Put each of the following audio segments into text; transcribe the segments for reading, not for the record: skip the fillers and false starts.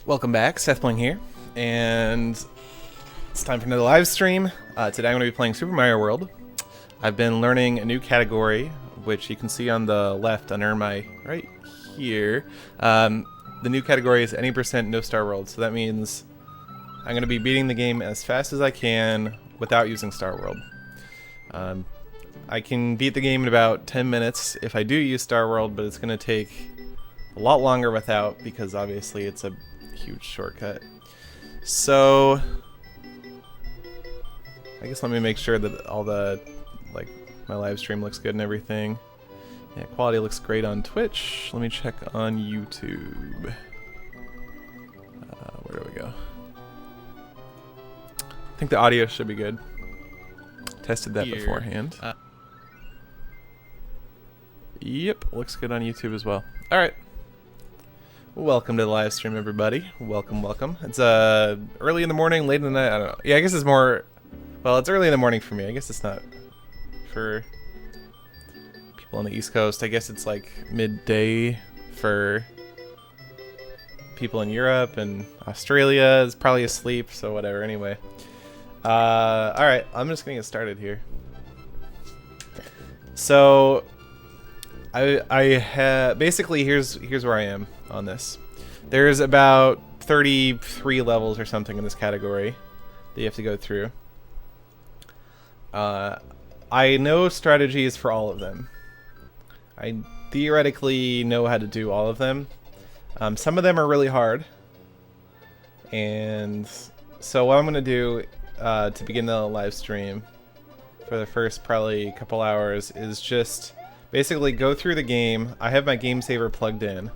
Welcome back, SethBling here, and it's time for another live stream. Today I'm going to be playing Super Mario World. I've been learning a new category, which you can see on the left under my right here. The new category is any percent no Star World, so that means I'm going to be beating the game as fast as I can without using Star World. I can beat the game in about 10 minutes if I do use Star World, but it's going to take a lot longer without, because obviously it's a huge shortcut. So I guess let me make sure that all the, like, my live stream looks good and everything. Yeah, quality looks great on Twitch. Let me check on YouTube. Where do we go? I think the audio should be good. Tested that beforehand. Yep, looks good on YouTube as well. Alright. Welcome to the live stream, everybody. Welcome, welcome. It's early in the morning, late in the night, I don't know. Yeah, I guess it's more, well, it's early in the morning for me. I guess it's not for people on the East Coast. I guess it's like midday for people in Europe, and Australia is probably asleep, so whatever, anyway. Alright, I'm just gonna get started here. So basically here's where I am on this. There's about 33 levels or something in this category that you have to go through. I know strategies for all of them. I theoretically know how to do all of them. Some of them are really hard, and so what I'm gonna do to begin the live stream for the first probably couple hours is just basically go through the game. I have my game saver plugged in,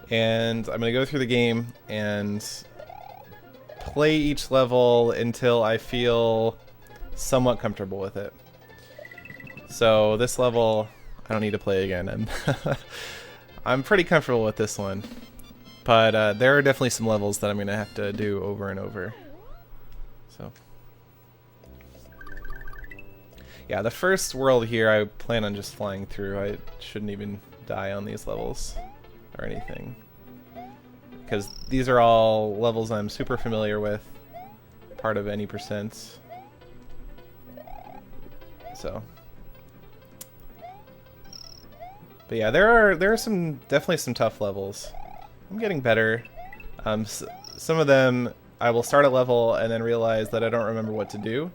and I'm going to go through the game and play each level until I feel somewhat comfortable with it. So this level, I don't need to play again. I'm pretty comfortable with this one, but there are definitely some levels that I'm going to have to do over and over. So yeah, the first world here I plan on just flying through. I shouldn't even die on these levels or anything, because these are all levels I'm super familiar with, part of any percent. So, but yeah, there are definitely some tough levels. I'm getting better. Some of them I will start a level and then realize that I don't remember what to do.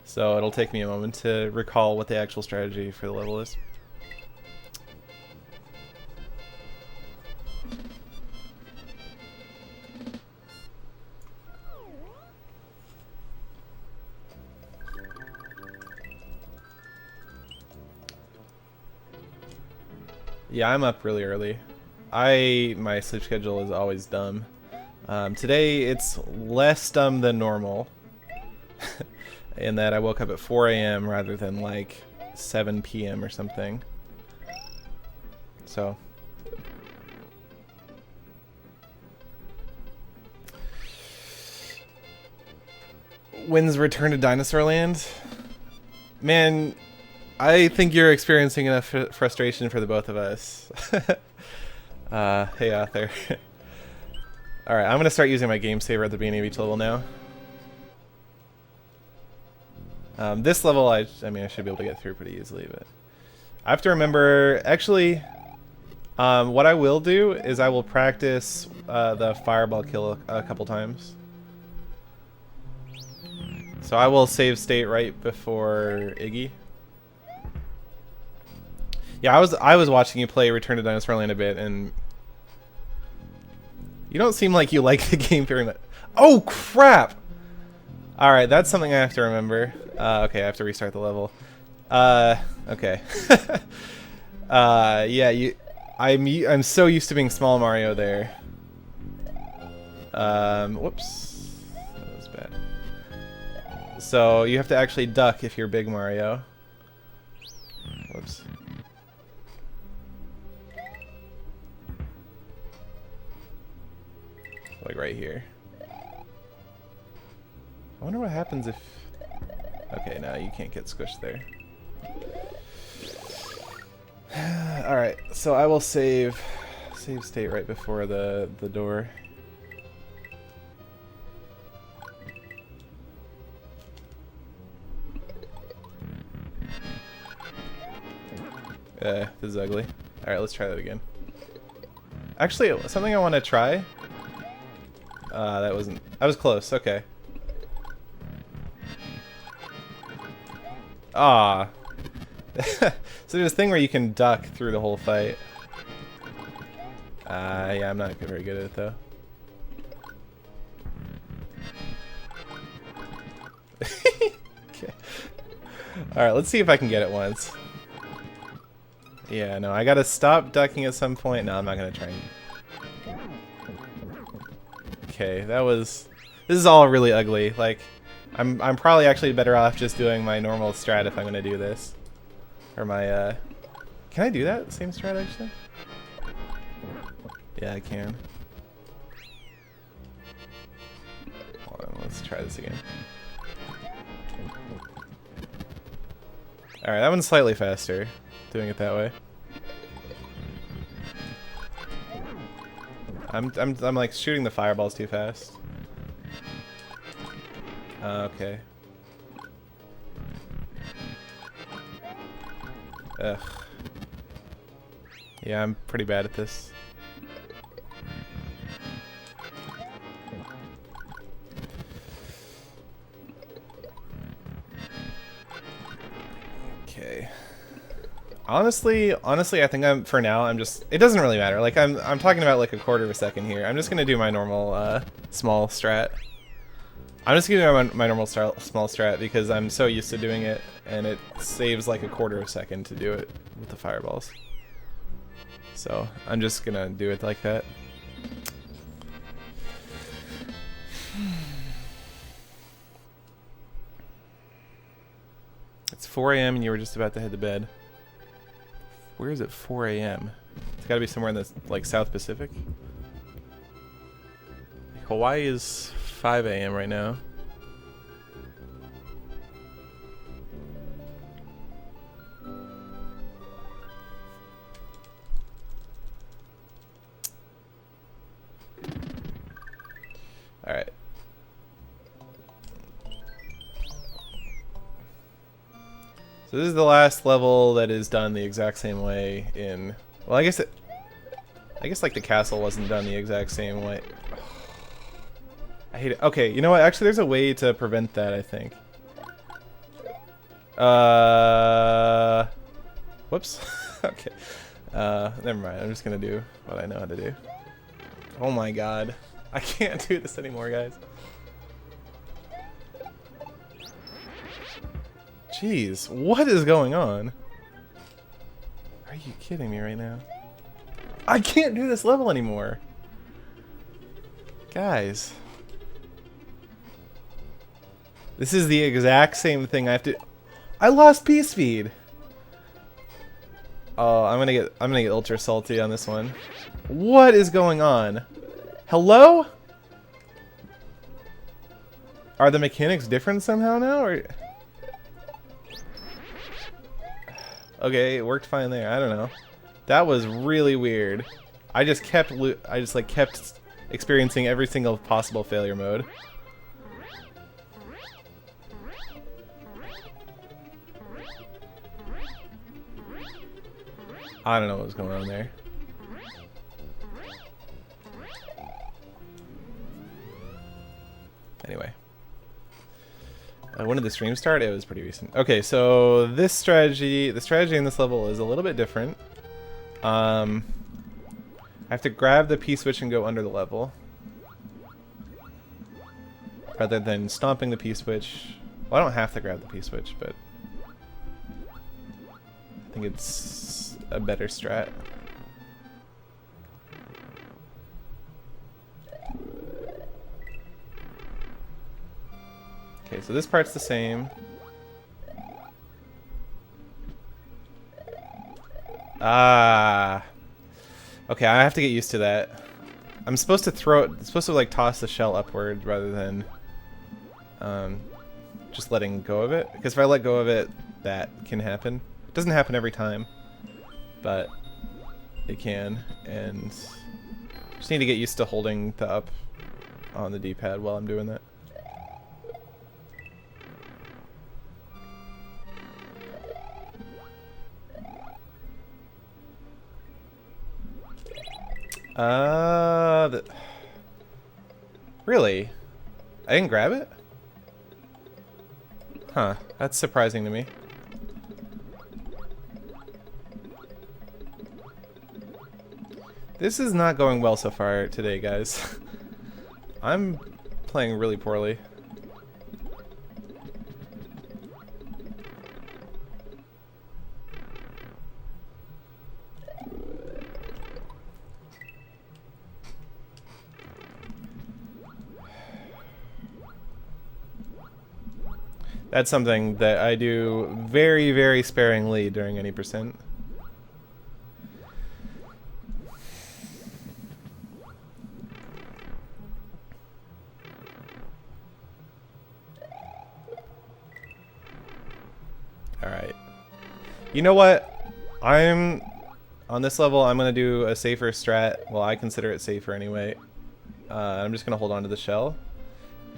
So it'll take me a moment to recall what the actual strategy for the level is. Yeah, I'm up really early. My sleep schedule is always dumb. Today it's less dumb than normal. In that I woke up at 4 AM rather than like 7 PM or something. So when's Return to Dinosaur Land? Man, I think you're experiencing enough frustration for the both of us. Hey author. Alright, I'm gonna start using my game saver at the beginning of each level now. This level, I mean, I should be able to get through pretty easily, but I have to remember, actually, what I will do is I will practice the fireball kill a couple times. So I will save state right before Iggy. Yeah, I was watching you play Return to Dinosaur Land a bit, and you don't seem like you like the game very much. Oh, crap! Alright, that's something I have to remember. Okay, I have to restart the level. Okay. Yeah, I'm so used to being small Mario there. Whoops. That was bad. So, you have to actually duck if you're big Mario. Whoops. Like right here. I wonder what happens if... Okay, no, you can't get squished there. Alright, so I will save state right before the door. This is ugly. Alright, let's try that again. Actually, something I want to try. That wasn't... I was close, okay. Ah. So there's a thing where you can duck through the whole fight. Yeah, I'm not very good at it, though. Okay. Alright, let's see if I can get it once. Yeah, no, I gotta stop ducking at some point. No, I'm not gonna try and... Okay, that was... This is all really ugly. Like, I'm probably actually better off just doing my normal strat if I'm gonna do this. Or my, Can I do that? Same strat, actually? Yeah, I can. Hold on, let's try this again. Alright, that one's slightly faster, doing it that way. I'm like shooting the fireballs too fast. Okay. Ugh. Yeah, I'm pretty bad at this. Okay. Honestly, I think for now, I'm just, it doesn't really matter. Like, I'm talking about like a quarter of a second here. I'm just gonna do my normal, small strat. I'm just gonna do my normal small strat because I'm so used to doing it, and it saves like a quarter of a second to do it with the fireballs. So, I'm just gonna do it like that. It's 4 a.m. and you were just about to head to bed. Where is it 4 a.m.? It's gotta be somewhere in the like South Pacific. Hawaii is 5 a.m. right now. Alright. So this is the last level that is done the exact same way in... Well, I guess like the castle wasn't done the exact same way. I hate it. Okay, you know what? Actually, there's a way to prevent that, I think. Whoops. Okay. Never mind. I'm just gonna do what I know how to do. Oh my god. I can't do this anymore, guys. Jeez, what is going on? Are you kidding me right now? I can't do this level anymore. Guys. This is the exact same thing I have to... I lost peace feed. Oh, I'm gonna get ultra salty on this one. What is going on? Hello? Are the mechanics different somehow now, or... Okay, it worked fine there. I don't know. That was really weird. I just kept experiencing every single possible failure mode. I don't know what was going on there. Anyway. When did the stream start? It was pretty recent. Okay, so the strategy in this level is a little bit different. I have to grab the P-switch and go under the level. Rather than stomping the P-switch. Well, I don't have to grab the P-switch, but I think it's a better strat. Okay, so this part's the same. Ah. Okay, I have to get used to that. I'm supposed to throw it, supposed to like toss the shell upward rather than just letting go of it. Because if I let go of it, that can happen. It doesn't happen every time, but it can. And just need to get used to holding the up on the D-pad while I'm doing that. Really? I didn't grab it? Huh, that's surprising to me. This is not going well so far today, guys. I'm playing really poorly. That's something that I do very, very sparingly during any percent. Alright. You know what? On this level, I'm going to do a safer strat. Well, I consider it safer anyway. I'm just going to hold on to the shell.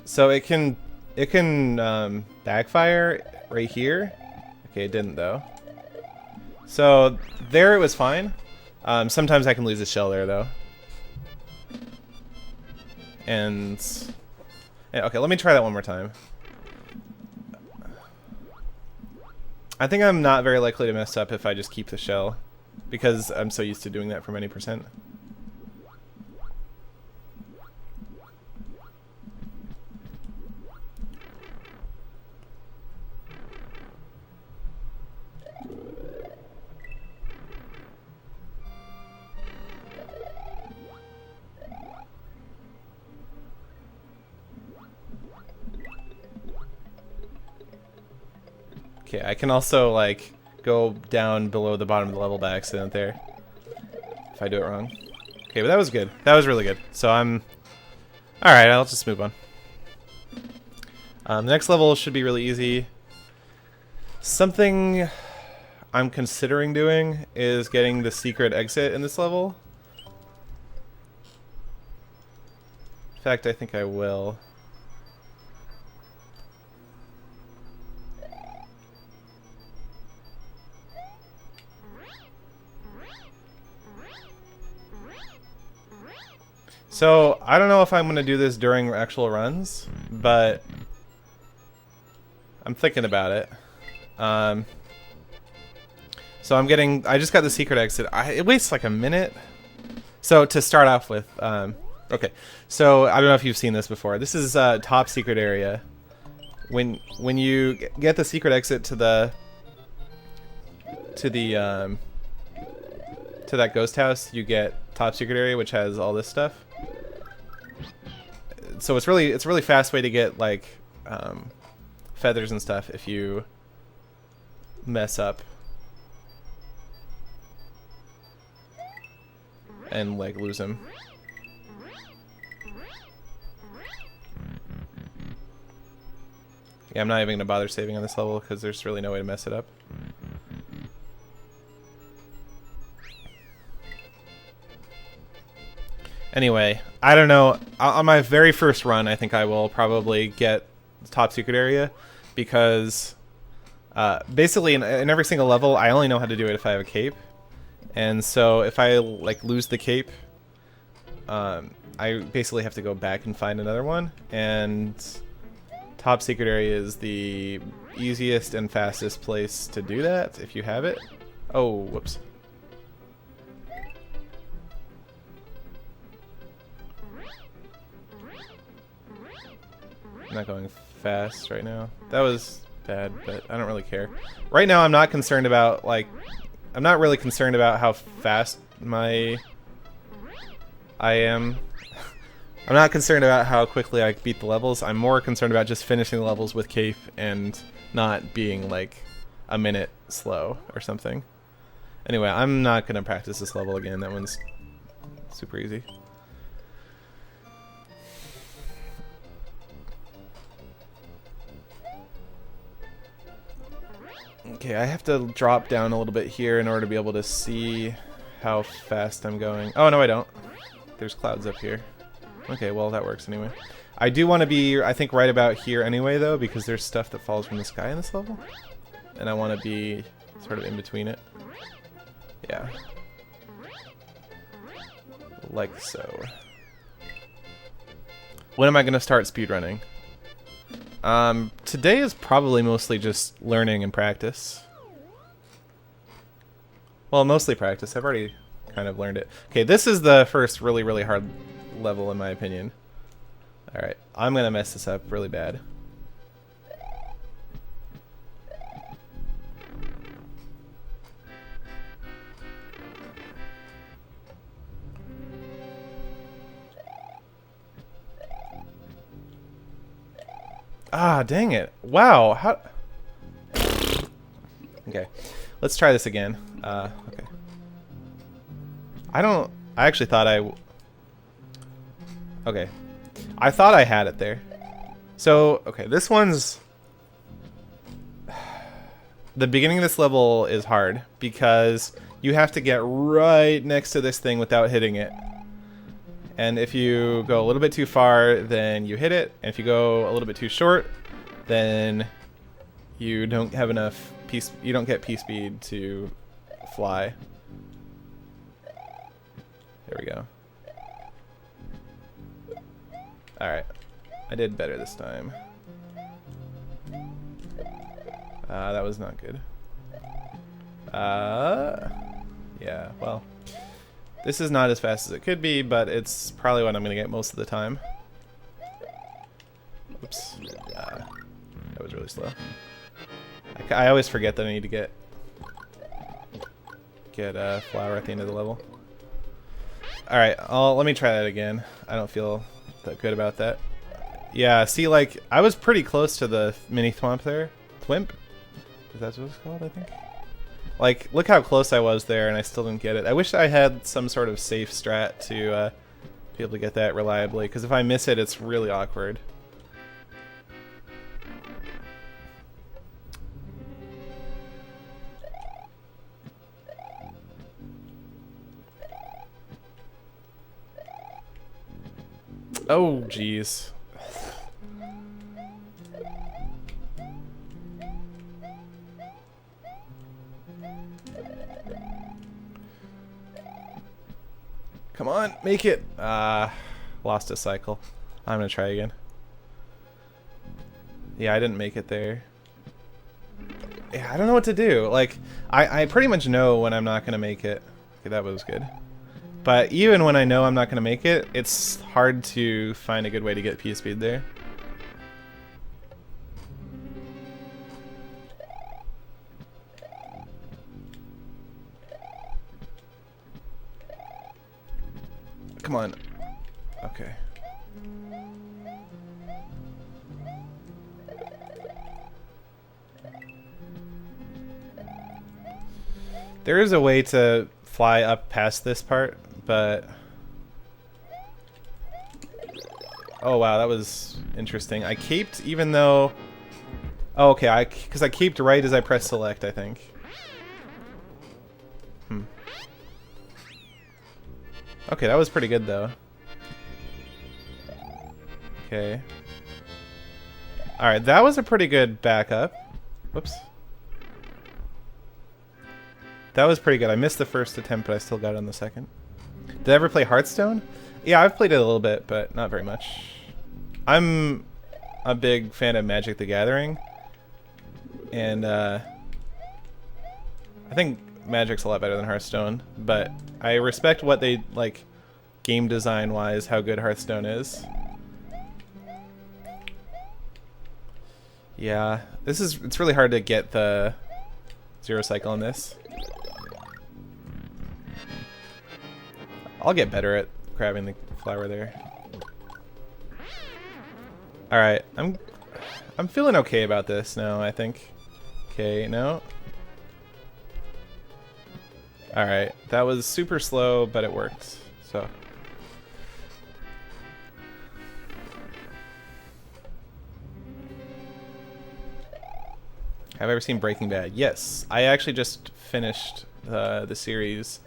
So it can backfire right here. Okay, it didn't though. So there it was fine. Sometimes I can lose a shell there though. And okay, let me try that one more time. I think I'm not very likely to mess up if I just keep the shell, because I'm so used to doing that from any percent. Okay, I can also like go down below the bottom of the level by accident there if I do it wrong. Okay, but that was good. That was really good. So I'm alright, I'll just move on. The next level should be really easy. Something I'm considering doing is getting the secret exit in this level. In fact, I think I will. So, I don't know if I'm going to do this during actual runs, but I'm thinking about it. So I just got the secret exit. It wastes like a minute. So to start off with, okay. So I don't know if you've seen this before. This is top secret area. When you get the secret exit to that ghost house, you get top secret area, which has all this stuff. So it's a really fast way to get like feathers and stuff if you mess up and like lose them. Yeah, I'm not even gonna bother saving on this level because there's really no way to mess it up. Anyway, I don't know. On my very first run, I think I will probably get the top secret area because basically in every single level, I only know how to do it if I have a cape. And so if I like lose the cape, I basically have to go back and find another one. And top secret area is the easiest and fastest place to do that if you have it. Oh, whoops. I'm not going fast right now. That was bad, but I don't really care. Right now I'm not concerned about like I'm not really concerned about how fast I am. I'm not concerned about how quickly I beat the levels. I'm more concerned about just finishing the levels with cape and not being like a minute slow or something. Anyway, I'm not gonna practice this level again. That one's super easy. Okay, I have to drop down a little bit here in order to be able to see how fast I'm going. Oh, no, I don't. There's clouds up here. Okay, well, that works anyway. I do want to be, I think, right about here anyway, though, because there's stuff that falls from the sky in this level. And I want to be sort of in between it. Yeah. like so. When am I going to start speedrunning? Today is probably mostly just learning and practice. Well, mostly practice. I've already kind of learned it. Okay, this is the first really, really hard level in my opinion. Alright, I'm going to mess this up really bad. Ah, dang it. Wow. How... Okay. Let's try this again. Okay. I actually thought okay. I thought I had it there. So, okay, this one's... The beginning of this level is hard because you have to get right next to this thing without hitting it. And if you go a little bit too far, then you hit it. And if you go a little bit too short, then you don't have enough you don't get P-speed to fly. There we go. Alright. I did better this time. That was not good. Yeah, well. This is not as fast as it could be, but it's probably what I'm going to get most of the time. Oops. That was really slow. I always forget that I need to get flower at the end of the level. Alright, let me try that again. I don't feel that good about that. Yeah, see, like, I was pretty close to the mini thwomp there. Thwimp? Is that what it's called, I think? Like, look how close I was there, and I still didn't get it. I wish I had some sort of safe strat to be able to get that reliably, because if I miss it, it's really awkward. Oh, jeez. Come on, make it. Lost a cycle. I'm gonna try again. Yeah, I didn't make it there. Yeah, I don't know what to do. Like, I pretty much know when I'm not gonna make it. Okay, that was good. But even when I know I'm not gonna make it, it's hard to find a good way to get P-speed there. Come on. Okay. There is a way to fly up past this part, but... Oh wow, that was interesting. I caped even though... Oh, okay, because I caped right as I pressed select, I think. Okay, that was pretty good though. Okay. Alright, that was a pretty good backup. Whoops. That was pretty good. I missed the first attempt, but I still got it on the second. Did I ever play Hearthstone? Yeah, I've played it a little bit, but not very much. I'm a big fan of Magic the Gathering. And, I think Magic's a lot better than Hearthstone, but I respect what they, like, game design-wise, how good Hearthstone is. Yeah, it's really hard to get the zero cycle on this. I'll get better at grabbing the flower there. Alright, I'm feeling okay about this now, I think. Okay, no. Alright, that was super slow, but it worked. So. Have I ever seen Breaking Bad? Yes. I actually just finished the series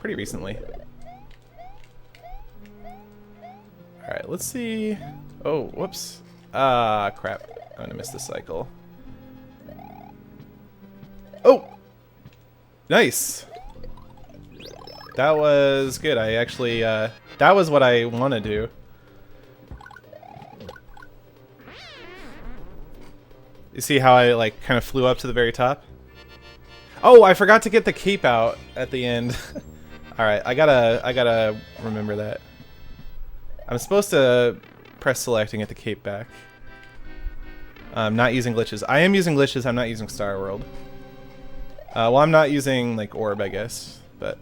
pretty recently. Alright, let's see. Oh, whoops. Ah, crap. I'm gonna miss the cycle. Oh! Nice! That was good. I actually, that was what I want to do. You see how I, like, kind of flew up to the very top? Oh, I forgot to get the cape out at the end. Alright, I gotta remember that. I'm supposed to press select and get the cape back. I'm not using glitches. I am using glitches, I'm not using Star World. Well, I'm not using, like, Orb, I guess, but...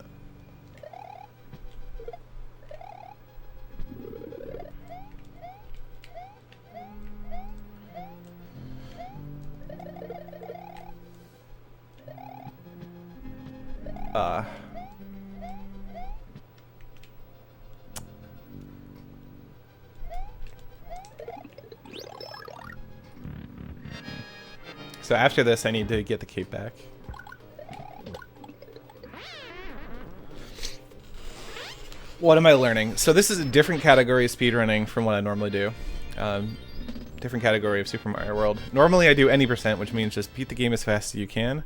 So after this, I need to get the cape back. What am I learning? So this is a different category of speedrunning from what I normally do. Different category of Super Mario World. Normally I do any %, which means just beat the game as fast as you can.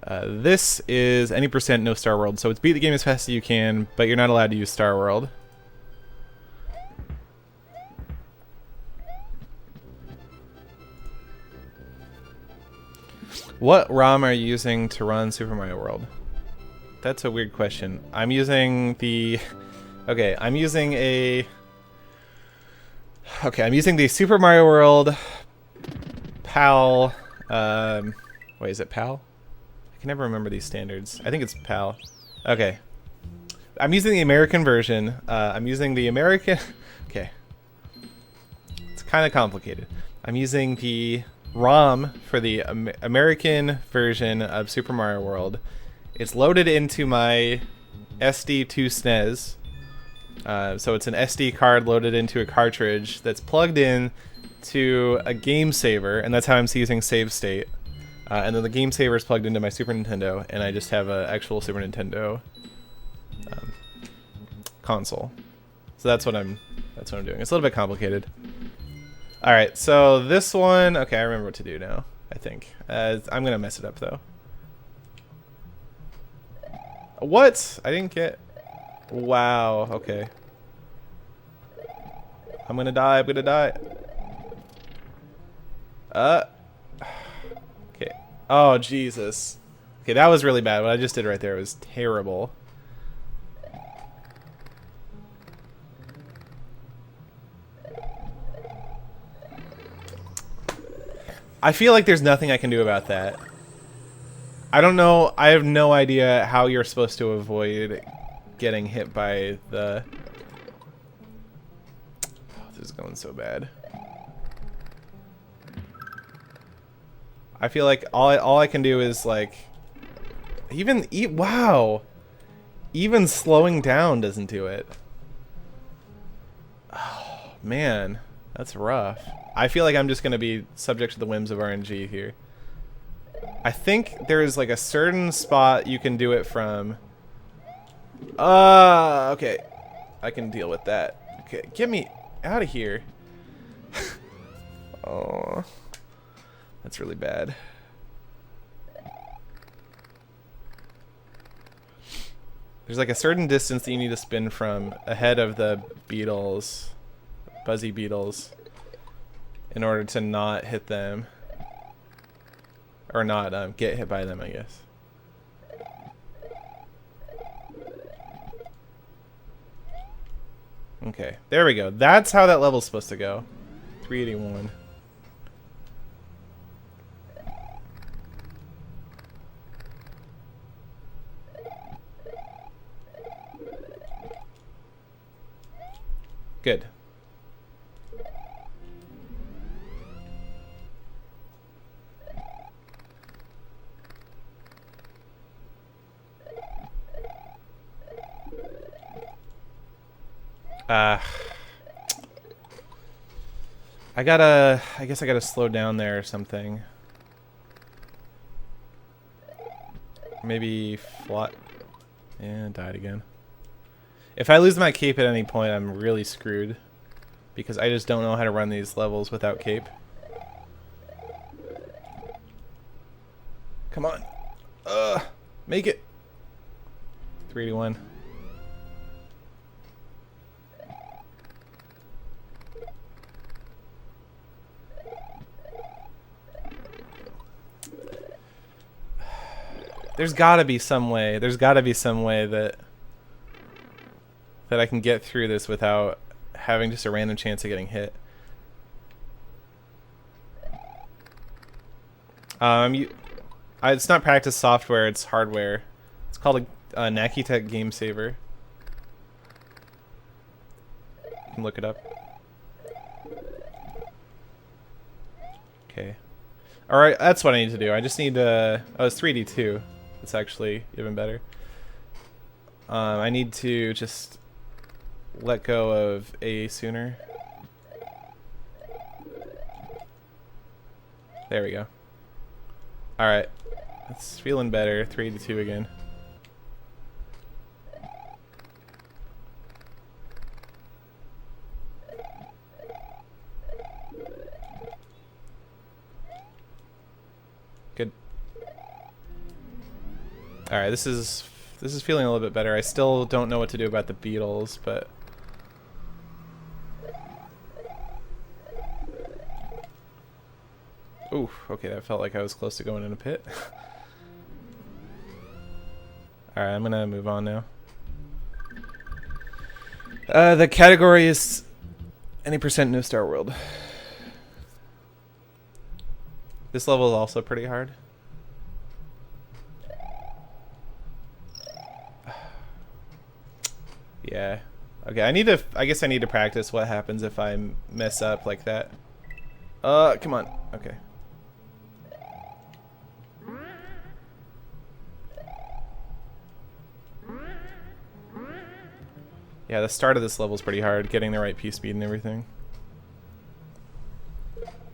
This is any %, no Star World. So it's beat the game as fast as you can, but you're not allowed to use Star World. What ROM are you using to run Super Mario World? That's a weird question. I'm using the... Okay, I'm using a... Okay, I'm using the Super Mario World PAL... Wait, is it PAL? I can never remember these standards. I think it's PAL. Okay. I'm using the American version. I'm using the American... Okay. It's kind of complicated. I'm using the ROM for the American version of Super Mario World. It's loaded into my SD2 SNES. So it's an SD card loaded into a cartridge that's plugged in to a game saver, and that's how I'm using save state. And then the game saver is plugged into my Super Nintendo, and I just have an actual Super Nintendo console. So that's what I'm doing. It's a little bit complicated. All right, so this one, okay, I remember what to do now, I think. I'm gonna mess it up though. What? I didn't get... Wow, okay. I'm gonna die, I'm gonna die. Okay. Oh, Jesus. Okay, that was really bad. What I just did right there was terrible. I feel like there's nothing I can do about that. I don't know. I have no idea how you're supposed to avoid getting hit by the... Oh, this is going so bad. I feel like all I can do is like... Wow! Even slowing down doesn't do it. Oh, man. That's rough. I feel like I'm just going to be subject to the whims of RNG here. I think there's like a certain spot you can do it from. Okay. I can deal with that. Okay, get me out of here. Oh. That's really bad. There's like a certain distance that you need to spin from ahead of the beetles, buzzy beetles, in order to not hit them. Or not get hit by them, I guess. Okay, there we go. That's how that level's supposed to go. 381. Good. I guess I gotta slow down there or something. Maybe flat. Yeah, died again. If I lose my cape at any point, I'm really screwed. Because I just don't know how to run these levels without cape. Come on. Make it. 381. There's gotta be some way. There's gotta be some way that I can get through this without having just a random chance of getting hit. It's not practice software, it's hardware. It's called a Nakitech Game Saver. You can look it up. Okay. Alright, that's what I need to do. I just need to... Oh, it's 3D2. It's actually even better. I need to just let go of A sooner. There we go. Alright. It's feeling better. 382 again. Good. Alright, this is feeling a little bit better. I still don't know what to do about the beetles, but ooh, okay, that felt like I was close to going in a pit. Alright, I'm gonna move on now. The category is any percent No Star World. This level is also pretty hard. Yeah. Okay, I guess I need to practice what happens if I mess up like that. Come on. Okay. Yeah, the start of this level is pretty hard, getting the right P speed and everything.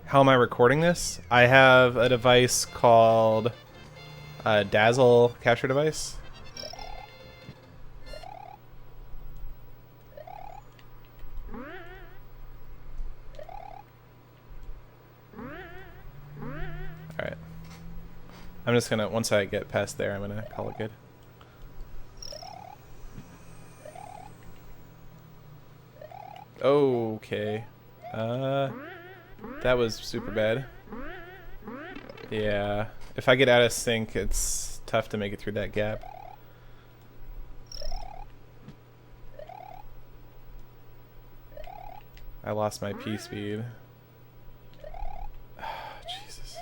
How am I recording this? I have a device called Dazzle capture device. Alright. I'm just gonna, once I get past there, I'm gonna call it good. Okay. That was super bad. Yeah. If I get out of sync, it's tough to make it through that gap. I lost my P speed. Jesus.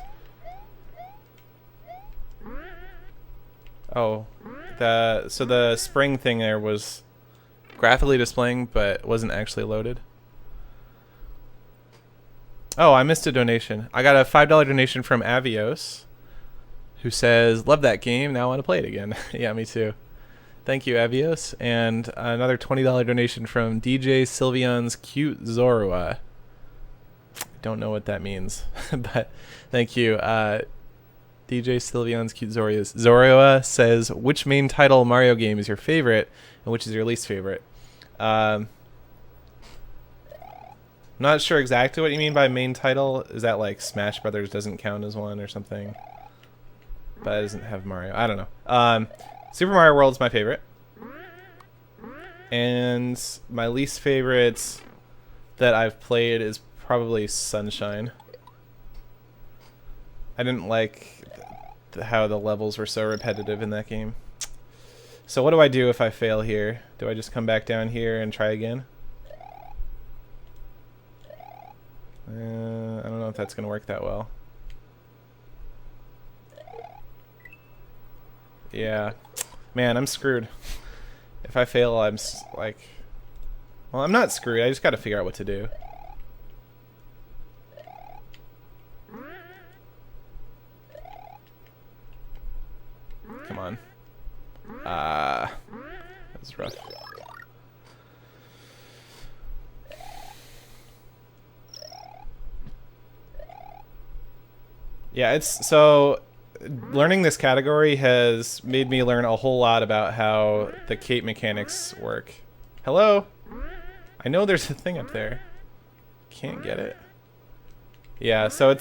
Oh. So the spring thing there was graphically displaying, but wasn't actually loaded. Oh, I missed a donation. I got a $5 donation from Avios, who says, "Love that game. Now I want to play it again." Yeah, me too. Thank you, Avios. And another $20 donation from DJ Sylveon's Cute Zorua. Don't know what that means, but thank you. DJ Sylveon's Cute Zorua says, "Which main title Mario game is your favorite, and which is your least favorite?" I'm not sure exactly what you mean by main title. Is that like Smash Brothers doesn't count as one or something? But it doesn't have Mario. I don't know. Super Mario World is my favorite. And my least favorite that I've played is probably Sunshine. I didn't like how the levels were so repetitive in that game. So what do I do if I fail here? Do I just come back down here and try again? I don't know if that's going to work that well. Yeah. Man, I'm screwed. If I fail, I'm like... Well, I'm not screwed. I just got to figure out what to do. Come on. That was rough. Yeah, it's so learning this category has made me learn a whole lot about how the cape mechanics work. Hello? I know there's a thing up there. Can't get it. Yeah, so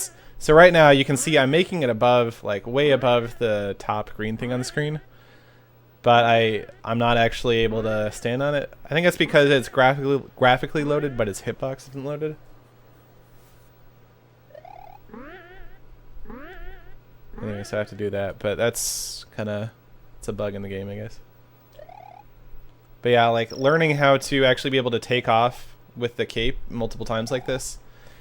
right now you can see I'm making it above, like way above the top green thing on the screen. but I'm not actually able to stand on it. I think it's because it's graphically loaded, but its hitbox isn't loaded. Anyway, so I have to do that, but that's kind of, it's a bug in the game, I guess. But yeah, like learning how to actually be able to take off with the cape multiple times like this,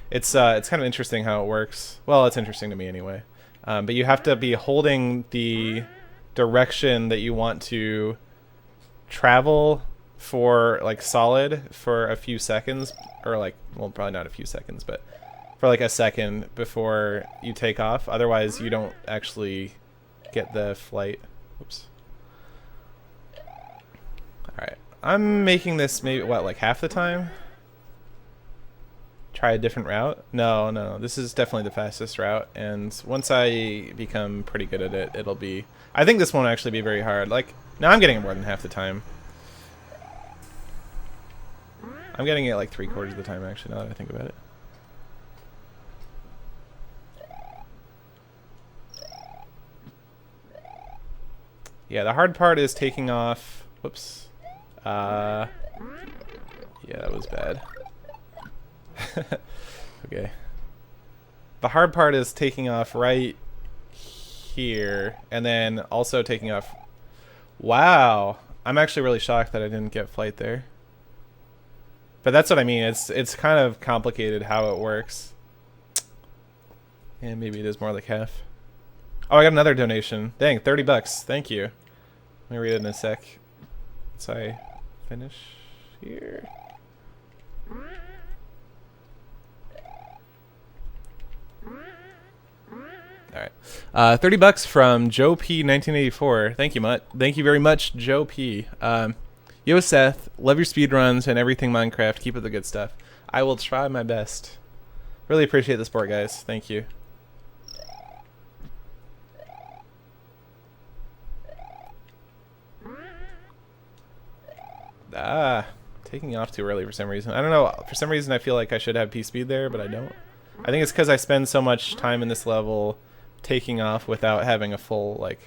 it's kind of interesting how it works. Well, it's interesting to me anyway. But you have to be holding the direction that you want to travel for like solid for a few seconds, or like, well, probably not a few seconds, but for like a second before you take off. Otherwise, you don't actually get the flight. Oops. Alright. I'm making this maybe, what, like half the time? Try a different route? No. This is definitely the fastest route. And once I become pretty good at it, it'll be... I think this won't actually be very hard. Like, now I'm getting it more than half the time. I'm getting it like 3/4 of the time, actually, now that I think about it. Yeah, the hard part is taking off. Whoops. Yeah, that was bad. Okay. The hard part is taking off right here, and then also taking off. Wow, I'm actually really shocked that I didn't get flight there. But that's what I mean. It's kind of complicated how it works. And maybe it is more like half. Oh, I got another donation. Dang, 30 bucks. Thank you. Let me read it in a sec. So I finish here. Alright. 30 bucks from Joe P 1984. Thank you, Mutt. Thank you very much, Joe P. Yo, Seth. Love your speedruns and everything Minecraft. Keep up the good stuff. I will try my best. Really appreciate the support, guys. Thank you. Taking off too early for some reason. I don't know. For some reason, I feel like I should have P-speed there, but I don't. I think it's because I spend so much time in this level taking off without having a full, like,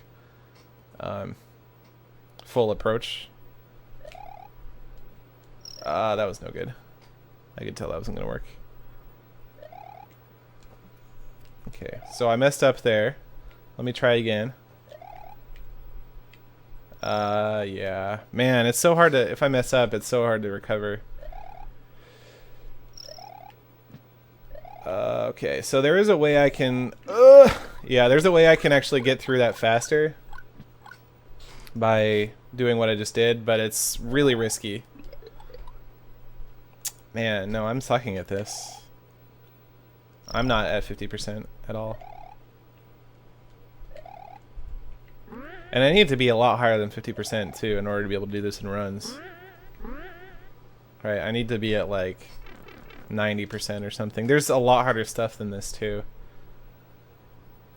full approach. That was no good. I could tell that wasn't going to work. Okay, so I messed up there. Let me try again. Yeah. Man, it's so hard to, if I mess up, it's so hard to recover. Okay, so there is a way I can, yeah, there's a way I can actually get through that faster by doing what I just did, but it's really risky. Man, no, I'm sucking at this. I'm not at 50% at all. And I need to be a lot higher than 50% too in order to be able to do this in runs. Right, I need to be at like 90% or something. There's a lot harder stuff than this too.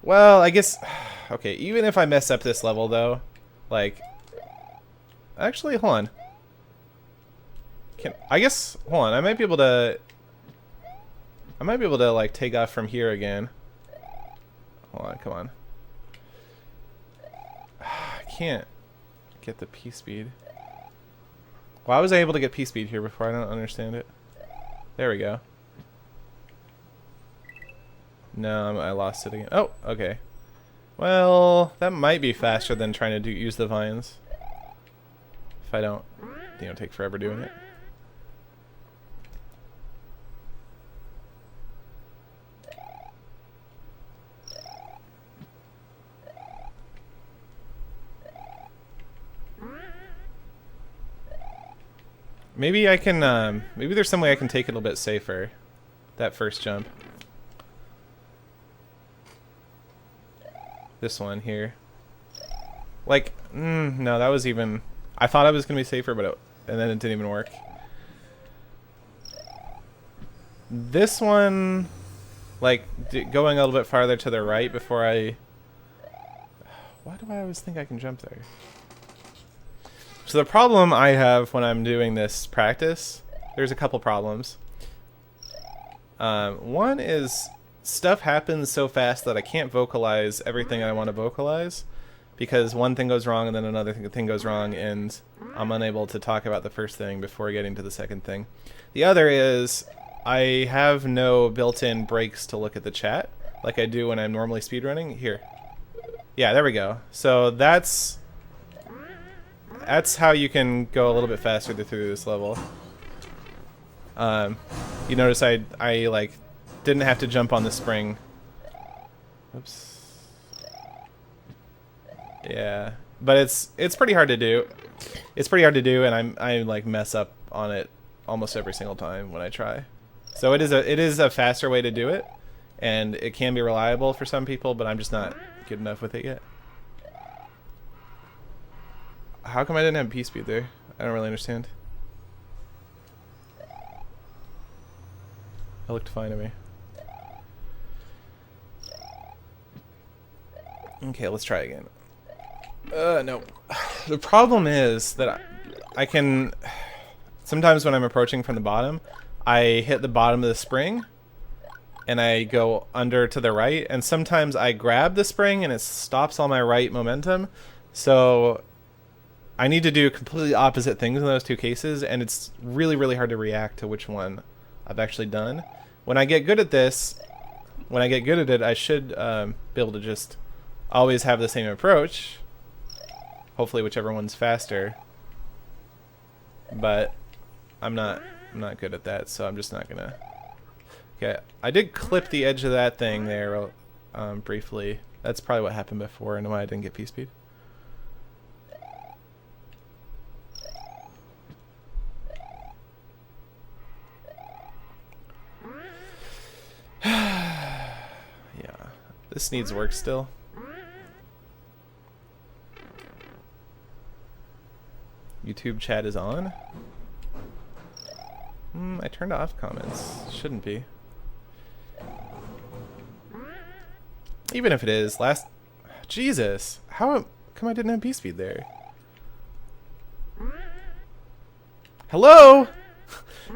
Well, I guess, okay, even if I mess up this level though, like, actually, hold on. I guess, hold on, I might be able to like take off from here again. Hold on, come on. I can't get the P-speed. Why was I able to get P-speed here before? I don't understand it. There we go. No, I lost it again. Oh, okay. Well, that might be faster than trying to use the vines. If I don't, you know, take forever doing it. Maybe I can, maybe there's some way I can take it a little bit safer. That first jump. This one here. Like, no, that was even, I thought I was going to be safer, but and then it didn't even work. This one, like, going a little bit farther to the right before I, why do I always think I can jump there? So the problem I have when I'm doing this practice, there's a couple problems. One is stuff happens so fast that I can't vocalize everything I want to vocalize. because one thing goes wrong and then another thing goes wrong, and I'm unable to talk about the first thing before getting to the second thing. The other is I have no built-in breaks to look at the chat like I do when I'm normally speedrunning. Here. Yeah, there we go. So that's how you can go a little bit faster through this level. You notice I like didn't have to jump on the spring. Oops. Yeah, but it's pretty hard to do. It's pretty hard to do, and I like mess up on it almost every single time when I try. So it is a faster way to do it, and it can be reliable for some people, but I'm just not good enough with it yet. How come I didn't have P-speed there? I don't really understand. It looked fine to me. Okay, let's try again. No. The problem is that I can... Sometimes when I'm approaching from the bottom, I hit the bottom of the spring, and I go under to the right, and sometimes I grab the spring and it stops all my right momentum, so I need to do completely opposite things in those two cases, and it's really, really hard to react to which one I've actually done. When I get good at this, I should be able to just always have the same approach, hopefully whichever one's faster, but I'm not good at that, so I'm just not gonna. Okay, I did clip the edge of that thing there briefly. That's probably what happened before and why I didn't get P-speed. Yeah, this needs work still. YouTube chat is on. I turned off comments. Shouldn't be. Even if it is, Jesus! How come I didn't have P-speed there? Hello?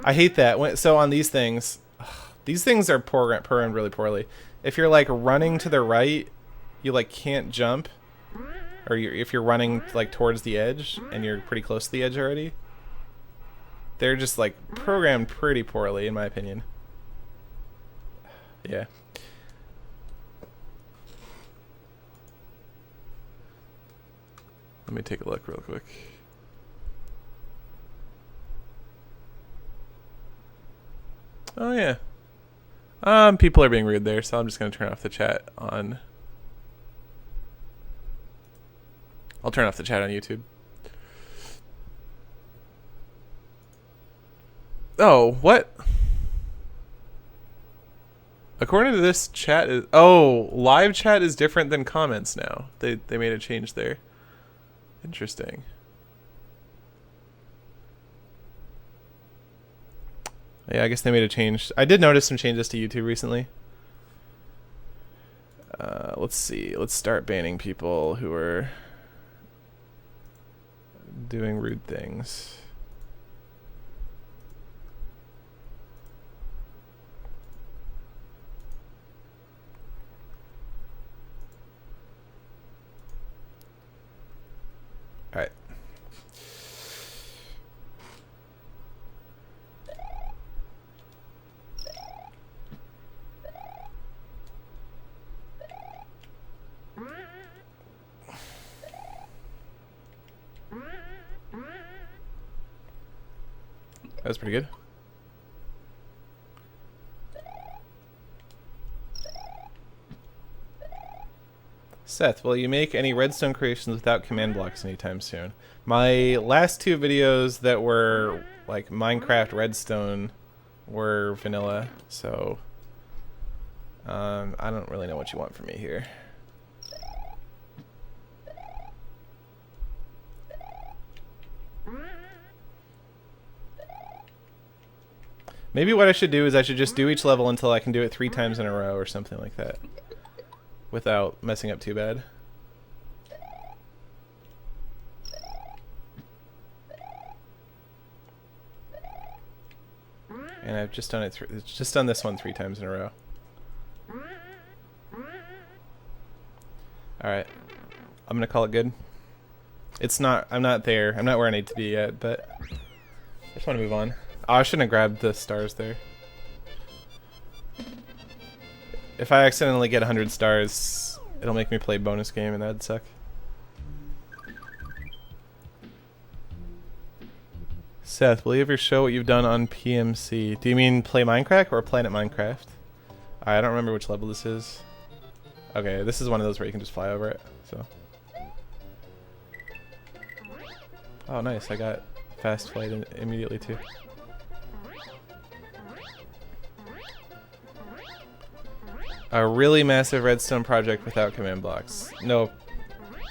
I hate that. So on these things are programmed really poorly. If you're like running to the right, you like can't jump. Or if you're running like towards the edge and you're pretty close to the edge already. They're just like programmed pretty poorly in my opinion. Yeah. Let me take a look real quick. Oh yeah. People are being rude there, so I'm just gonna turn off the chat on. I'll turn off the chat on YouTube. Oh, what? According to this chat is live chat is different than comments now. They made a change there. Interesting. Yeah, I guess they made a change. I did notice some changes to YouTube recently. Let's see. Let's start banning people who are doing rude things. All right. That was pretty good. Seth, will you make any redstone creations without command blocks anytime soon? My last two videos that were like Minecraft redstone were vanilla, so I don't really know what you want from me here. Maybe what I should do is I should just do each level until I can do it 3 times in a row or something like that, without messing up too bad. And I've just done it. It's just done this one 3 times in a row. All right. I'm gonna call it good. It's not, I'm not there. I'm not where I need to be yet, but I just want to move on. Oh, I shouldn't have grabbed the stars there. If I accidentally get 100 stars, it'll make me play bonus game, and that'd suck. Seth, will you ever show what you've done on PMC? Do you mean play Minecraft or Planet Minecraft? I don't remember which level this is. Okay, this is one of those where you can just fly over it. So. Oh, nice! I got fast flight immediately too. A really massive redstone project without command blocks. No.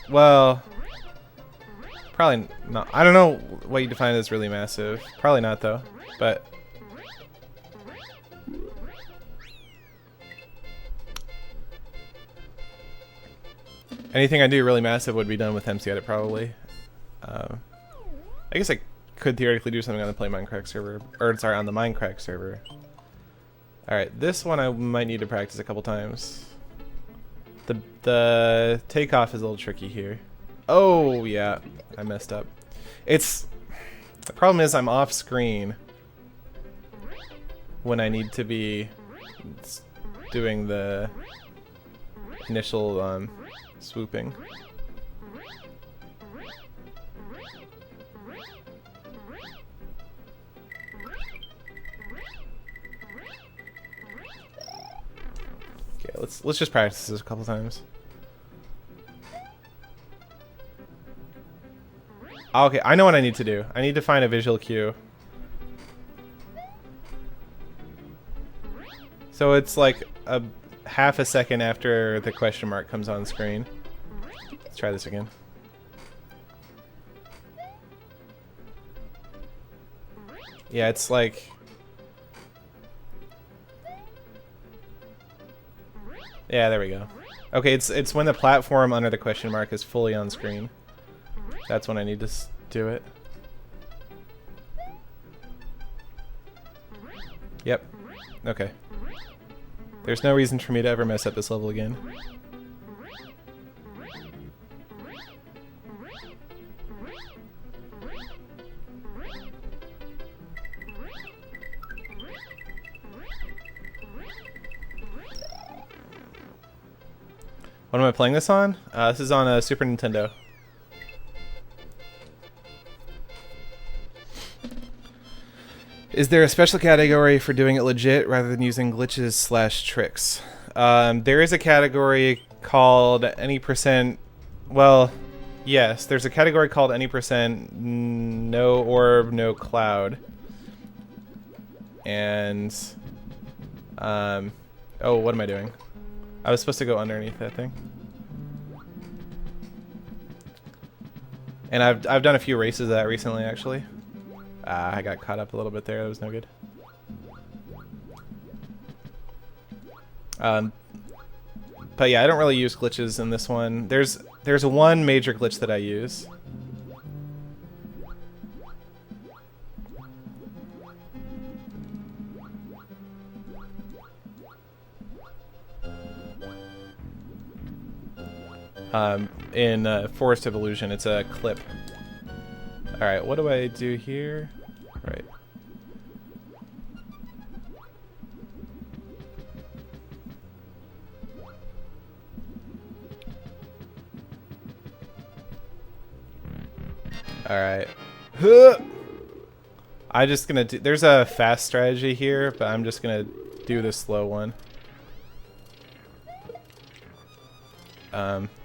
Well, probably not. I don't know what you define as really massive. Probably not though. But anything I do really massive would be done with MC Edit probably. I guess I could theoretically do something on the Play Minecraft server, or sorry, on the Minecraft server. Alright, this one I might need to practice a couple times. The takeoff is a little tricky here. Oh, yeah, I messed up. The problem is I'm off screen when I need to be doing the initial swooping. Let's just practice this a couple times. Okay, I know what I need to do. I need to find a visual cue. So it's like a half a second after the question mark comes on screen. Let's try this again. Yeah, it's like... Yeah, there we go. Okay, it's when the platform under the question mark is fully on screen. That's when I need to do it. Yep. Okay. There's no reason for me to ever mess up this level again. What am I playing this on? This is on a Super Nintendo. Is there a special category for doing it legit rather than using glitches / tricks? There is a category called any percent. Well, yes, there's a category called any percent no orb, no cloud. And oh, what am I doing? I was supposed to go underneath that thing. And I've done a few races of that recently, actually. I got caught up a little bit there. That was no good. But yeah, I don't really use glitches in this one. There's one major glitch that I use. In Forest of Illusion, it's a clip. Alright, what do I do here? Right. Alright. I'm just gonna do, there's a fast strategy here, but I'm just gonna do the slow one.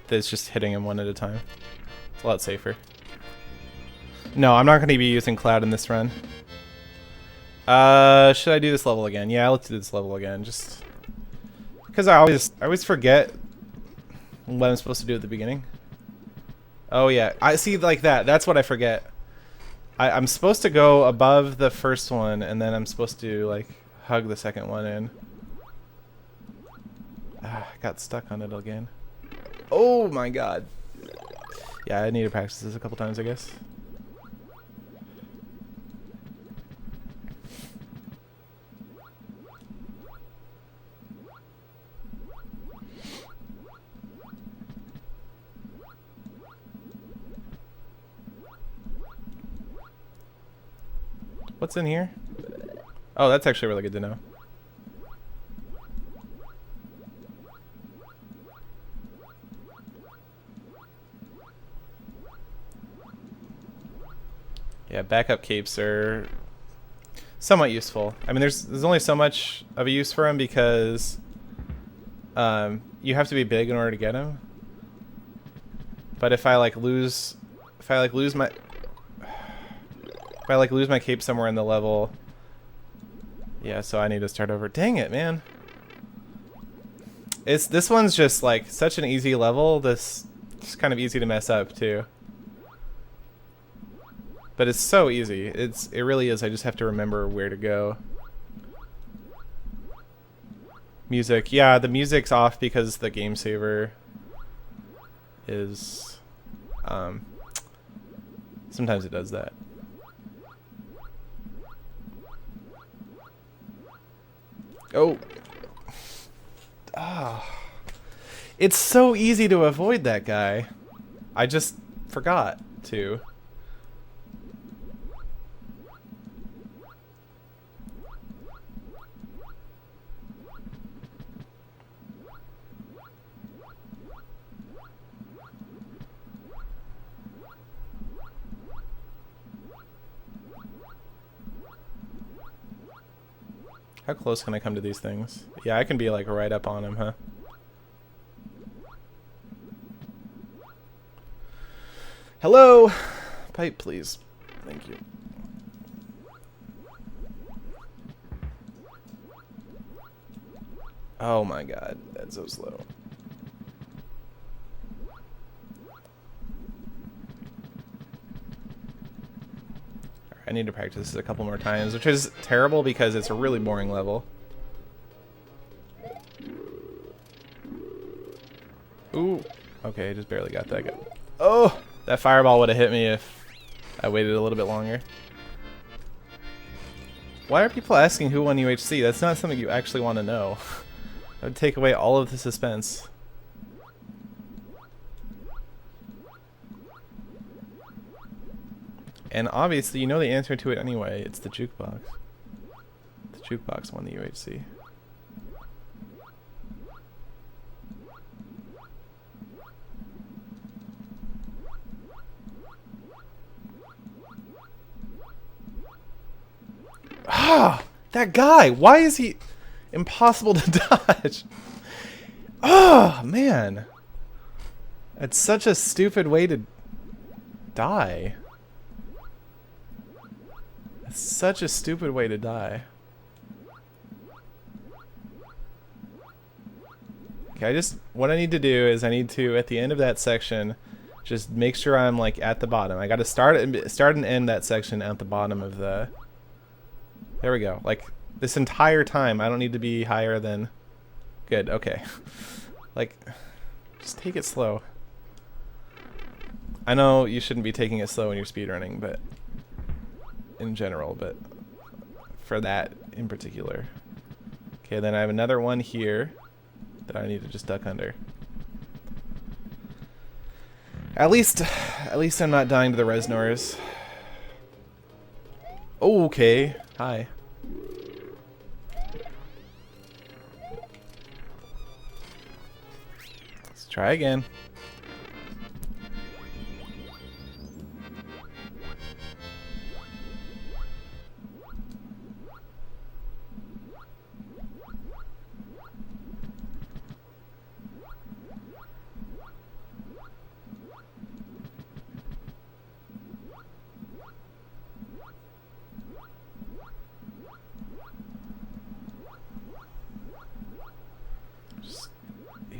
That's just hitting him one at a time. It's a lot safer. No, I'm not going to be using Cloud in this run. Should I do this level again? Yeah, let's do this level again. Just because I always forget what I'm supposed to do at the beginning. Oh yeah, I see, like that. That's what I forget. I'm supposed to go above the first one, and then I'm supposed to like hug the second one in. I got stuck on it again. Oh my god. Yeah, I need to practice this a couple times, I guess. What's in here? Oh, that's actually really good to know. Yeah, backup capes are somewhat useful. I mean, there's only so much of a use for them because you have to be big in order to get them. But if I lose my cape somewhere in the level, yeah. So I need to start over. Dang it, man! This one's just like such an easy level. This it's kind of easy to mess up too. But it's so easy. It really is. I just have to remember where to go. Music. Yeah, the music's off because the game saver is sometimes it does that. Oh. Ah. It's so easy to avoid that guy. I just forgot to. How close can I come to these things? Yeah, I can be like right up on him, huh? Hello! Pipe, please. Thank you. Oh my god, that's so slow. I need to practice this a couple more times, which is terrible because it's a really boring level. Ooh. Okay, I just barely got that good. Oh! That fireball would have hit me if I waited a little bit longer. Why are people asking who won UHC? That's not something you actually want to know. That would take away all of the suspense. And obviously, you know the answer to it anyway. It's the jukebox. The jukebox won the UHC. Ah! That guy! Why is he impossible to dodge? Oh, man. That's such a stupid way to die. Such a stupid way to die. Okay, what I need to do is I need to, at the end of that section, just make sure I'm like at the bottom. I got to start and end that section at the bottom of the. There we go. Like this entire time, I don't need to be higher than. Good. Okay. Like, just take it slow. I know you shouldn't be taking it slow when you're speedrunning, but. In general, but for that in particular. Okay, then I have another one here that I need to just duck under. At least I'm not dying to the Resnors. Oh, okay. Hi. Let's try again.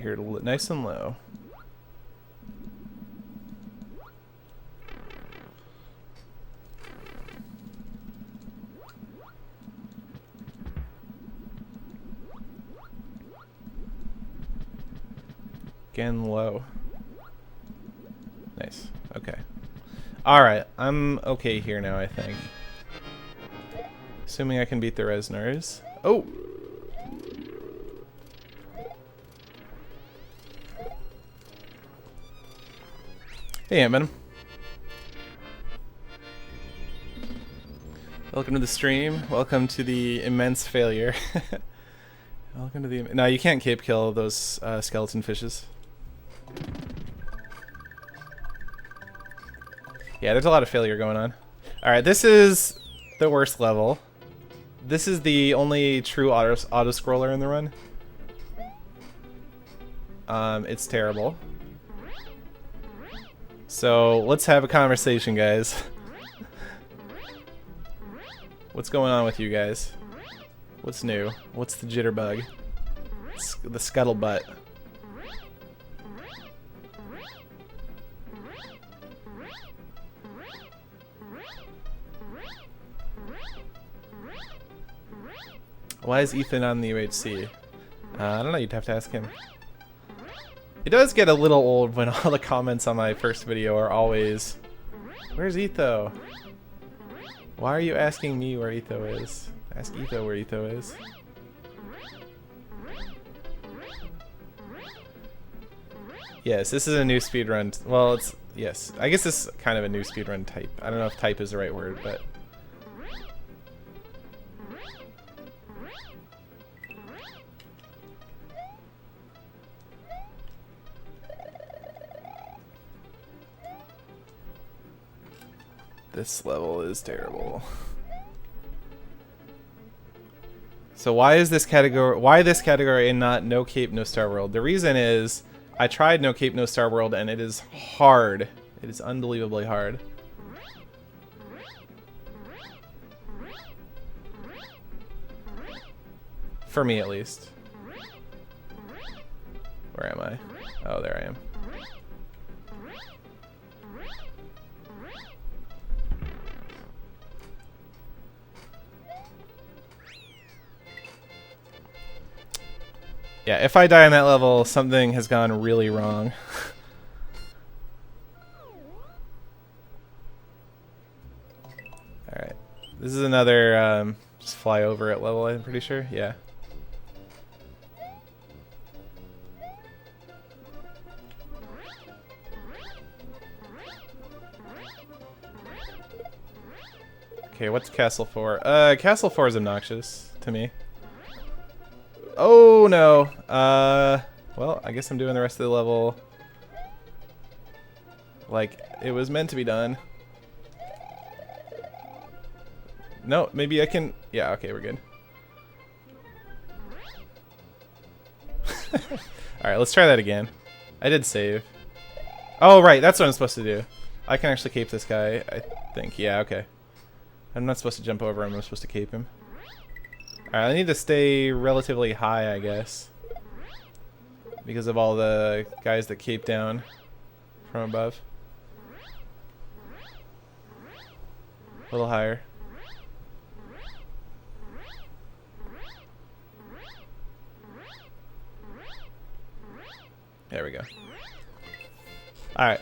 Here, nice and low. Again, low. Nice. Okay. Alright, I'm okay here now, I think. Assuming I can beat the Resnors. Oh! Hey, Ant-Man. Welcome to the stream. Welcome to the immense failure. Welcome to the... No, you can't cape kill those skeleton fishes. Yeah, there's a lot of failure going on. Alright, this is the worst level. This is the only true auto-scroller in the run. It's terrible. So, let's have a conversation, guys. What's going on with you guys? What's new? What's the jitterbug? The scuttlebutt. Why is Ethan on the UHC? I don't know, you'd have to ask him. It does get a little old when all the comments on my first video are always, "Where's Etho? Why are you asking me where Etho is? Ask Etho where Etho is." Yes, this is a new speedrun. Well, it's... Yes. I guess this is kind of a new speedrun type. I don't know if type is the right word, but... This level is terrible. So why is this category? Why this category and not No Cape No Star World? The reason is I tried No Cape No Star World and it is hard. It is unbelievably hard. For me, at least. Where am I? Oh, there I am. Yeah, if I die on that level, something has gone really wrong. Alright. This is another just fly over it level, I'm pretty sure. Yeah. Okay, what's Castle 4? Castle 4 is obnoxious to me. Oh no. Well, I guess I'm doing the rest of the level like it was meant to be done. No, maybe I can... Yeah, okay, we're good. Alright, let's try that again. I did save. Oh, right, that's what I'm supposed to do. I can actually cape this guy, I think. Yeah, okay. I'm not supposed to jump over him, I'm supposed to cape him. Alright, I need to stay relatively high, I guess. Because of all the guys that cape down from above. A little higher. There we go. Alright.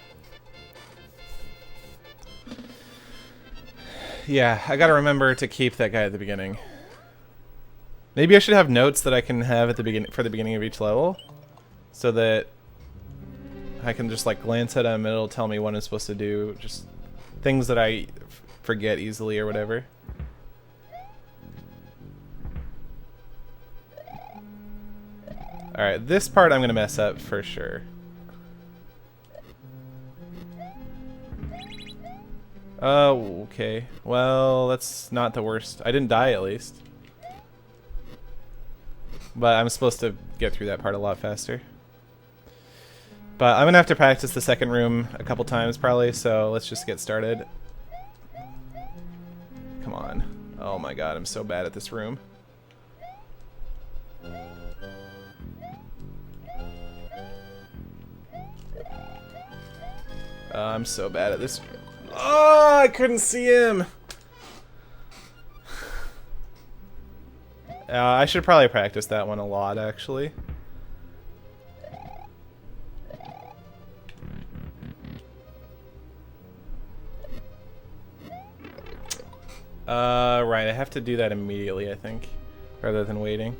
Yeah, I gotta remember to keep that guy at the beginning. Maybe I should have notes that I can have at the beginning for the beginning of each level, so that I can just like glance at them and it'll tell me what I'm supposed to do. Just things that I forget easily or whatever. Alright, this part I'm gonna mess up for sure. Oh, okay. Well, that's not the worst. I didn't die at least. But I'm supposed to get through that part a lot faster. But I'm gonna have to practice the second room a couple times probably, so let's just get started. Come on. Oh my god, I'm so bad at this room. I'm so bad at this. Oh, I couldn't see him! I should probably practice that one a lot, actually. Right, I have to do that immediately, I think, rather than waiting.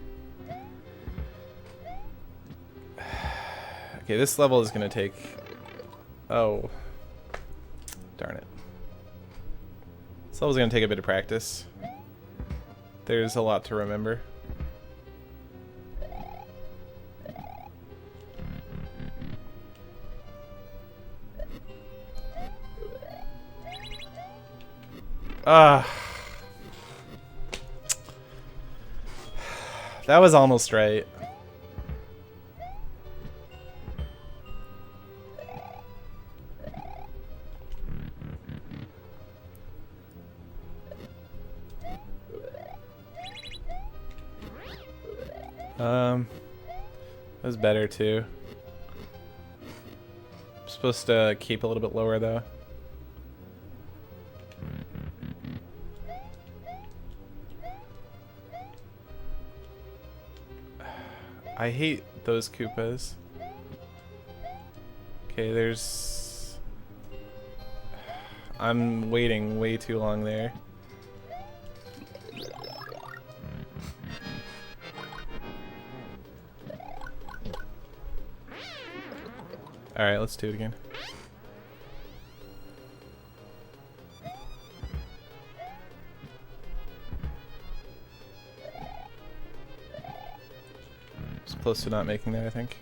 Okay, this level is gonna take... Oh. Darn it. This level's gonna take a bit of practice. There's a lot to remember. That was almost right. That was better too. I'm supposed to keep a little bit lower though. I hate those Koopas. Okay, there's... I'm waiting way too long there. Alright, let's do it again. It's close to not making that, I think.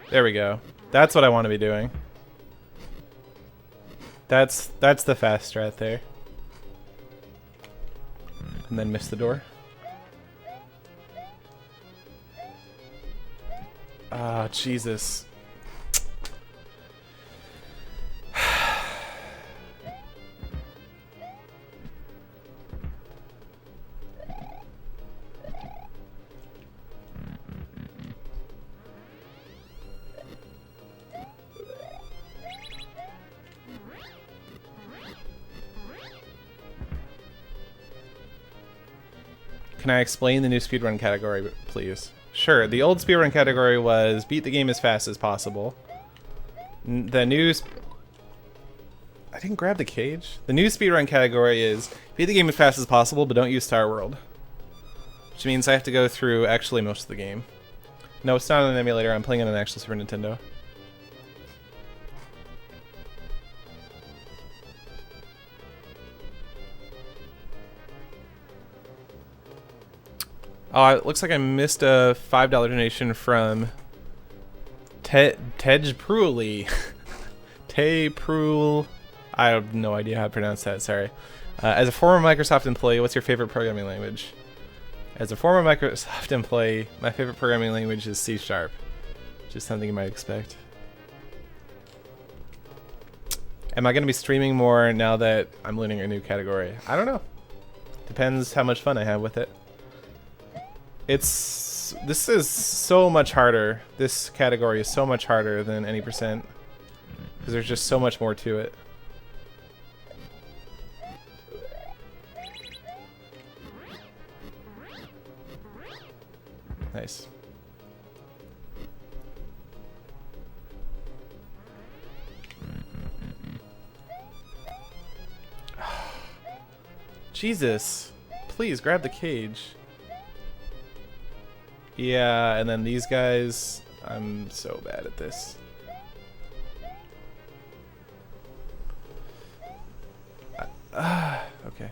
There we go. That's what I want to be doing. That's the fast strat there. And then miss the door. Ah, Jesus. Can I explain the new speedrun category, please? Sure, the old speedrun category was beat the game as fast as possible. The new... I didn't grab the cage. The new speedrun category is beat the game as fast as possible, but don't use Star World. Which means I have to go through actually most of the game. No, it's not on an emulator, I'm playing on an actual Super Nintendo. Oh, it looks like I missed a $5 donation from Tej Pruli. Tay Prul. I have no idea how to pronounce that, sorry. As a former Microsoft employee, what's your favorite programming language? As a former Microsoft employee, my favorite programming language is C#. Just something you might expect. Am I going to be streaming more now that I'm learning a new category? I don't know. Depends how much fun I have with it. This is so much harder. This category is so much harder than any percent. Because there's just so much more to it. Nice. Jesus. Please grab the cage. Yeah, and then these guys, I'm so bad at this. Okay.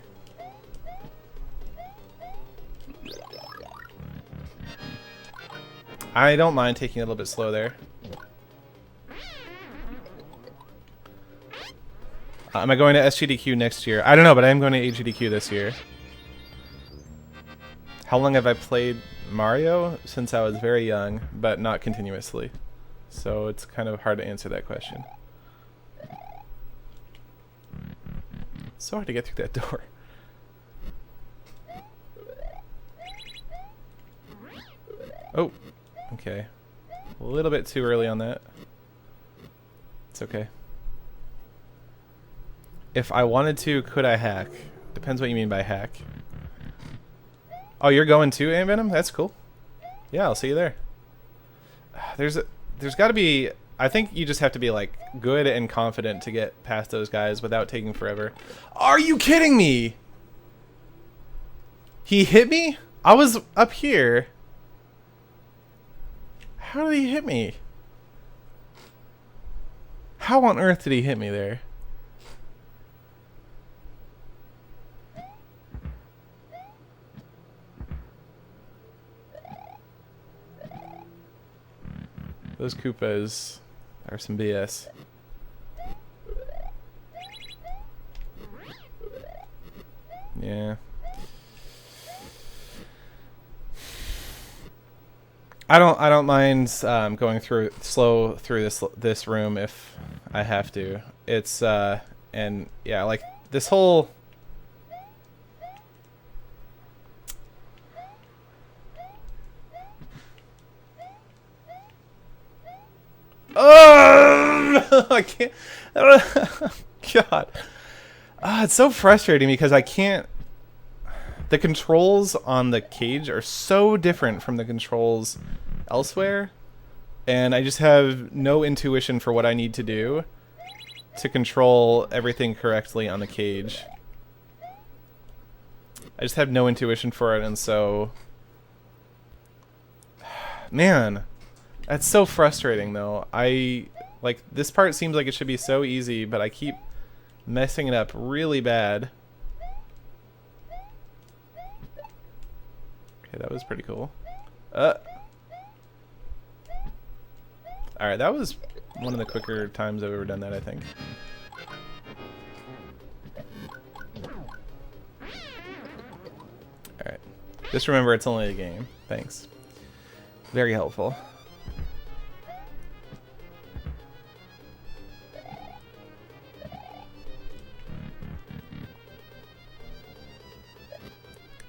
I don't mind taking it a little bit slow there. Am I going to SGDQ next year? I don't know, but I am going to AGDQ this year. How long have I played Mario? Since I was very young, but not continuously. So it's kind of hard to answer that question. It's so hard to get through that door. Oh, okay. A little bit too early on that. It's okay. If I wanted to, could I hack? Depends what you mean by hack. Oh, you're going too, Ant Venom? That's cool. Yeah, I'll see you there. There's got to be... I think you just have to be, like, good and confident to get past those guys without taking forever. Are you kidding me? He hit me? I was up here. How did he hit me? How on earth did he hit me there? Those Koopas are some BS. Yeah. I don't mind going slow through this room if I have to. It's and yeah, like this whole I can't. God, it's so frustrating because I can't. The controls on the cage are so different from the controls elsewhere, and I just have no intuition for what I need to do to control everything correctly on the cage. I just have no intuition for it, and so... Man, that's so frustrating, though. Like, this part seems like it should be so easy, but I keep messing it up really bad. Okay, that was pretty cool. Alright, that was one of the quicker times I've ever done that, I think. Alright. Just remember, it's only a game. Thanks. Very helpful.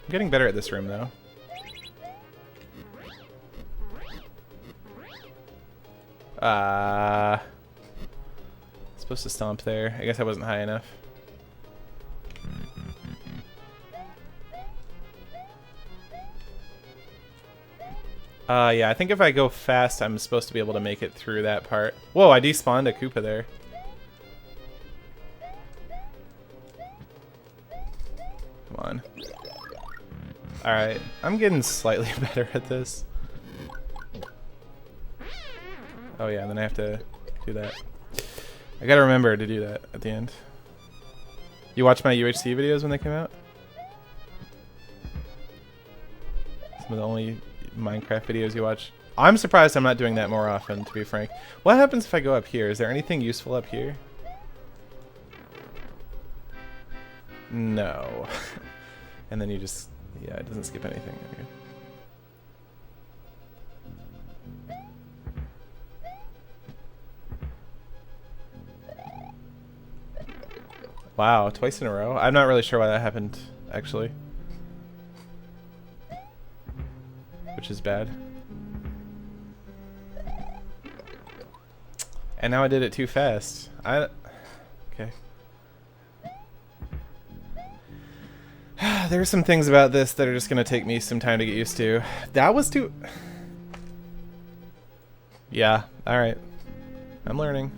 I'm getting better at this room, though. Supposed to stomp there. I guess I wasn't high enough. Yeah, I think if I go fast, I'm supposed to be able to make it through that part. Whoa, I despawned a Koopa there. Come on. Alright, I'm getting slightly better at this. Oh yeah, and then I have to do that. I gotta remember to do that at the end. You watch my UHC videos when they came out? Some of the only Minecraft videos you watch. I'm surprised I'm not doing that more often, to be frank. What happens if I go up here? Is there anything useful up here? No. And then you just... Yeah, it doesn't skip anything. Okay. Wow, twice in a row? I'm not really sure why that happened, actually. Which is bad. And now I did it too fast. Okay. There are some things about this that are just going to take me some time to get used to. That was too... Yeah, alright. I'm learning.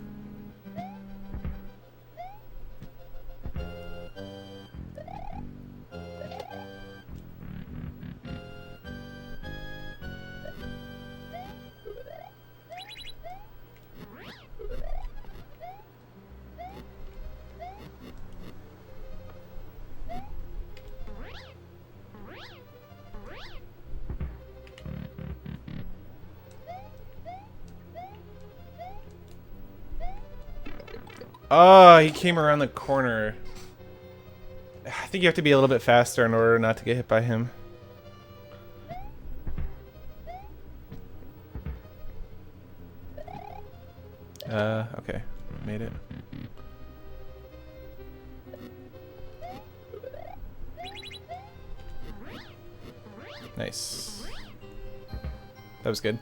Oh, he came around the corner. I think you have to be a little bit faster in order not to get hit by him. Okay. Made it. Nice. That was good.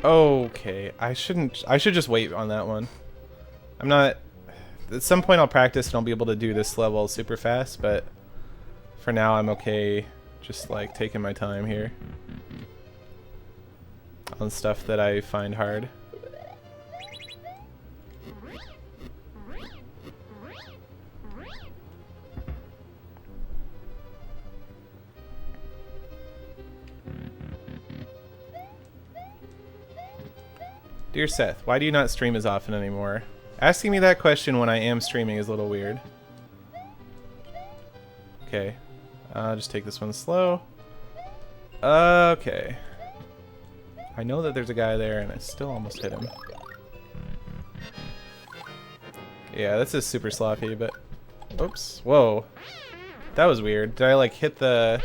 Okay, I should just wait on that one. I'm not... At some point I'll practice and I'll be able to do this level super fast, but for now I'm okay just like taking my time here on stuff that I find hard. Dear Seth, why do you not stream as often anymore? Asking me that question when I am streaming is a little weird. Okay. I'll just take this one slow. Okay. I know that there's a guy there and I still almost hit him. Yeah, this is super sloppy, but... Oops. Whoa. That was weird. Did I, like, hit the...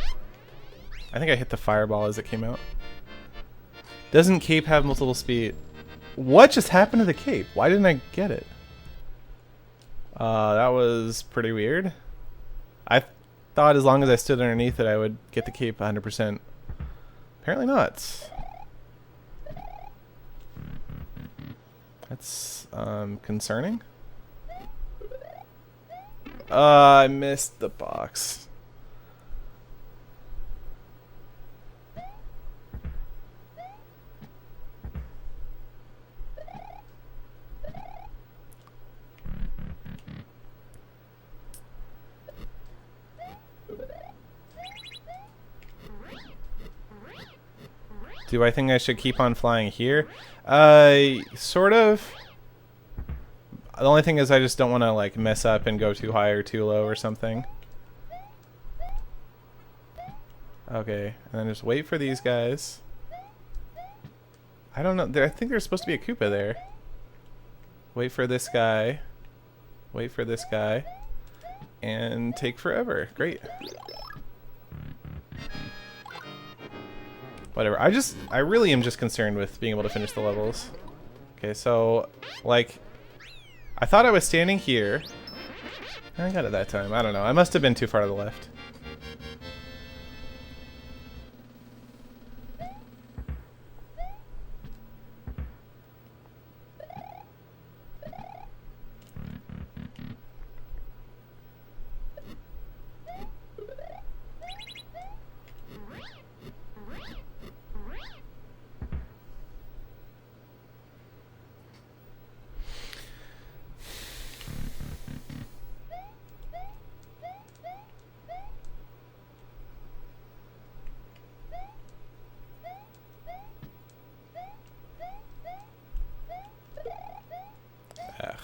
I think I hit the fireball as it came out. Doesn't cape have multiple speed? What just happened to the cape? Why didn't I get it? That was pretty weird. I thought as long as I stood underneath it, I would get the cape 100%. Apparently not. That's, concerning. I missed the box. Do I think I should keep on flying here? Sort of. The only thing is I just don't want to like mess up and go too high or too low or something. Okay, and then just wait for these guys. I don't know. I think there's supposed to be a Koopa there. Wait for this guy. Wait for this guy. And take forever. Great. Whatever. I really am just concerned with being able to finish the levels. Okay, so, like, I thought I was standing here. I got it that time. I don't know. I must have been too far to the left.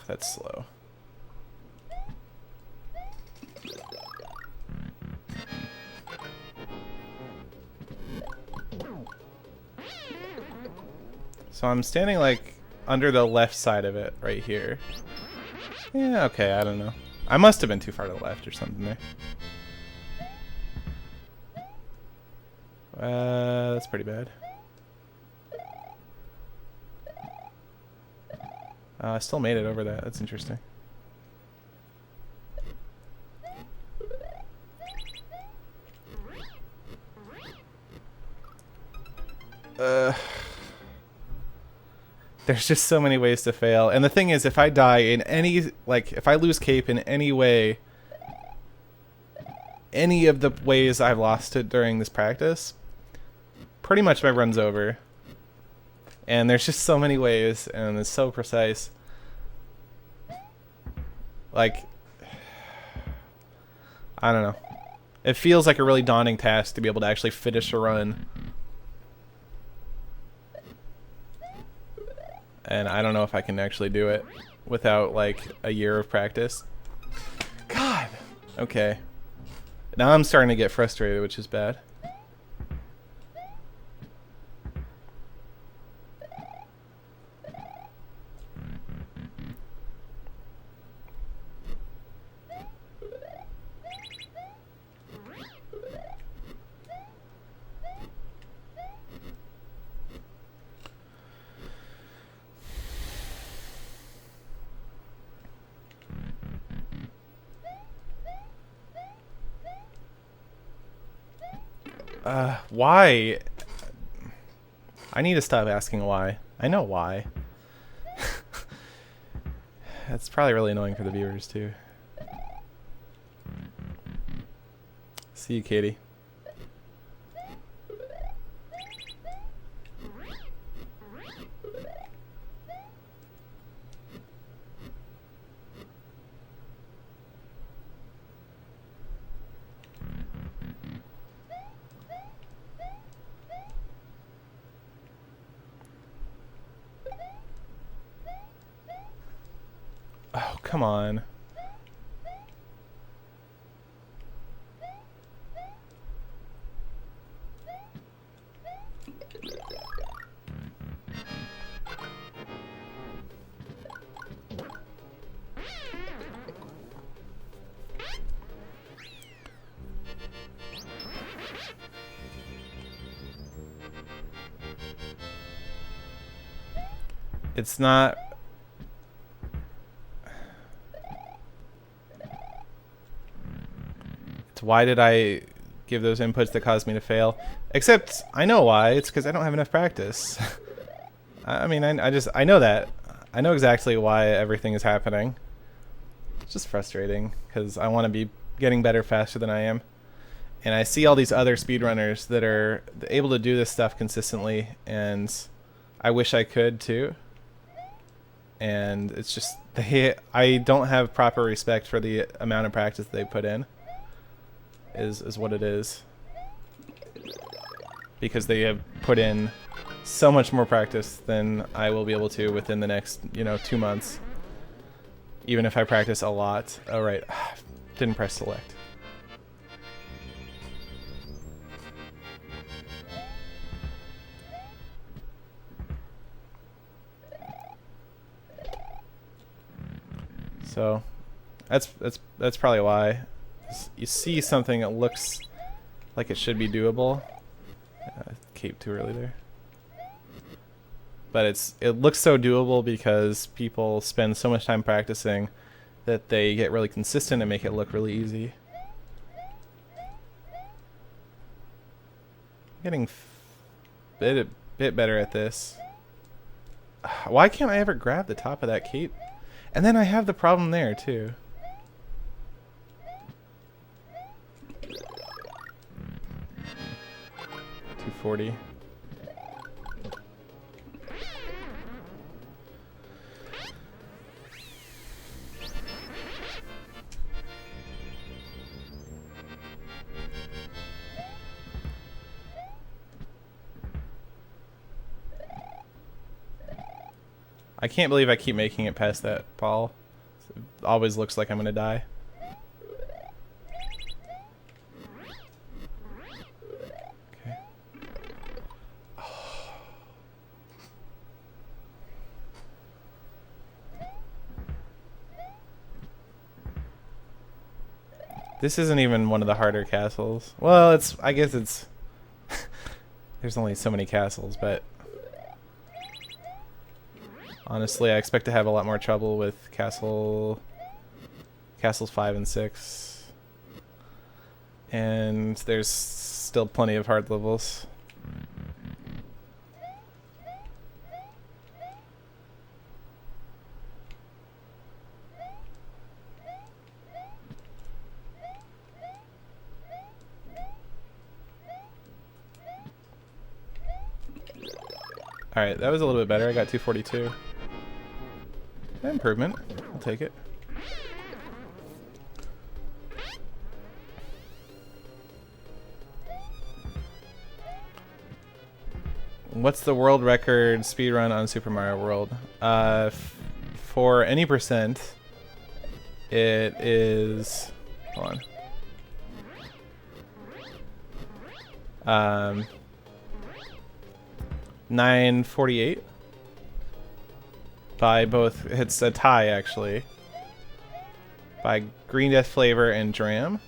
That's slow. So I'm standing like under the left side of it right here. Yeah, okay, I don't know. I must have been too far to the left or something there. That's pretty bad. I still made it over that. That's interesting. There's just so many ways to fail. And the thing is, if I die in any, like, if I lose cape in any way, any of the ways I've lost it during this practice, pretty much my run's over. And there's just so many ways, and it's so precise. Like, I don't know. It feels like a really daunting task to be able to actually finish a run. And I don't know if I can actually do it without, like, a year of practice. God! Okay. Now I'm starting to get frustrated, which is bad. Why? I need to stop asking why. I know why. That's probably really annoying for the viewers, too. See you, Katie. come on. It's not... It's why did I give those inputs that caused me to fail? Except, I know why. It's because I don't have enough practice. I mean, I know that. I know exactly why everything is happening. It's just frustrating, because I want to be getting better faster than I am. And I see all these other speedrunners that are able to do this stuff consistently, and I wish I could too. And it's just, I don't have proper respect for the amount of practice they put in, is what it is. Because they have put in so much more practice than I will be able to within the next, 2 months. Even if I practice a lot. Oh, right. Didn't press select. So that's probably why. You see something that looks like it should be doable. Cape too early there. But it looks so doable because people spend so much time practicing that they get really consistent and make it look really easy. Getting a bit better at this. Why can't I ever grab the top of that cape? And then I have the problem there too. $240. I can't believe I keep making it past that ball. It always looks like I'm gonna die. Okay. This isn't even one of the harder castles. Well, I guess it's there's only so many castles, but honestly, I expect to have a lot more trouble with castles 5 and 6. And there's still plenty of hard levels. Alright, that was a little bit better. I got 242. Improvement. I'll take it. What's the world record speedrun on Super Mario World? For any percent, it is... Hold on. 948 by both. It's a tie actually by Green Death Flavor and Dram.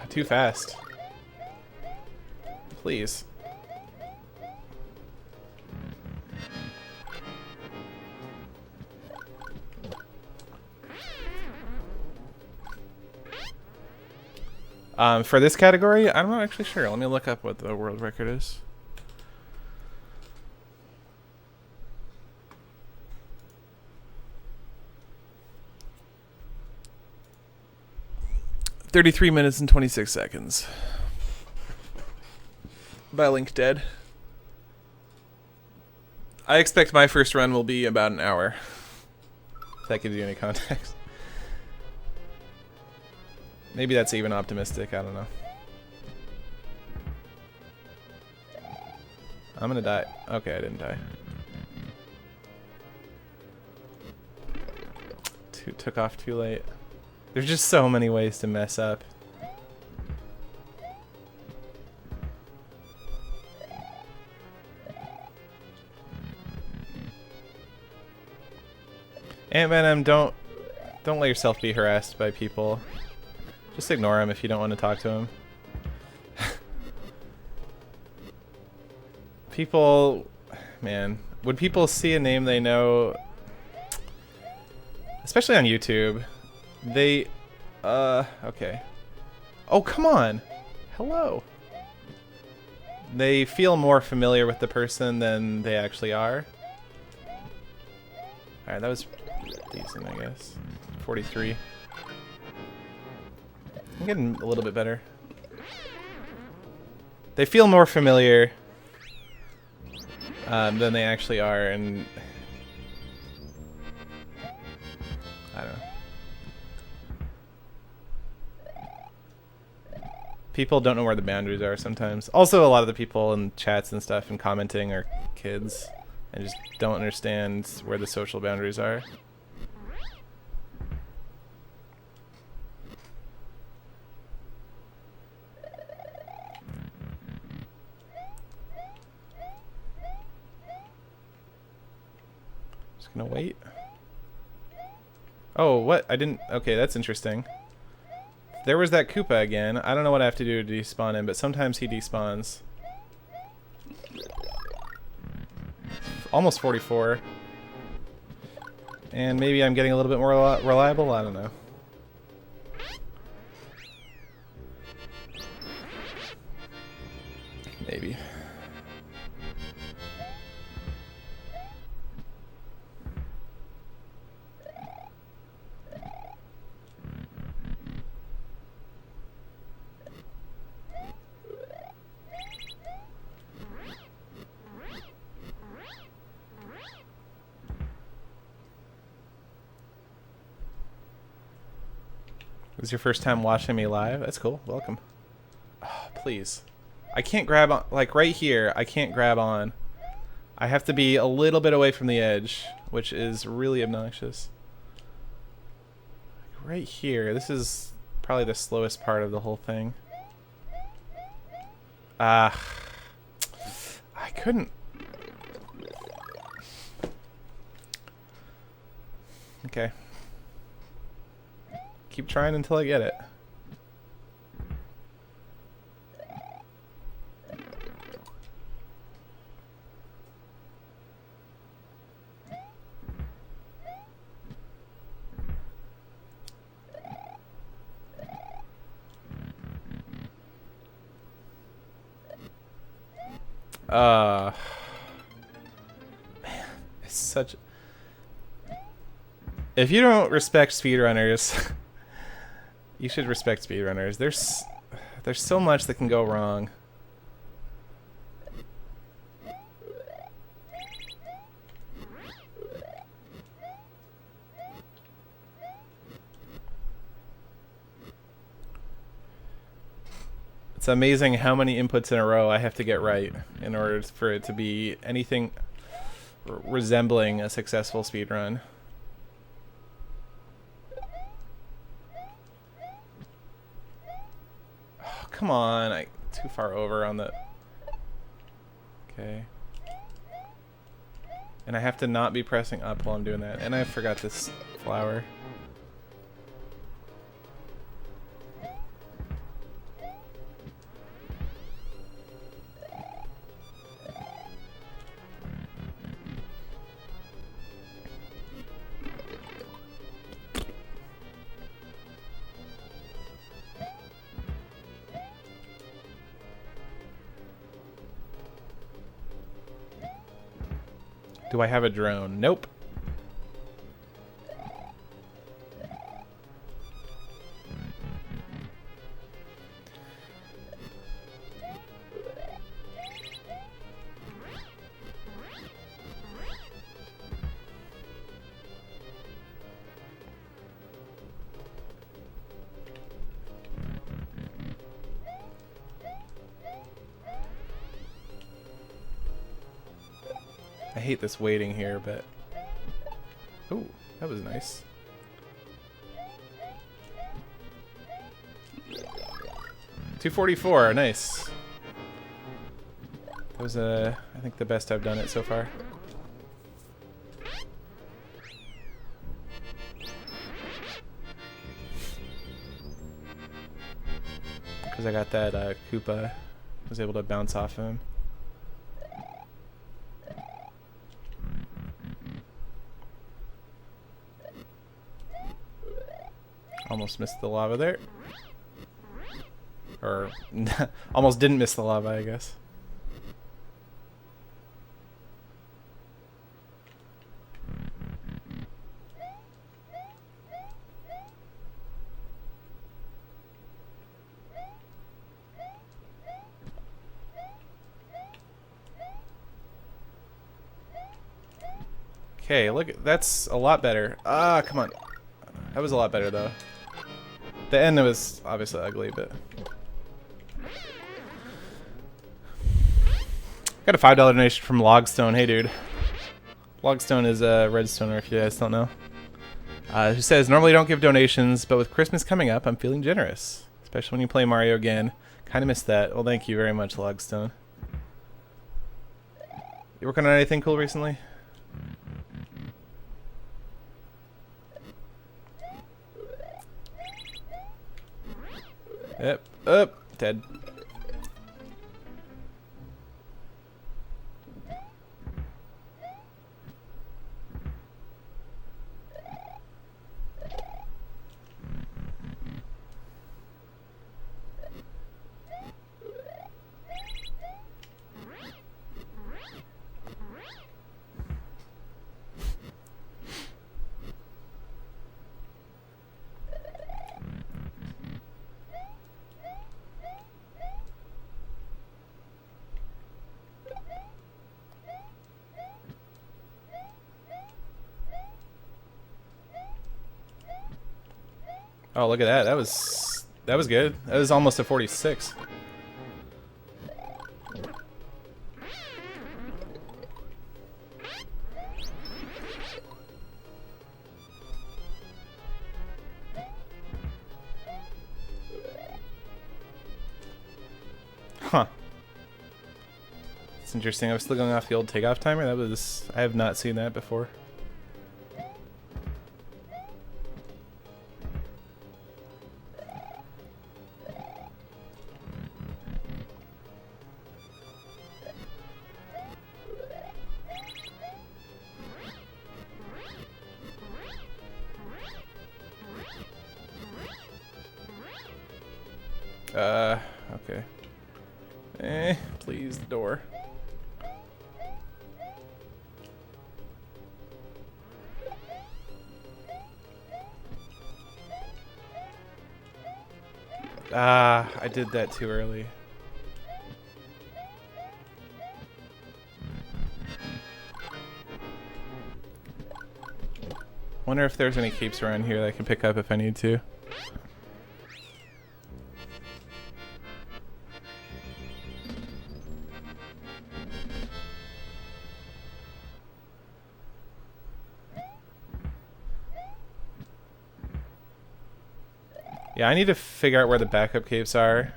Too fast. Please. For this category, I'm not actually sure. Let me look up what the world record is. "33 minutes and 26 seconds. By Link Dead. I expect my first run will be about an hour. If that gives you any context. Maybe that's even optimistic, I don't know. I'm gonna die. Okay, I didn't die. Took off too late. There's just so many ways to mess up. Ant-Man, don't let yourself be harassed by people. Just ignore him if you don't want to talk to him. People, man, when people see a name they know, especially on YouTube, they, okay. Oh, come on. Hello. They feel more familiar with the person than they actually are. Alright, that was decent, I guess. 43. I'm getting a little bit better. They feel more familiar than they actually are, and I don't know. People don't know where the boundaries are sometimes. Also, a lot of the people in chats and stuff and commenting are kids and just don't understand where the social boundaries are. Just gonna wait. Oh, what? I didn't... Okay, that's interesting. There was that Koopa again. I don't know what I have to do to despawn him, but sometimes he despawns. Almost 44. And maybe I'm getting a little bit more reliable? I don't know. Maybe. This is your first time watching me live? That's cool. Welcome. Oh, please. I can't grab on. Like right here, I can't grab on. I have to be a little bit away from the edge, which is really obnoxious. Right here. This is probably the slowest part of the whole thing. I couldn't. Okay. Keep trying until I get it. Man, it's such... If you don't respect speedrunners, you should respect speedrunners. There's so much that can go wrong. It's amazing how many inputs in a row I have to get right in order for it to be anything resembling a successful speedrun. Oh, come on, too far over on the... Okay. And I have to not be pressing up while I'm doing that. And I forgot this flower. Do I have a drone? Nope. hate this waiting here, but... Ooh, that was nice. $244, nice. That was, I think, the best I've done it so far. Because I got that Koopa. Was able to bounce off him. Almost missed the lava there. Or, almost didn't miss the lava, I guess. Okay, look, that's a lot better. Ah, come on. That was a lot better, though. The end was obviously ugly, but... Got a $5 donation from Logstone. Hey, dude. Logstone is a redstoner, if you guys don't know. Who says, normally don't give donations, but with Christmas coming up, I'm feeling generous. Especially when you play Mario again. Kind of missed that. Well, thank you very much, Logstone. You working on anything cool recently? Yep. Up. Dead. Oh, look at that. That was good. That was almost a 46. Huh. It's interesting. I was still going off the old takeoff timer. I have not seen that before. Okay. Please, the door. I did that too early. Wonder if there's any keeps around here that I can pick up if I need to. Yeah, I need to figure out where the backup capes are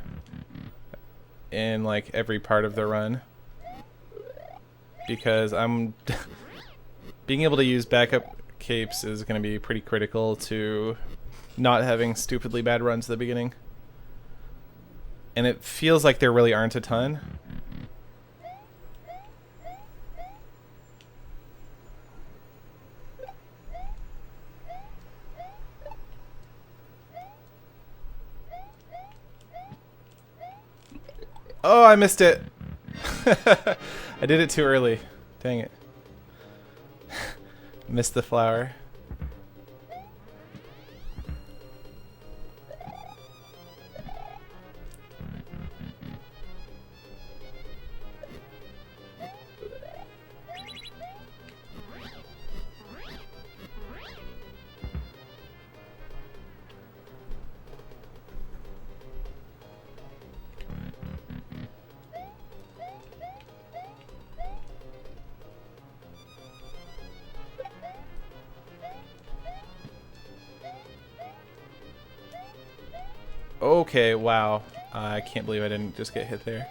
in like every part of the run, because I'm being able to use backup capes is going to be pretty critical to not having stupidly bad runs at the beginning. And it feels like there really aren't a ton. Oh, I missed it. I did it too early. Dang it. Missed the flower. Okay, wow. I can't believe I didn't just get hit there.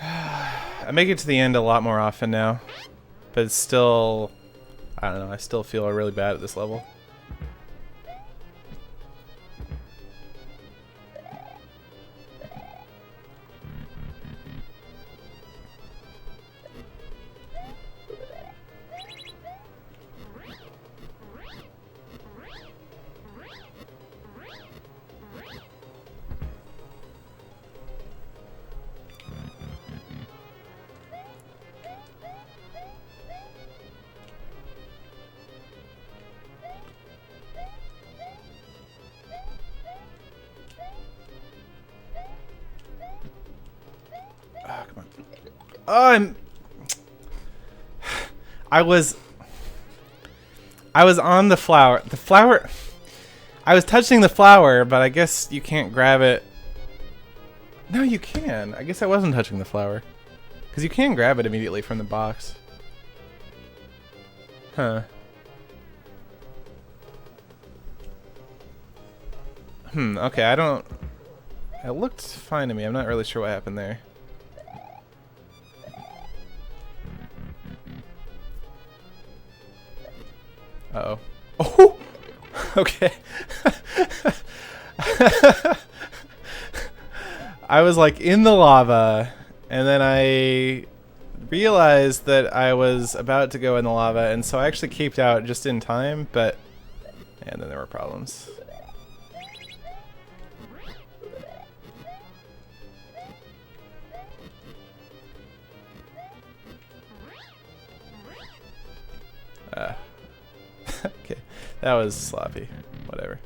I make it to the end a lot more often now, but it's still, I don't know, I still feel really bad at this level. Oh, come on. Oh, I was on the flower. The flower... I was touching the flower, but I guess you can't grab it. No, you can. I guess I wasn't touching the flower. Because you can grab it immediately from the box. Huh. Okay, I don't... It looked fine to me. I'm not really sure what happened there. Uh-oh. Oh! Okay. I was like in the lava, and then I realized that I was about to go in the lava, and so I actually caped out just in time, but... And then there were problems. Okay, that was sloppy. Whatever.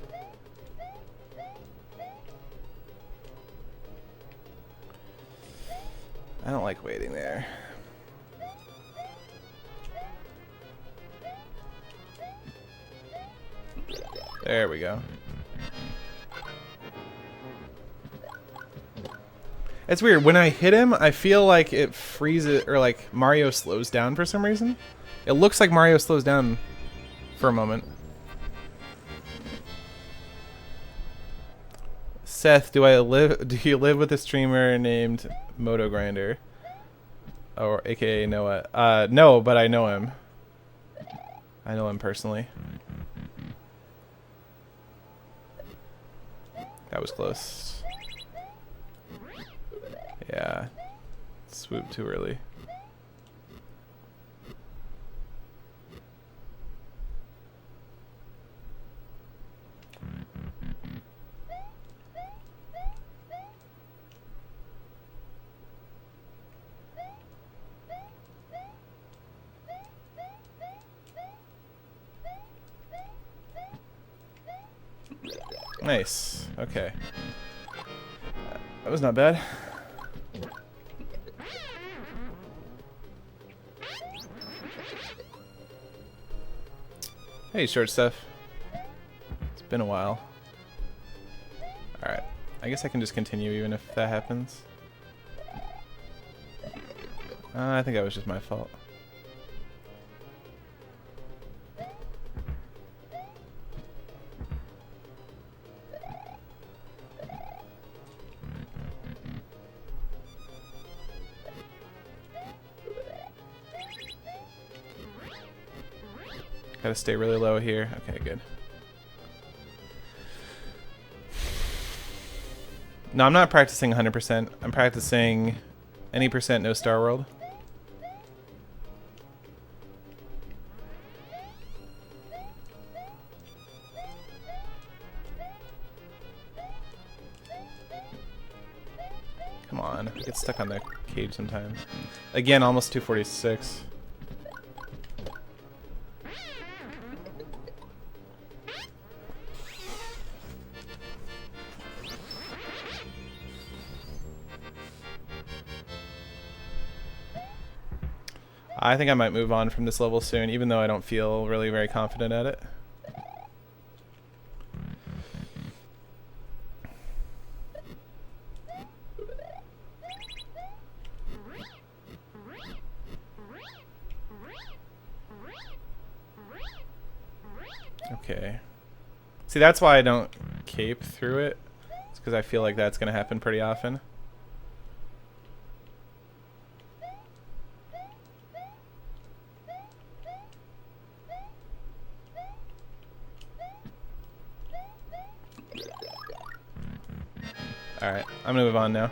I don't like waiting there. There we go. It's weird. When I hit him, I feel like it freezes, or like Mario slows down for some reason. It looks like Mario slows down for a moment. Seth, do you live with a streamer named Moto Grinder? Or aka Noah? No, but I know him. I know him personally. That was close. Yeah. Swoop too early. Nice. Okay. That was not bad. Hey, short stuff. It's been a while. Alright. I guess I can just continue even if that happens. I think that was just my fault. Gotta stay really low here. Okay, good. No, I'm not practicing 100%. I'm practicing any percent no Star World. Come on. I get stuck on the cage sometimes. Again, almost 246. I think I might move on from this level soon, even though I don't feel really very confident at it. Okay. See, that's why I don't cape through it. It's because I feel like that's going to happen pretty often. Alright, I'm gonna move on now.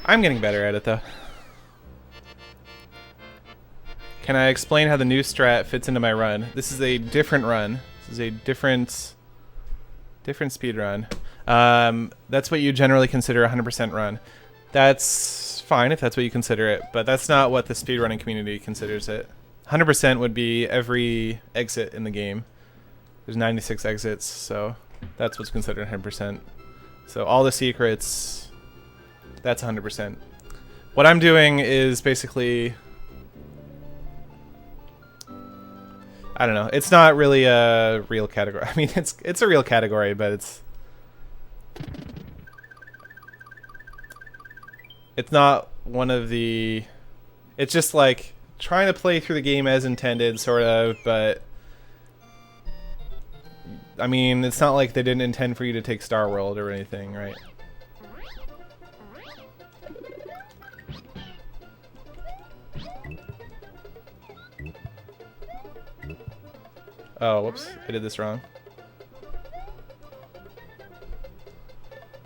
I'm getting better at it though. Can I explain how the new strat fits into my run? This is a different run. This is a different speed run. That's what you generally consider a 100% run. That's fine if that's what you consider it, but that's not what the speedrunning community considers it. 100% would be every exit in the game. There's 96 exits, so that's what's considered 100%. So all the secrets, that's 100%. What I'm doing is basically, I don't know. It's not really a real category. I mean, it's a real category, but it's not one of the. It's just like trying to play through the game as intended, sort of, but. I mean, it's not like they didn't intend for you to take Star World or anything, right? Oh, whoops. I did this wrong.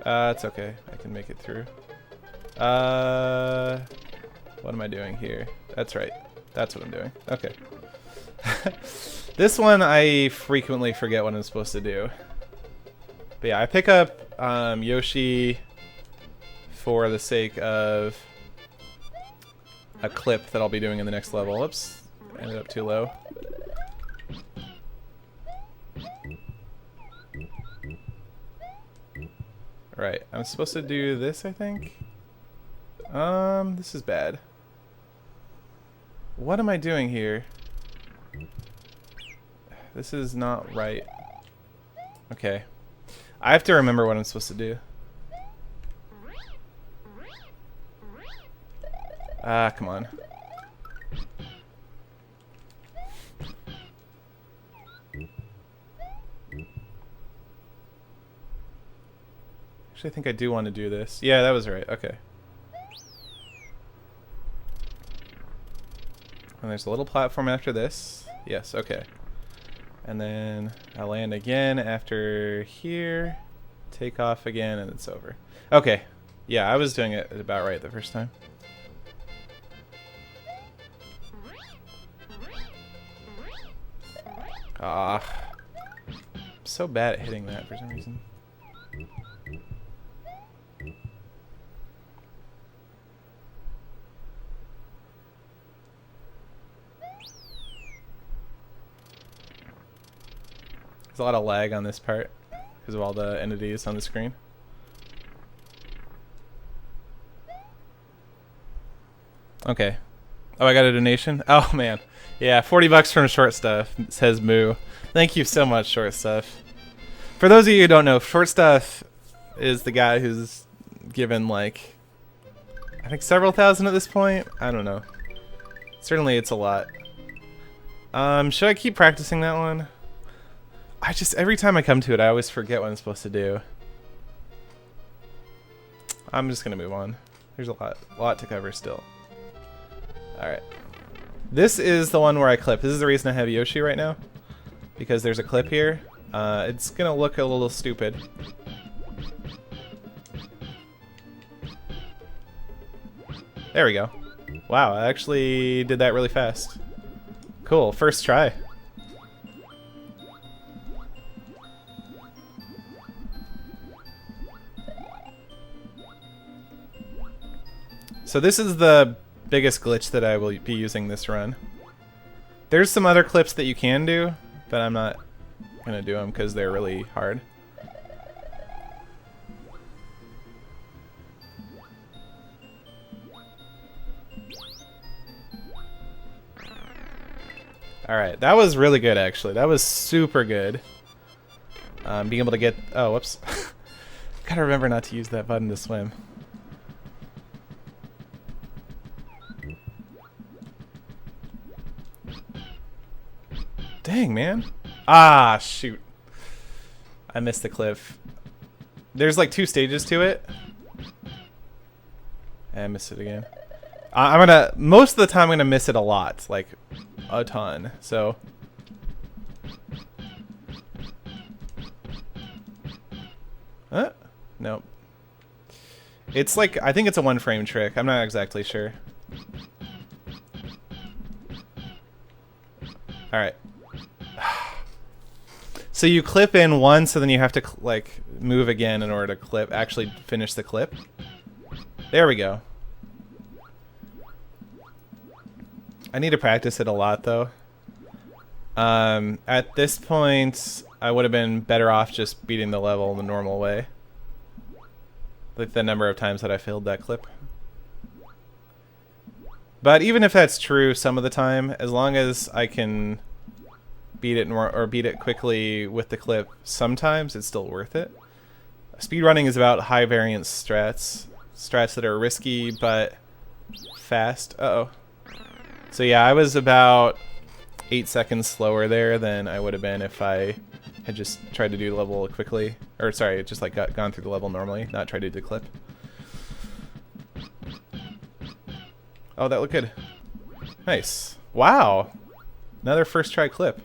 It's okay. I can make it through. What am I doing here? That's right. That's what I'm doing. Okay. This one I frequently forget what I'm supposed to do. But yeah, I pick up Yoshi for the sake of a clip that I'll be doing in the next level. Oops, ended up too low. Right, I'm supposed to do this, I think? This is bad. What am I doing here? This is not right. Okay. I have to remember what I'm supposed to do. Ah, come on. Actually, I think I do want to do this. Yeah, that was right. Okay. And there's a little platform after this. Yes, okay. And then I land again after here, take off again, and it's over. Okay. Yeah, I was doing it about right the first time. Ah. I'm so bad at hitting that for some reason. There's a lot of lag on this part because of all the entities on the screen. Okay. Oh, I got a donation? Oh, man. Yeah, 40 bucks from Short Stuff, says Moo. Thank you so much, Short Stuff. For those of you who don't know, Short Stuff is the guy who's given, like, I think several thousand at this point? I don't know. Certainly it's a lot. Should I keep practicing that one? Every time I come to it, I always forget what I'm supposed to do. I'm just gonna move on. There's a lot to cover still. Alright. This is the one where I clip. This is the reason I have Yoshi right now. Because there's a clip here. It's gonna look a little stupid. There we go. Wow, I actually did that really fast. Cool, first try. So this is the biggest glitch that I will be using this run. There's some other clips that you can do, but I'm not gonna do them because they're really hard. Alright, that was really good actually. That was super good. Being able to get... Oh, whoops. Gotta remember not to use that button to swim. . Dang, man. Ah, shoot. I missed the cliff. There's like 2 stages to it. I missed it again. I'm gonna, most of the time I'm gonna miss it a lot, like a ton. So. Nope. It's like, I think it's a 1-frame trick. I'm not exactly sure. Alright. So you clip in once, so then you have to like move again in order to actually finish the clip. There we go. I need to practice it a lot though. At this point, I would have been better off just beating the level the normal way. Like the number of times that I failed that clip. But even if that's true some of the time, as long as I can beat it or beat it quickly with the clip, sometimes it's still worth it. Speedrunning is about high variance strats that are risky but fast. Uh-oh. So yeah, I was about 8 seconds slower there than I would have been if I had just tried to do the level quickly. Or sorry, just like gone through the level normally, not tried to do the clip. Oh, that looked good. Nice. Wow. Another first try clip.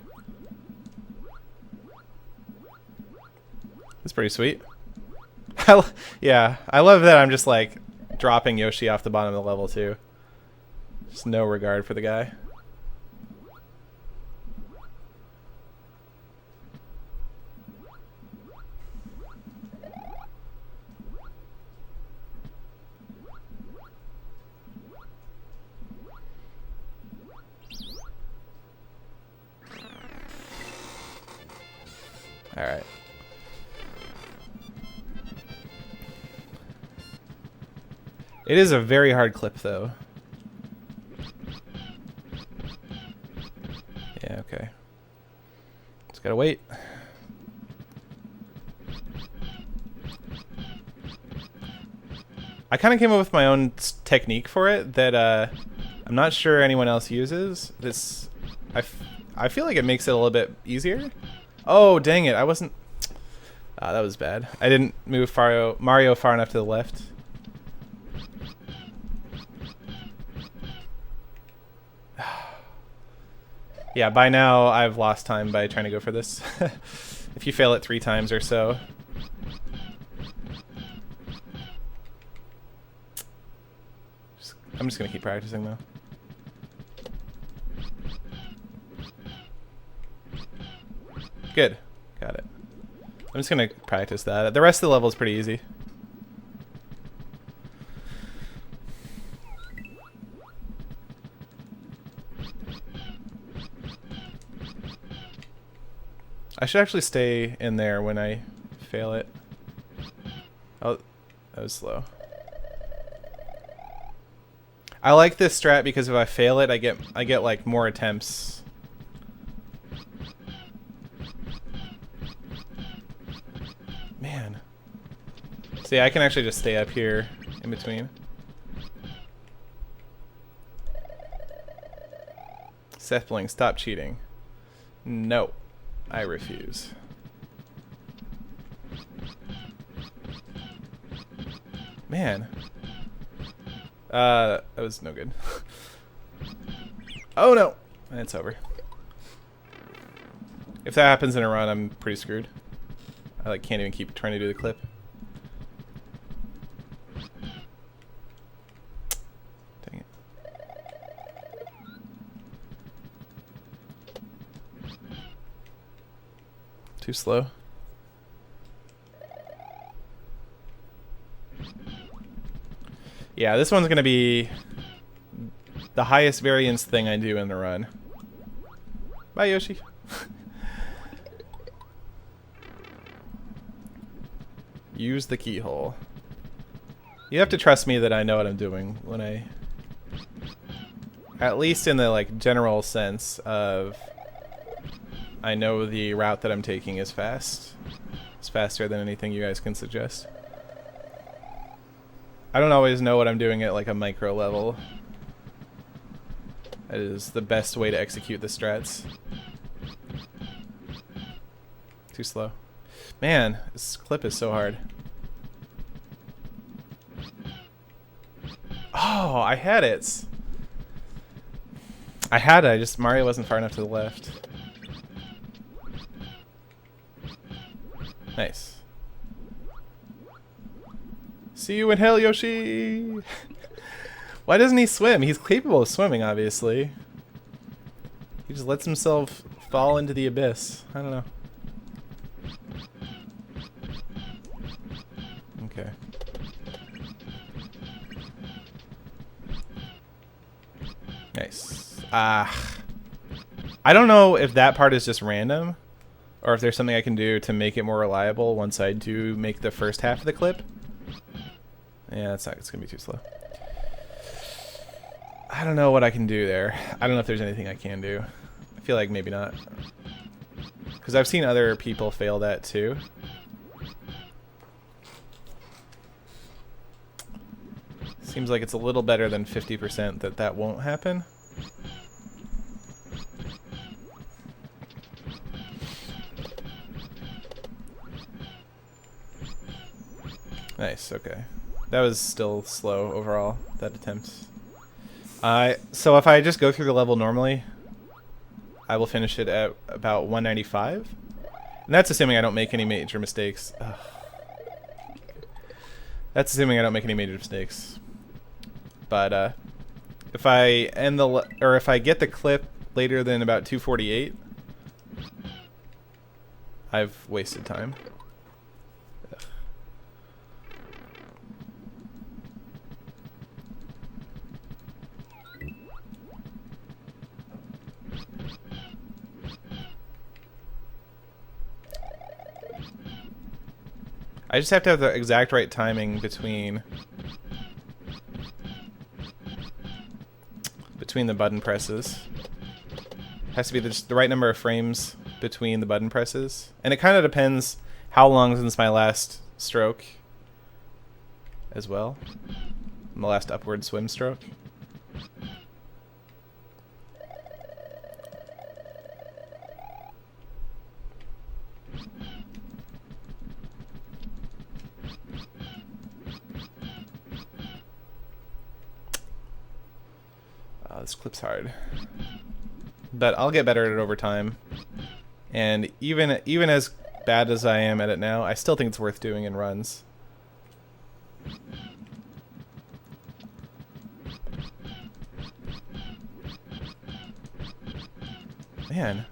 That's pretty sweet. Yeah, I love that I'm just like dropping Yoshi off the bottom of the level too. Just no regard for the guy. All right. It is a very hard clip, though. Yeah, okay. Just gotta wait. I kind of came up with my own technique for it that I'm not sure anyone else uses. This, I feel like it makes it a little bit easier. Oh, dang it. I wasn't... that was bad. I didn't move Mario far enough to the left. Yeah, by now I've lost time by trying to go for this. If you fail it 3 times or so. I'm just going to keep practicing though. Good. Got it. I'm just going to practice that. The rest of the level is pretty easy. I should actually stay in there when I fail it. Oh, that was slow. I like this strat because if I fail it, I get like more attempts. Man. See, I can actually just stay up here in between. SethBling, stop cheating. No. I refuse. Man. That was no good. Oh no! And it's over. If that happens in a run, I'm pretty screwed. I like can't even keep trying to do the clip. Dang it. Too slow. Yeah, this one's gonna be the highest variance thing I do in the run. Bye, Yoshi. Use the keyhole. You have to trust me that I know what I'm doing when I... At least in the like general sense of... I know the route that I'm taking is fast. It's faster than anything you guys can suggest. I don't always know what I'm doing at like a micro level. That is the best way to execute the strats. Too slow. Man, this clip is so hard. Oh, I had it. I had it. Mario wasn't far enough to the left. Nice. See you in hell, Yoshi! Why doesn't he swim? He's capable of swimming, obviously. He just lets himself fall into the abyss. I don't know. Okay. Nice. I don't know if that part is just random, or if there's something I can do to make it more reliable once I do make the first half of the clip. Yeah, it's gonna be too slow. I don't know what I can do there. I don't know if there's anything I can do. I feel like maybe not. Because I've seen other people fail that too. Seems like it's a little better than 50% that won't happen. Nice, okay. That was still slow overall, that attempt. So if I just go through the level normally, I will finish it at about 195. And that's assuming I don't make any major mistakes. Ugh. That's assuming I don't make any major mistakes. But if I if I get the clip later than about 248, I've wasted time. Ugh. I just have to have the exact right timing between the button presses. Has to be just the right number of frames between the button presses. And it kind of depends how long since my last stroke as well. My last upward swim stroke. This clip's hard, but I'll get better at it over time. And even as bad as I am at it now, I still think it's worth doing in runs. Man.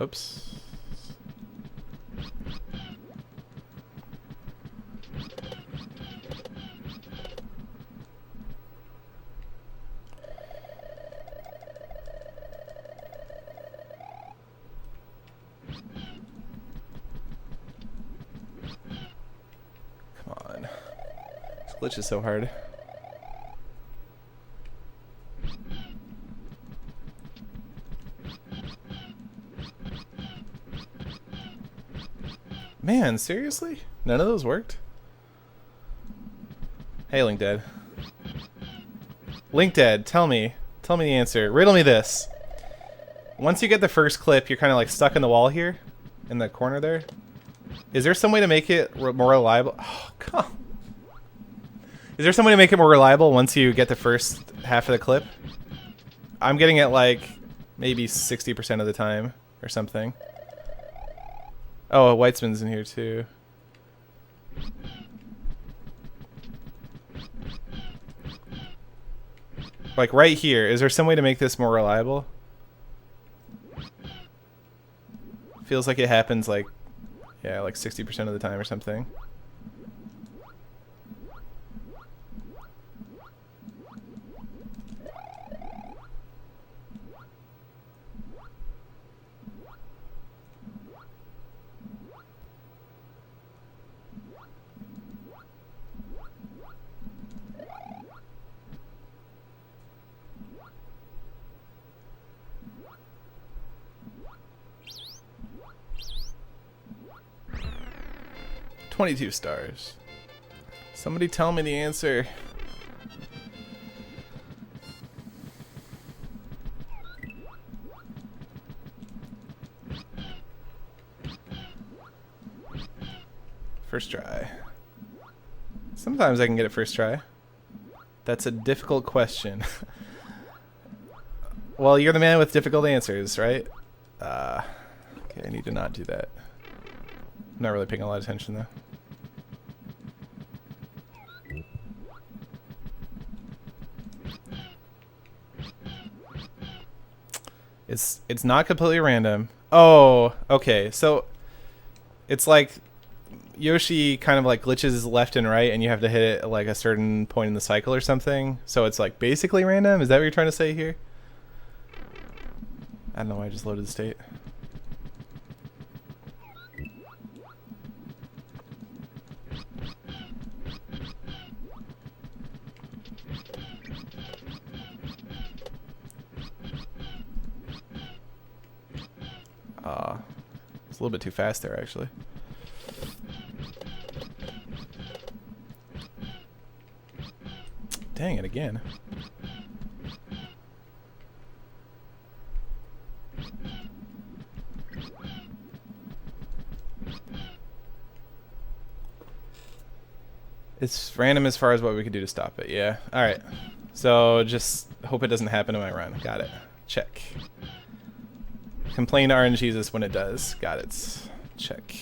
Oops. Come on. This glitch is so hard. Man, seriously? None of those worked? Hey, LinkDead. LinkDead, tell me the answer. Riddle me this. Once you get the first clip, you're kind of like stuck in the wall here, in the corner there. Is there some way to make it more reliable? Oh, come on. Is there some way to make it more reliable once you get the first half of the clip? I'm getting it like maybe 60% of the time or something. Oh, Weitzman's in here too. Like right here, is there some way to make this more reliable? Feels like it happens like, yeah, like 60% of the time or something. 22 stars. Somebody tell me the answer. First try. Sometimes I can get it first try. That's a difficult question. Well, you're the man with difficult answers, right? Okay, I need to not do that. I'm not really paying a lot of attention though. It's not completely random. Oh, okay. So it's like Yoshi kind of like glitches left and right, and you have to hit it at like a certain point in the cycle or something. So it's like basically random. Is that what you're trying to say here? I don't know why I just loaded the state. It's a little bit too fast there, actually. Dang it again. It's random as far as what we can do to stop it, yeah. Alright. So just hope it doesn't happen in my run. Got it. Check. Complain to RNGesus when it does. Got it. Check.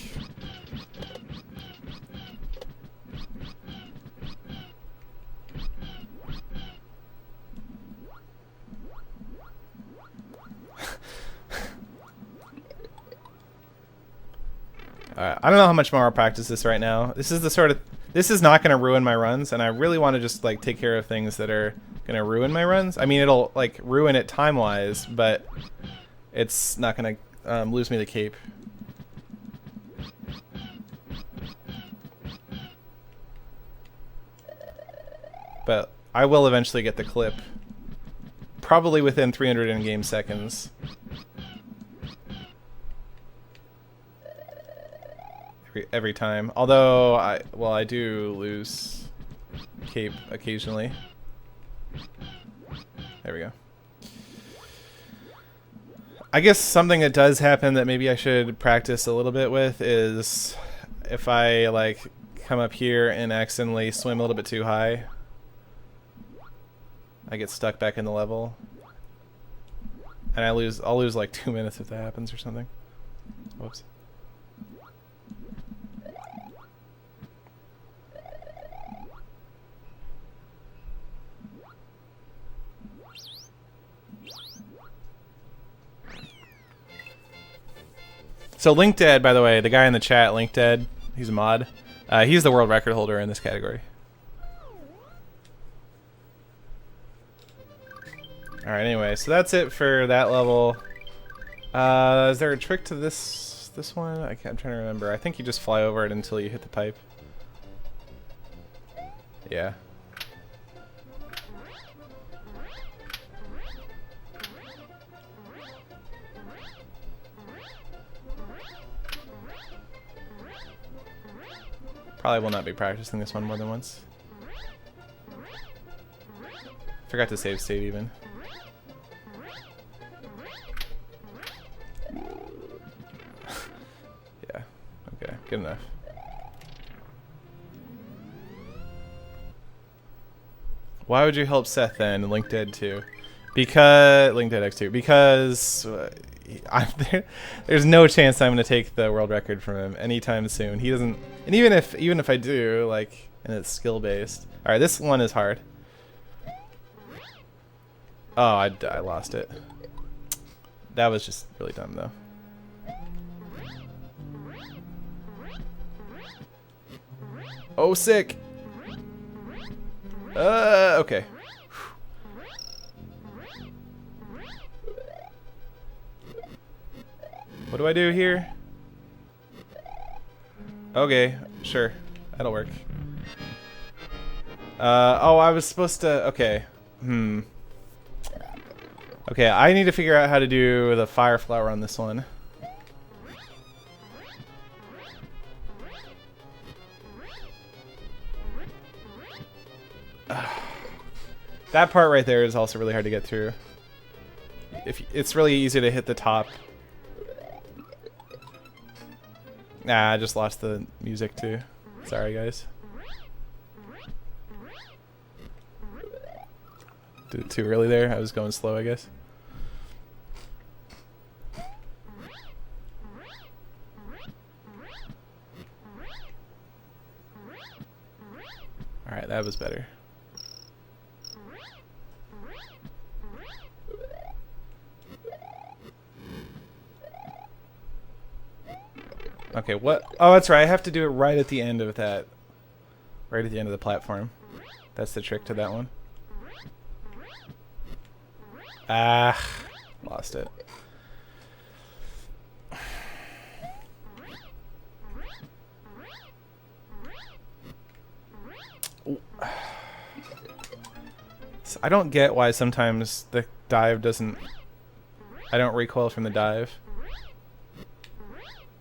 Alright, I don't know how much more I'll practice this right now. This is the sort of... This is not going to ruin my runs, and I really want to just like take care of things that are going to ruin my runs. I mean, it'll like ruin it time-wise, but it's not going to lose me the cape. But I will eventually get the clip. Probably within 300 in-game seconds. Every time. Although, I do lose cape occasionally. There we go. I guess something that does happen that maybe I should practice a little bit with is if I like come up here and accidentally swim a little bit too high, I get stuck back in the level, and I'll lose like 2 minutes if that happens or something. Whoops. So LinkDead, by the way, the guy in the chat, LinkDead, he's a mod. He's the world record holder in this category. Alright, anyway, so that's it for that level. Is there a trick to this one? I'm trying to remember. I think you just fly over it until you hit the pipe. Yeah. Probably will not be practicing this one more than once. Forgot to save state even. Yeah, okay, good enough. Why would you help Seth then, LinkDead 2? Because LinkDead X2. Because there's no chance I'm gonna take the world record from him anytime soon. He doesn't, and even if I do, like, and it's skill based. All right, this one is hard. Oh, I lost it. That was just really dumb though. Oh, sick. Okay. What do I do here? Okay, sure. That'll work. Oh, I was supposed to... Okay. Okay, I need to figure out how to do the fire flower on this one. That part right there is also really hard to get through. It's really easy to hit the top. Nah, I just lost the music too. Sorry, guys. Did it too early there? I was going slow, I guess. Alright, that was better. Okay, what? Oh, that's right. I have to do it right at the end of that. Right at the end of the platform. That's the trick to that one. Ah, lost it. So I don't get why sometimes the dive doesn't... I don't recoil from the dive.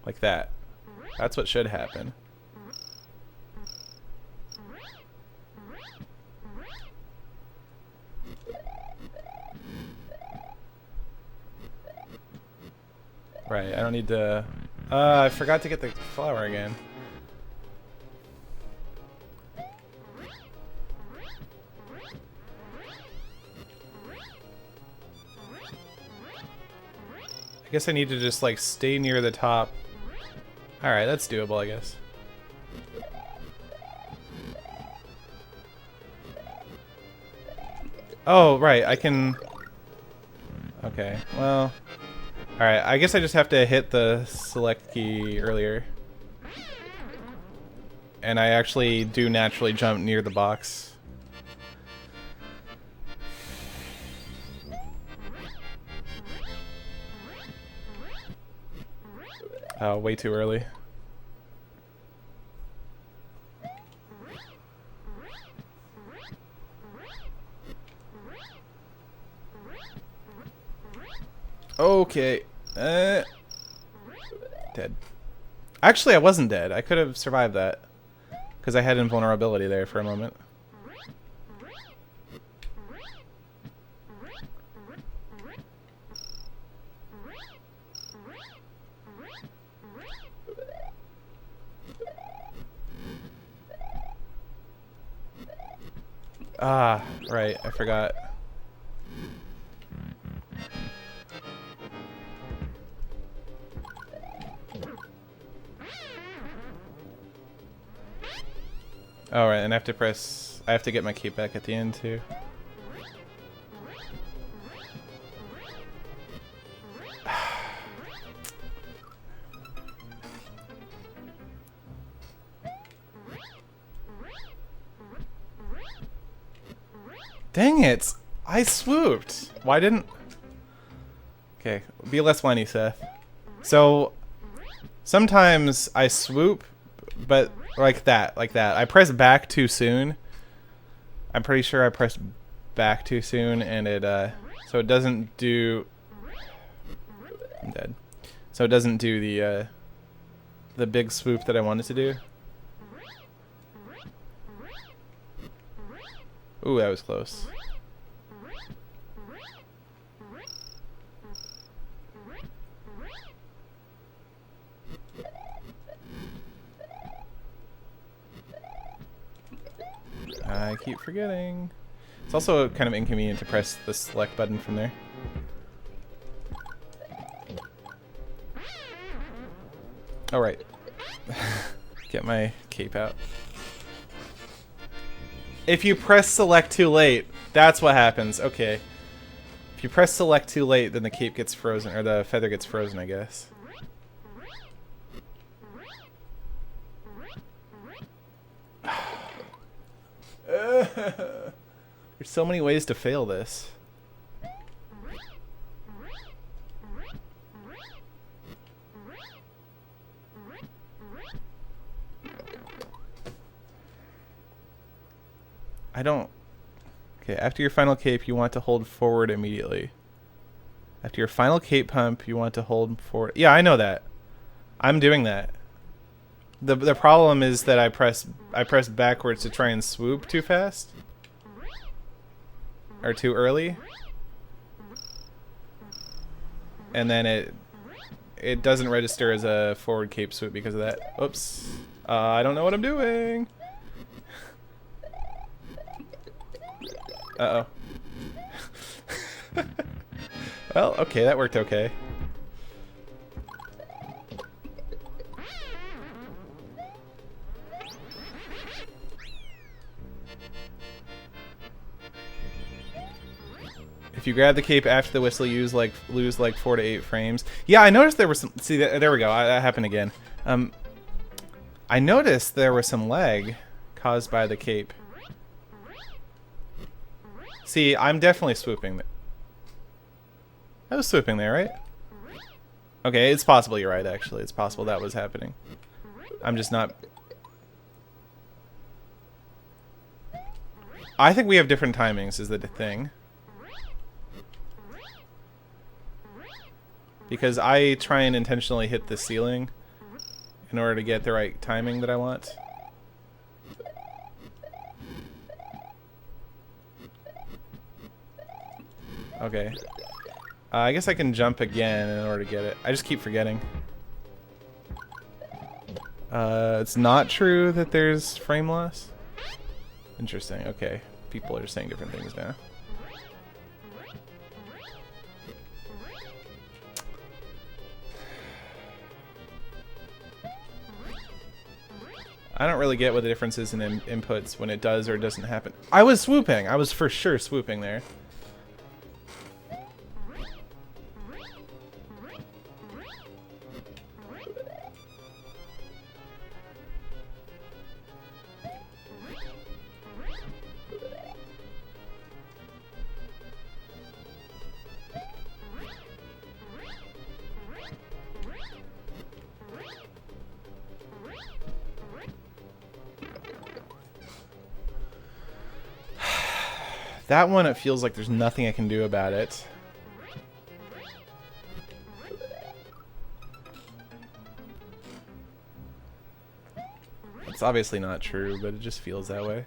Like that. That's what should happen. Right, I don't need to... I forgot to get the flower again. I guess I need to just, like, stay near the top. Alright, that's doable, I guess. Oh, right, I can... Okay, well... Alright, I guess I just have to hit the select key earlier. And I actually do naturally jump near the box. Oh, way too early. Okay. Dead. Actually, I wasn't dead. I could have survived that. Because I had invulnerability there for a moment. Ah, right. I forgot. Oh, right, and I have to press... I have to get my cape back at the end, too. Dang it! I swooped! Why didn't... Okay, be less whiny, Seth. So, sometimes I swoop, but like that. I press back too soon. I'm pretty sure I pressed back too soon, and it, so it doesn't do... I'm dead. So it doesn't do the big swoop that I wanted to do. Ooh, that was close. I keep forgetting. It's also kind of inconvenient to press the select button from there. Oh, right. Get my cape out. If you press select too late, that's what happens. Okay. If you press select too late, then the cape gets frozen, or the feather gets frozen, I guess. There's so many ways to fail this. I don't... Okay, after your final cape, you want to hold forward immediately. After your final cape pump, you want to hold forward... Yeah, I know that. I'm doing that. The problem is that I press backwards to try and swoop too fast. or too early, and then it doesn't register as a forward cape swoop because of that. Oops. I don't know what I'm doing. Uh-oh. Well, okay, that worked okay. If you grab the cape after the whistle, lose like 4 to 8 frames. Yeah, I noticed there was some. See, there we go. That happened again. I noticed there was some lag caused by the cape. See, I'm definitely swooping. I was swooping there, right? Okay, it's possible you're right. Actually, it's possible that was happening. I'm just not. I think we have different timings. Is the thing. Because I try and intentionally hit the ceiling in order to get the right timing that I want. Okay. I guess I can jump again in order to get it. I just keep forgetting. It's not true that there's frame loss? Interesting, okay. People are saying different things now. I don't really get what the difference is in inputs when it does or doesn't happen. I was swooping! I was for sure swooping there. That one, it feels like there's nothing I can do about it. It's obviously not true, but it just feels that way.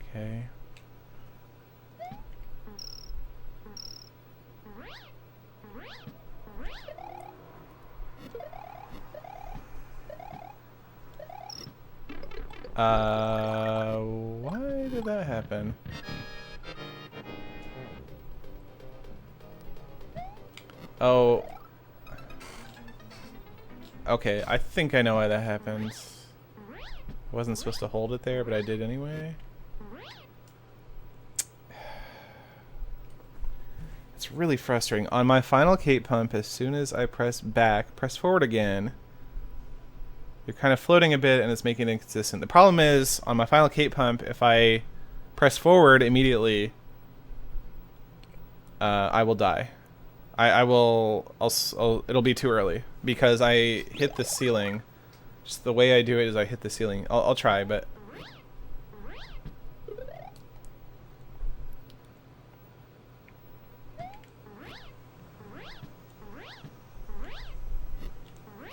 Okay. Why did that happen? Oh. Okay, I think I know why that happened. I wasn't supposed to hold it there, but I did anyway. It's really frustrating. On my final cape pump, as soon as I press forward again, you're kind of floating a bit and it's making it inconsistent. The problem is, on my final cape pump, if I press forward immediately, I will die. It'll be too early because I hit the ceiling. Just the way I do it is I hit the ceiling. I'll try, but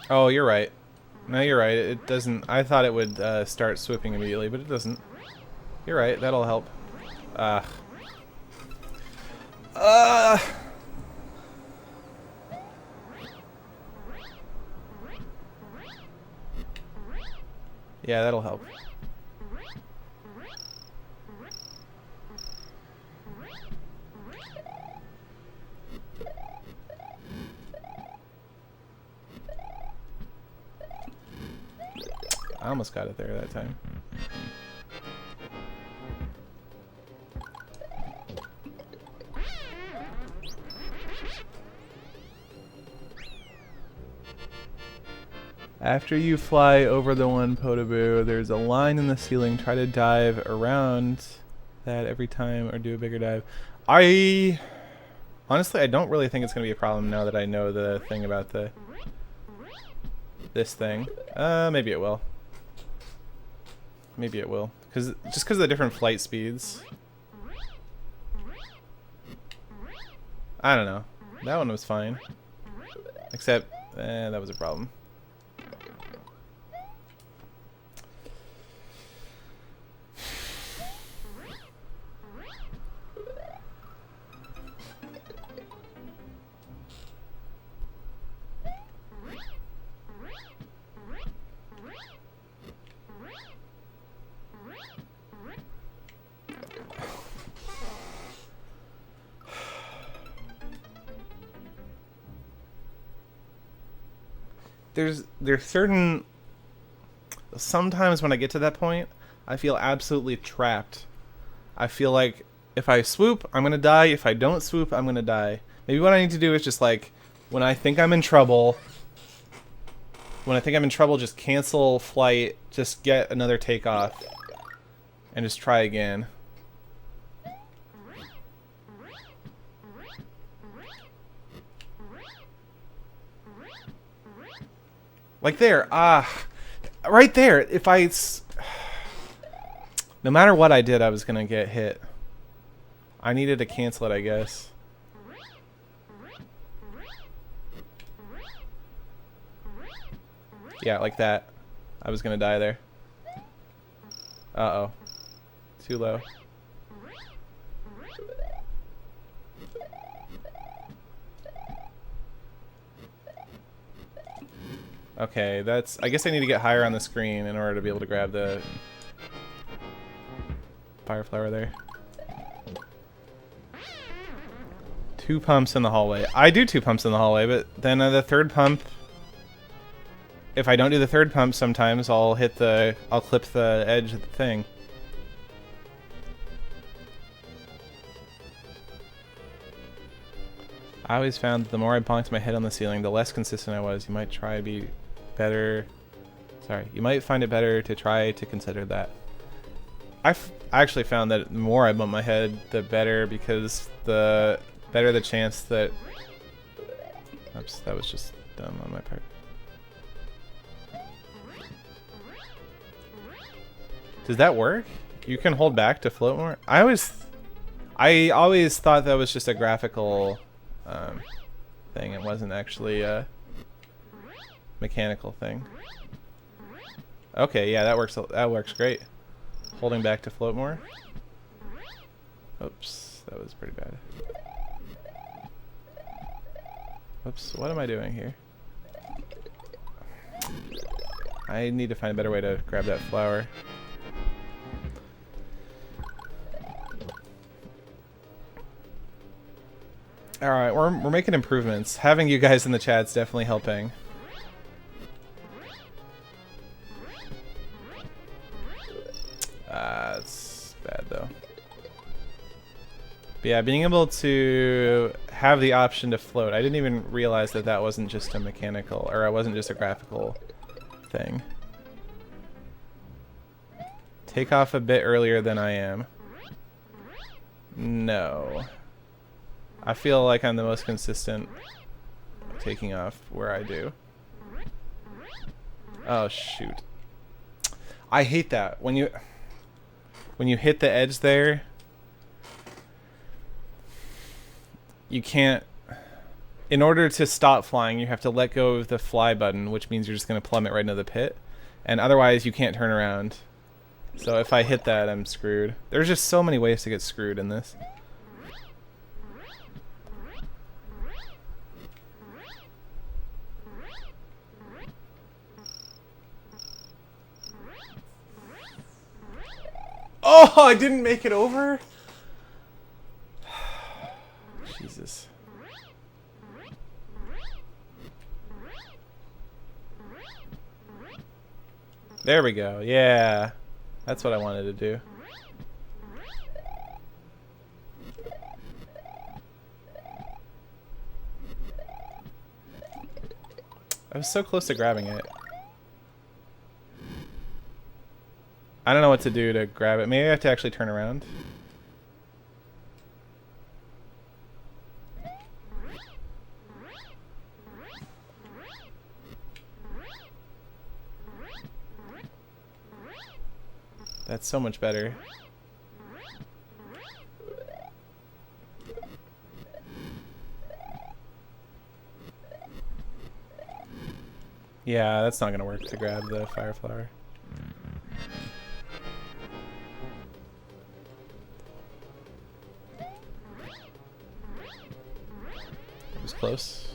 oh, you're right. No, you're right. It doesn't. I thought it would start swooping immediately, but it doesn't. You're right. That'll help. Yeah, that'll help. I almost got it there that time. After you fly over the one Podoboo, there's a line in the ceiling. Try to dive around that every time or do a bigger dive. Honestly, I don't really think it's going to be a problem now that I know the thing about this thing. Maybe it will. Maybe it will. Just because of the different flight speeds. I don't know. That one was fine. Except, that was a problem. there's certain... Sometimes when I get to that point, I feel absolutely trapped. I feel like if I swoop, I'm gonna die. If I don't swoop, I'm gonna die. Maybe what I need to do is just like, when I think I'm in trouble, just cancel flight, just get another takeoff, and just try again. Like there, right there. If I, no matter what I did, I was gonna get hit. I needed to cancel it, I guess. Yeah, like that. I was gonna die there. Uh-oh. Too low. Okay, that's... I guess I need to get higher on the screen in order to be able to grab the fire flower there. 2 pumps in the hallway. I do 2 pumps in the hallway, but then the third pump... If I don't do the third pump, sometimes I'll clip the edge of the thing. I always found that the more I bonked my head on the ceiling, the less consistent I was. You might try to be better. Sorry, you might find it better to try to consider that. I actually found that the more I bump my head, the better, because the better the chance that... Oops, that was just dumb on my part. Does that work? You can hold back to float more? I always thought that was just a graphical thing. It wasn't actually a mechanical thing. Okay, yeah, that works great. Holding back to float more. Oops, that was pretty bad. Oops, what am I doing here? I need to find a better way to grab that flower. Alright, we're making improvements. Having you guys in the chat's definitely helping. It's bad though. But yeah, being able to have the option to float. I didn't even realize that that wasn't just a mechanical, or it wasn't just a graphical thing. Take off a bit earlier than I am. No. I feel like I'm the most consistent taking off where I do. Oh shoot. I hate that. When you hit the edge there, you can't... In order to stop flying, you have to let go of the fly button, which means you're just going to plummet right into the pit. And otherwise, you can't turn around. So if I hit that, I'm screwed. There's just so many ways to get screwed in this. Oh, I didn't make it over? Jesus. There we go. Yeah. That's what I wanted to do. I was so close to grabbing it. I don't know what to do to grab it. Maybe I have to actually turn around. That's so much better. Yeah, that's not gonna work to grab the fire flower. It was close.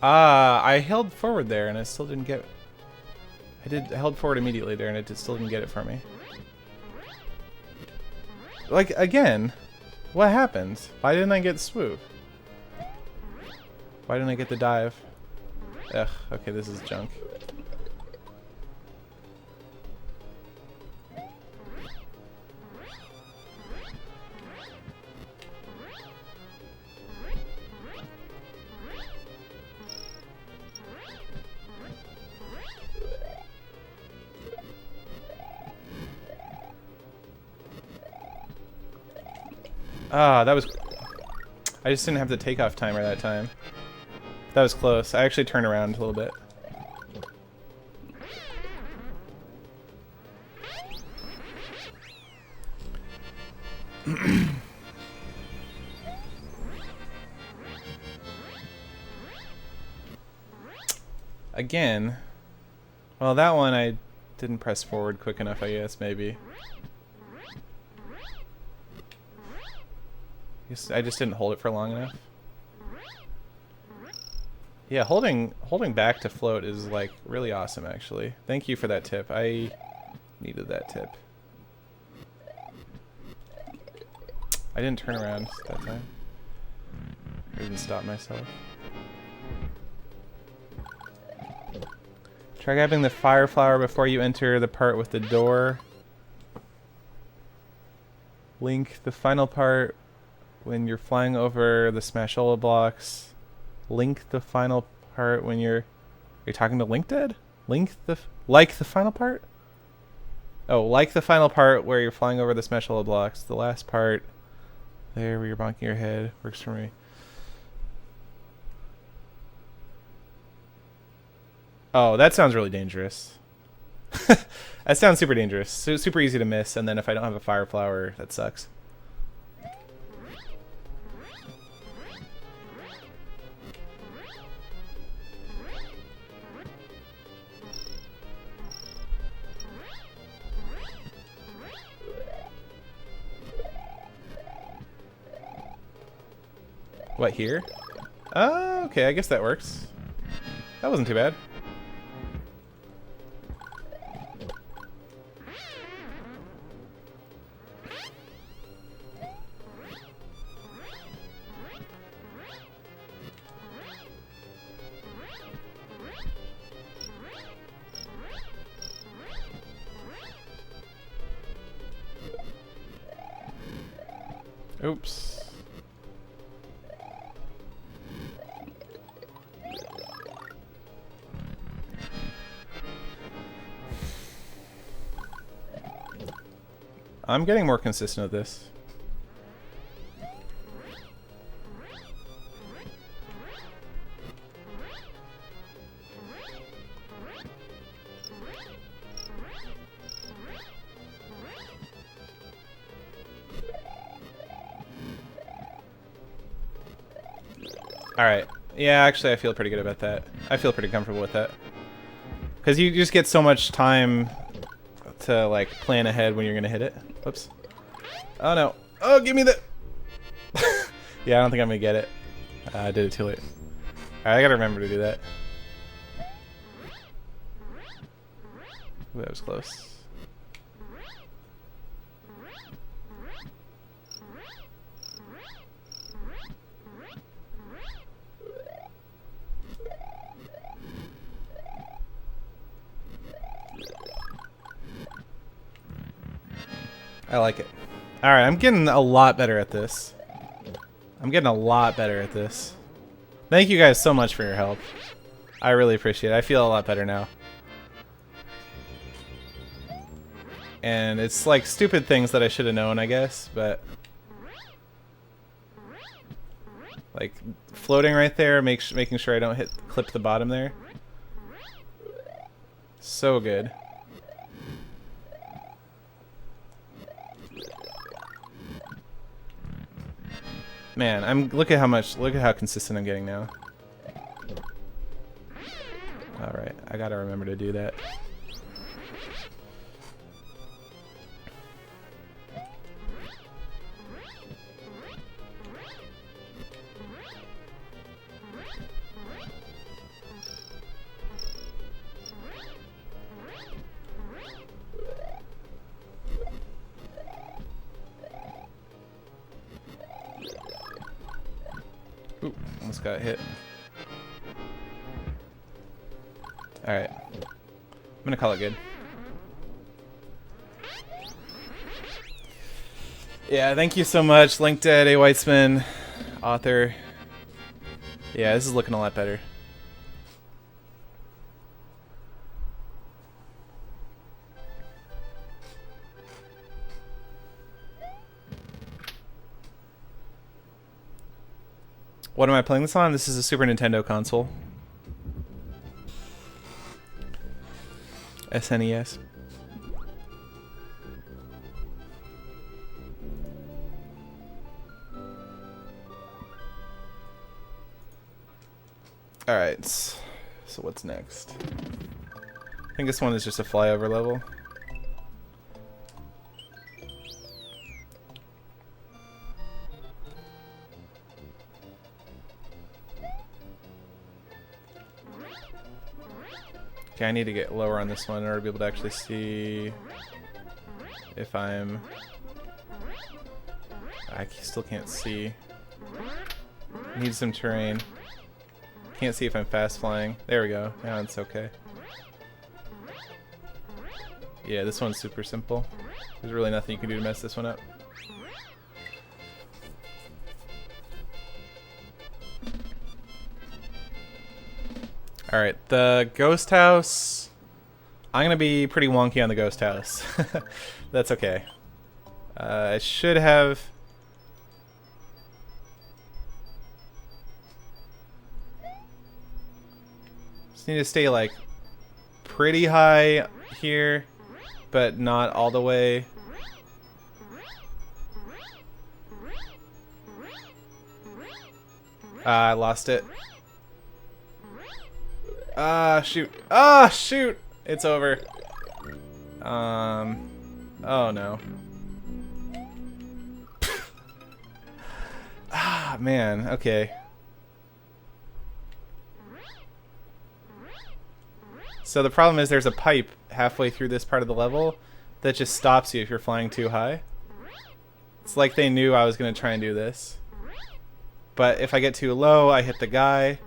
I held forward there and I still didn't get... I held forward immediately there and it still didn't get it for me. Like, again, what happened? Why didn't I get swoop? Why didn't I get the dive? Ugh, okay, this is junk. Ah, that was... I just didn't have the takeoff timer that time. That was close. I actually turned around a little bit. Again. Well, that one I didn't press forward quick enough, I guess, maybe. I just didn't hold it for long enough. Yeah, holding back to float is like really awesome, actually. Thank you for that tip. I needed that tip. I didn't turn around that time. I didn't stop myself. Try grabbing the fire flower before you enter the part with the door. Link the final part when you're flying over the Smashola blocks. Link the final part when you're... Are you talking to Link Dead? Like the final part? Oh, like the final part where you're flying over the Smashola blocks. The last part there where you're bonking your head works for me. Oh, that sounds really dangerous. That sounds super dangerous. Super easy to miss, and then if I don't have a fire flower, that sucks. What, here? Oh, okay, I guess that works. That wasn't too bad. Oops. I'm getting more consistent at this. Alright. Yeah, actually I feel pretty good about that. I feel pretty comfortable with that. Because you just get so much time to, like, plan ahead when you're going to hit it. Whoops. Oh, no. Oh, give me the... Yeah, I don't think I'm going to get it. I did it too late. Alright, I got to remember to do that. Ooh, that was close. I like it. Alright, I'm getting a lot better at this. I'm getting a lot better at this. Thank you guys so much for your help. I really appreciate it. I feel a lot better now. And it's like stupid things that I should have known, I guess, but... Like, floating right there, making sure I don't clip the bottom there. So good. Man, look at how consistent I'm getting now. Alright, I gotta remember to do that. Ooh, almost got hit. Alright. I'm gonna call it good. Yeah, thank you so much, LinkedIn, A. Weitzman, author. Yeah, this is looking a lot better. What am I playing this on? This is a Super Nintendo console. SNES. Alright, so what's next? I think this one is just a flyover level. Okay, I need to get lower on this one in order to be able to actually see if I'm... I still can't see. Need some terrain. Can't see if I'm fast flying. There we go. Now it's okay. Yeah, this one's super simple. There's really nothing you can do to mess this one up. Alright, the ghost house. I'm gonna be pretty wonky on the ghost house. That's okay. I should have... Just need to stay like pretty high here, but not all the way. I lost it. Ah, shoot. Ah, shoot! It's over. Oh no. Ah, man. Okay. So the problem is there's a pipe halfway through this part of the level that just stops you if you're flying too high. It's like they knew I was going to try and do this. But if I get too low, I hit the guy.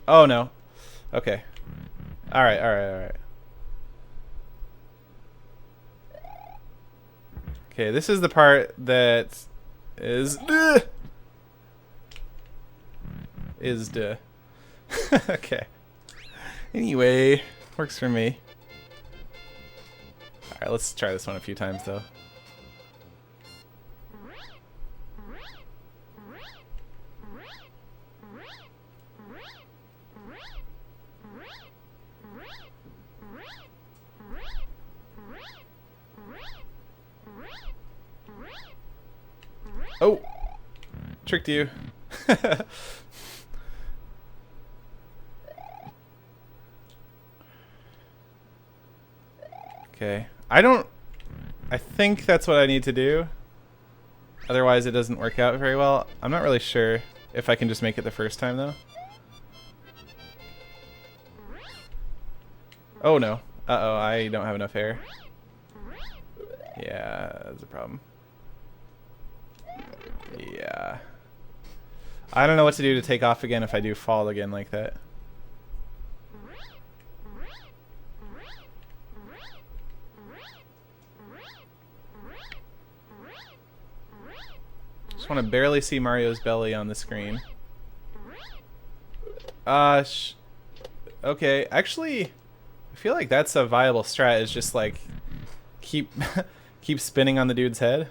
Oh no. Okay. Alright, alright, alright. Okay, this is the part that is... Okay. Anyway, works for me. Alright, let's try this one a few times though. Oh! Tricked you. Okay. I think that's what I need to do. Otherwise it doesn't work out very well. I'm not really sure if I can just make it the first time though. Oh no. Uh-oh, I don't have enough air. Yeah, that's a problem. Yeah. I don't know what to do to take off again if I do fall again like that. Just want to barely see Mario's belly on the screen. Okay, actually, I feel like that's a viable strat, is just like keep spinning on the dude's head.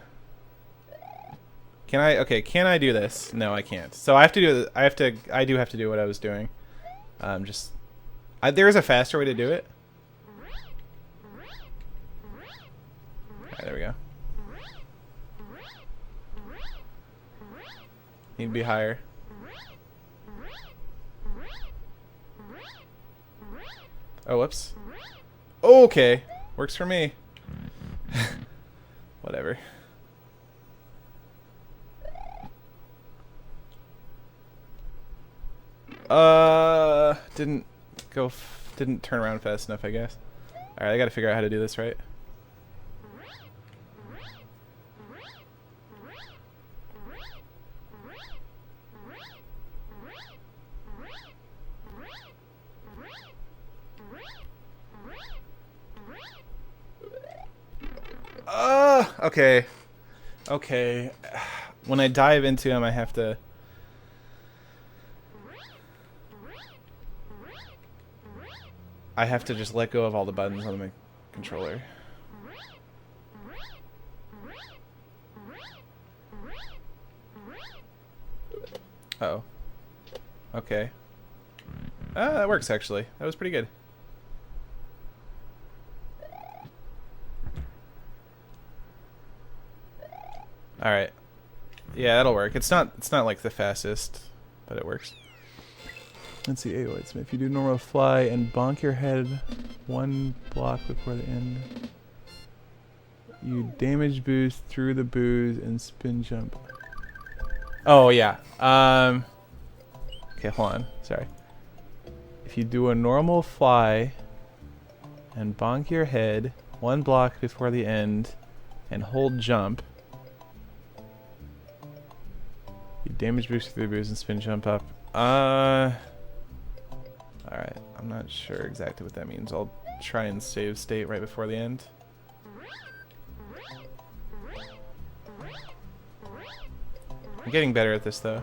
Can I? Okay, can I do this? No, I can't. So I have to do. I do have to do what I was doing. There is a faster way to do it. Alright, there we go. Need to be higher. Oh, whoops. Oh, okay, works for me. Whatever. Didn't turn around fast enough, I guess. Alright, I gotta figure out how to do this right. Okay. Okay. When I dive into him, I have to... just let go of all the buttons on the controller. Uh-oh. Okay. That works, actually. That was pretty good. Alright. Yeah, that'll work. It's not like the fastest, but it works. Let's see, wait, if you do normal fly and bonk your head one block before the end, you damage boost through the booze and spin jump. Oh, yeah. Okay, hold on. Sorry. If you do a normal fly and bonk your head one block before the end and hold jump, you damage boost through the booze and spin jump up. Alright, I'm not sure exactly what that means. I'll try and save state right before the end. I'm getting better at this, though.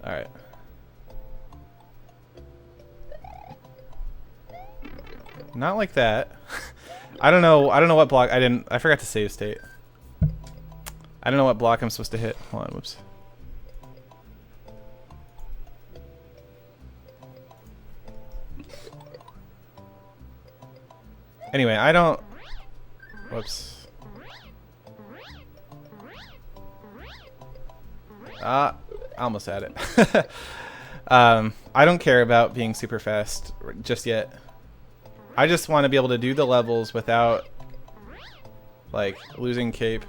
Alright. Not like that. I don't know what block I forgot to save state. I don't know what block I'm supposed to hit. Hold on, whoops. Anyway, I don't... Whoops. I almost had it. I don't care about being super fast just yet. I just want to be able to do the levels without, like, losing cape.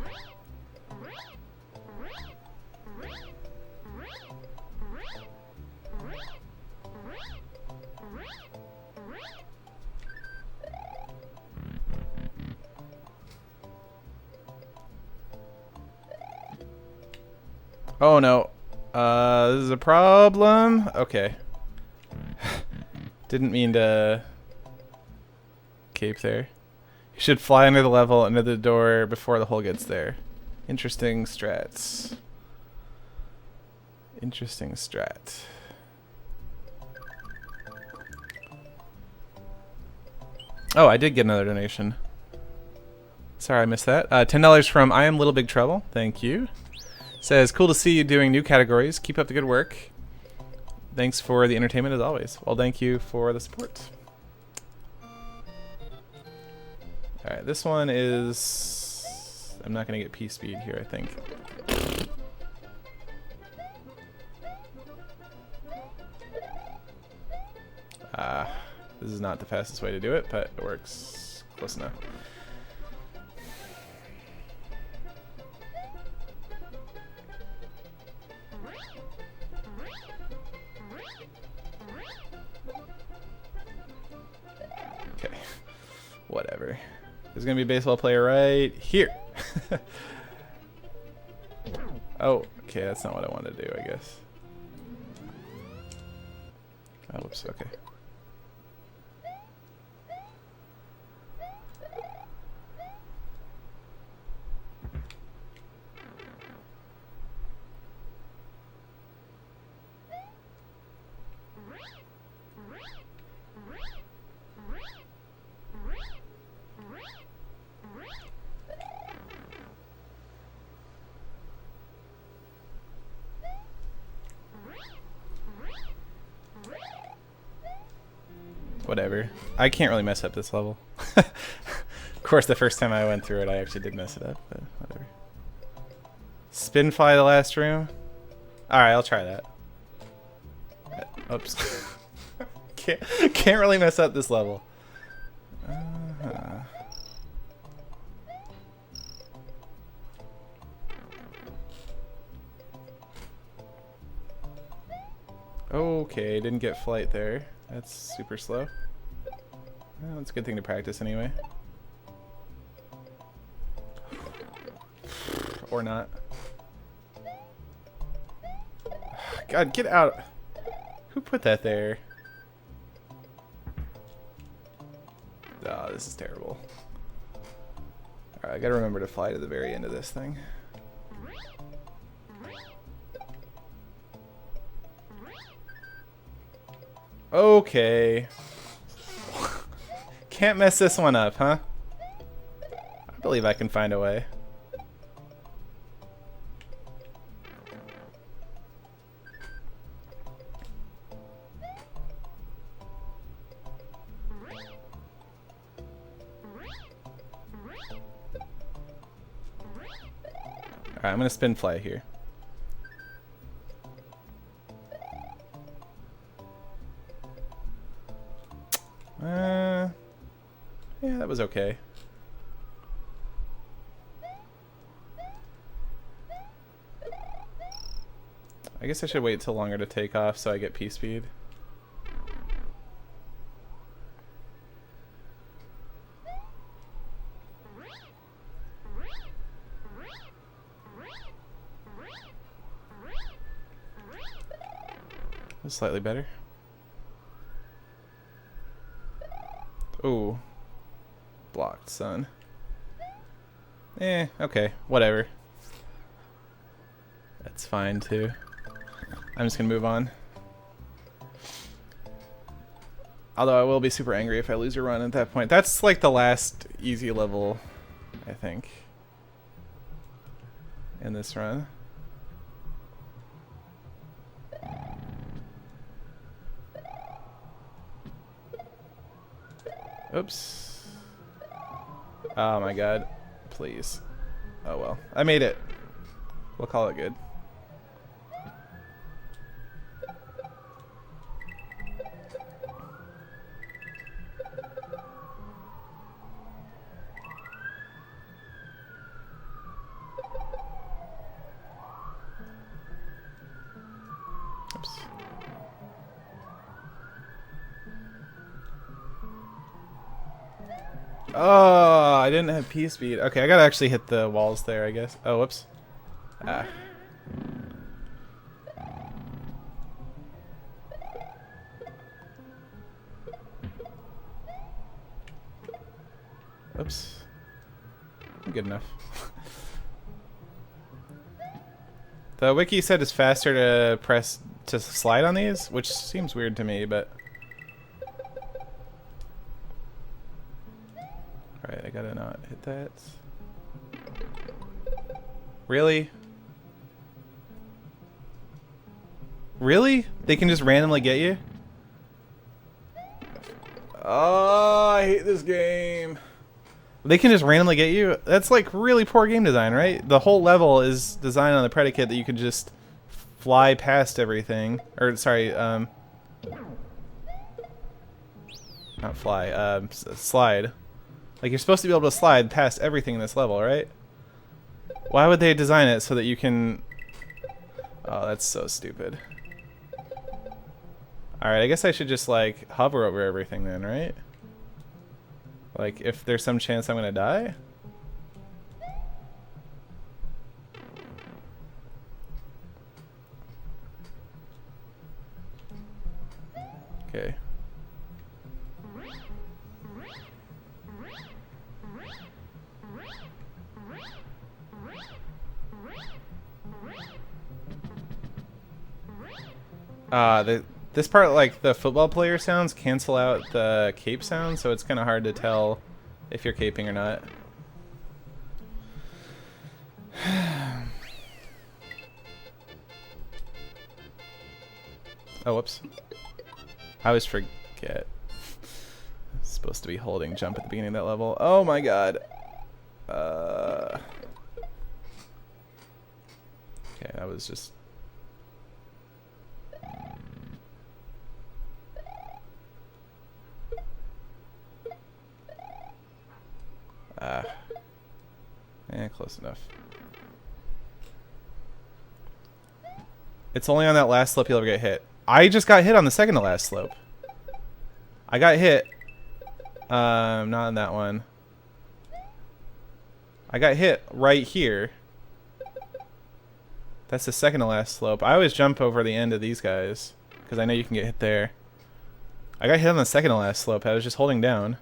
Oh no. This is a problem. Okay. Didn't mean to cape there. You should fly under the level, under the door before the hole gets there. Interesting strats. Interesting strat. Oh, I did get another donation. Sorry, I missed that. $10 from I Am Little Big Trouble. Thank you. Says, cool to see you doing new categories. Keep up the good work. Thanks for the entertainment as always. Well, thank you for the support. Alright, this one is... I'm not going to get P-speed here, I think. This is not the fastest way to do it, but it works close enough. Okay, whatever. There's gonna be a baseball player right here. Oh, okay, that's not what I wanted to do, I guess. Oh, whoops, okay. Whatever. I can't really mess up this level. Of course, the first time I went through it, I actually did mess it up, but whatever. Spin fly the last room? Alright, I'll try that. Oops. Can't really mess up this level. Okay, didn't get flight there. That's super slow. Well, that's a good thing to practice anyway. Or not. God, get out. Who put that there? Oh, this is terrible. Alright, I gotta remember to fly to the very end of this thing. Okay. Can't mess this one up, huh? I believe I can find a way. Alright, I'm gonna spin fly here. Yeah, that was okay. I guess I should wait till longer to take off so I get P speed. That's slightly better. Ooh. Blocked, son. Okay, whatever. That's fine too. I'm just gonna move on. Although I will be super angry if I lose a run at that point. That's like the last easy level, I think, in this run. Oops. Oh my god. Please. Oh well. I made it. We'll call it good. Oops. Oh, I didn't have P speed. Okay, I gotta actually hit the walls there, I guess. Oh, whoops. Ah. Oops. I'm good enough. The wiki said it's faster to slide on these, which seems weird to me, but alright, I gotta not hit that. Really? Really? They can just randomly get you? Oh, I hate this game. They can just randomly get you? That's like really poor game design, right? The whole level is designed on the predicate that you can just fly past everything. Or, sorry, not fly, slide. Like, you're supposed to be able to slide past everything in this level, right? Why would they design it so that you can... Oh, that's so stupid. Alright, I guess I should just, like, hover over everything then, right? Like, if there's some chance I'm gonna die? Okay. This part, like, the football player sounds cancel out the cape sound, so it's kind of hard to tell if you're caping or not. Oh, whoops. I always forget. I'm supposed to be holding jump at the beginning of that level. Oh my god. Okay, that was just... close enough. It's only on that last slope you'll ever get hit. I just got hit on the second to last slope. I got hit. Not on that one. I got hit right here. That's the second to last slope. I always jump over the end of these guys because I know you can get hit there. I got hit on the second to last slope. I was just holding down.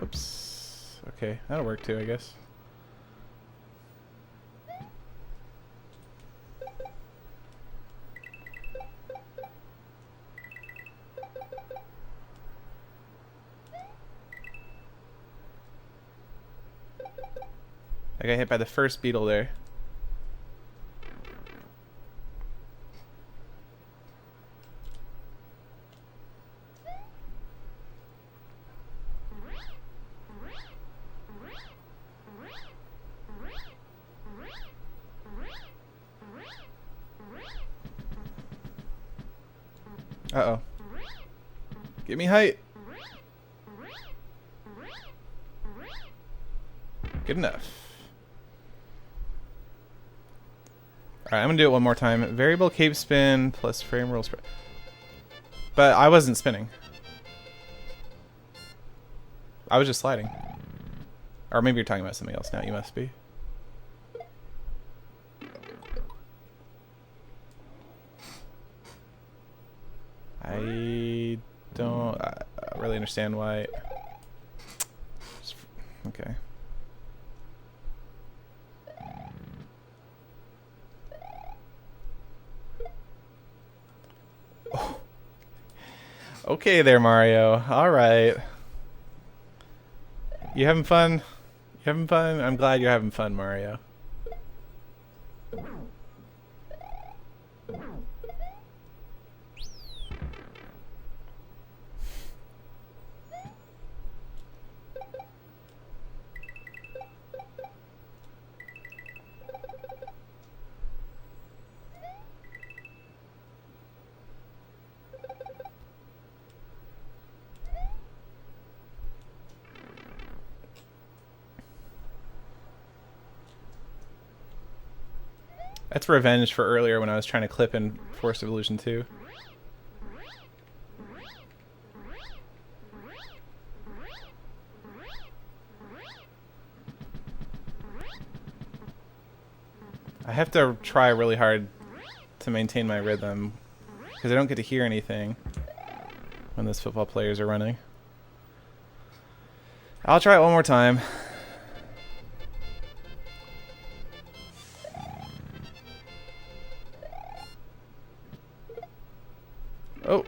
Oops. Okay, that'll work too, I guess. I got hit by the first beetle there. Uh-oh. Give me height. Good enough. Alright, I'm gonna do it one more time. Variable cape spin plus frame roll spread. But I wasn't spinning. I was just sliding. Or maybe you're talking about something else now. You must be. I don't really understand why. Okay. Oh. Okay there, Mario. All right. You having fun? You having fun? I'm glad you're having fun, Mario. That's revenge for earlier when I was trying to clip in Forced Evolution 2. I have to try really hard to maintain my rhythm because I don't get to hear anything when those football players are running. I'll try it one more time. Oh.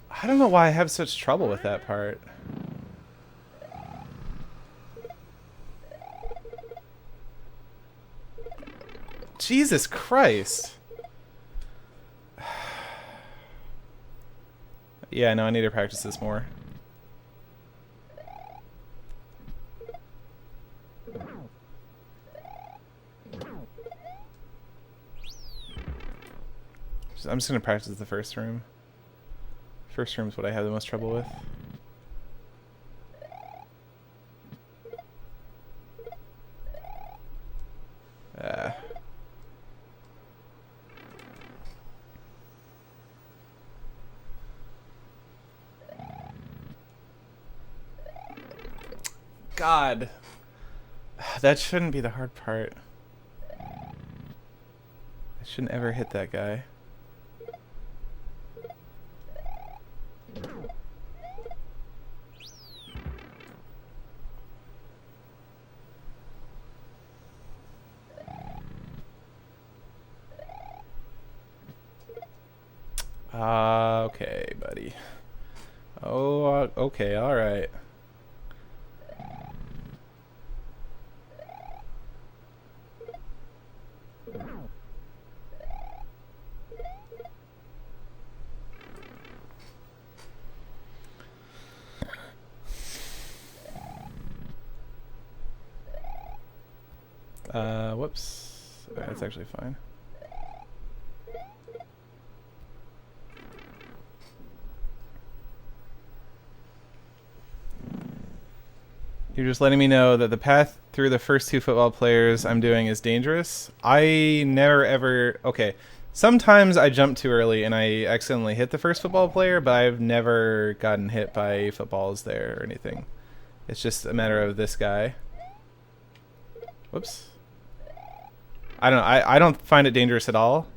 I don't know why I have such trouble with that part. Jesus Christ. Yeah, no, I need to practice this more. I'm just going to practice the first room. First room is what I have the most trouble with. God. That shouldn't be the hard part. I shouldn't ever hit that guy. Okay, buddy. Oh, okay, alright. Whoops. That's actually fine. You're just letting me know that the path through the first two football players I'm doing is dangerous. I never ever... Okay, sometimes I jump too early and I accidentally hit the first football player, but I've never gotten hit by footballs there or anything. It's just a matter of this guy. Whoops. I don't know. I don't find it dangerous at all.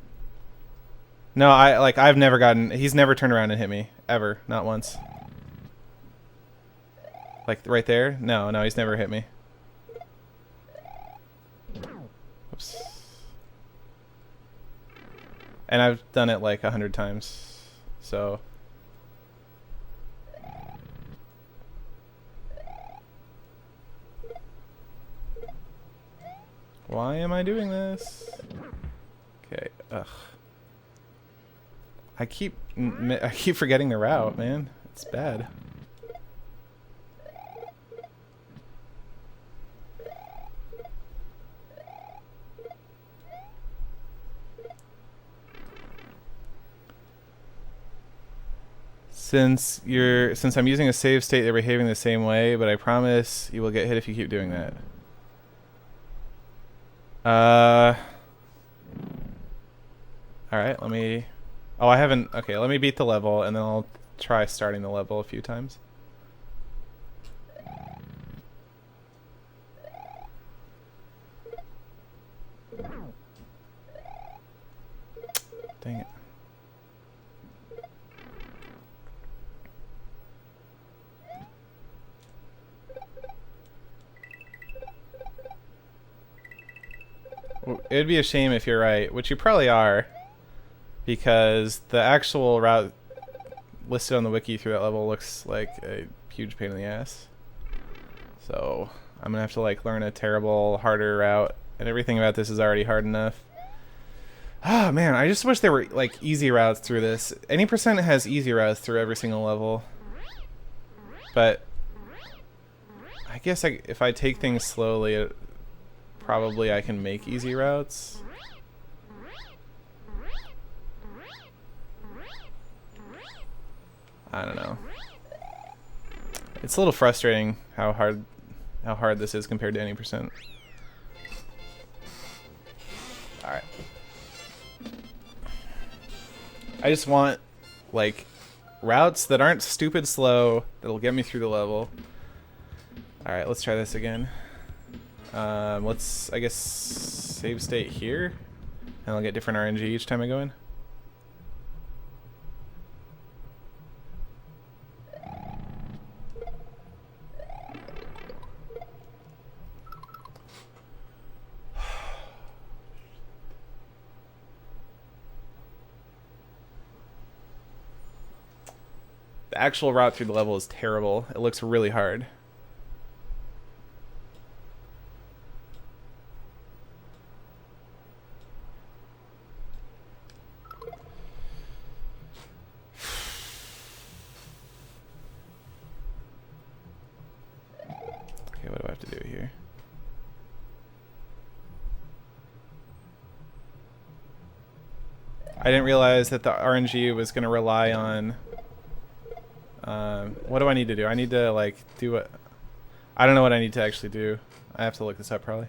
No, I've never gotten... He's never turned around and hit me. Ever. Not once. Like, right there? No, he's never hit me. Oops. And I've done it like 100 times. So... Why am I doing this? Okay, ugh. I keep forgetting the route, man. It's bad. Since I'm using a save state, they're behaving the same way, but I promise you will get hit if you keep doing that. Alright, let me... Oh, I haven't... Okay, let me beat the level, and then I'll try starting the level a few times. Dang it. It'd be a shame if you're right, which you probably are, because the actual route listed on the wiki through that level looks like a huge pain in the ass. So I'm gonna have to like learn a terrible, harder route, and everything about this is already hard enough. Ah, man, I just wish there were like easy routes through this. Any percent has easy routes through every single level, but I guess if I take things slowly, probably I can make easy routes. I don't know. It's a little frustrating how hard this is compared to any percent. Alright. I just want like routes that aren't stupid slow, that'll get me through the level. Alright, let's try this again. Let's, I guess, save state here, and I'll get different RNG each time I go in. The actual route through the level is terrible. It looks really hard. Okay, what do I have to do here? I didn't realize that the RNG was going to rely on... what do I need to do? I need to, like, do what... I don't know what I need to actually do. I have to look this up, probably.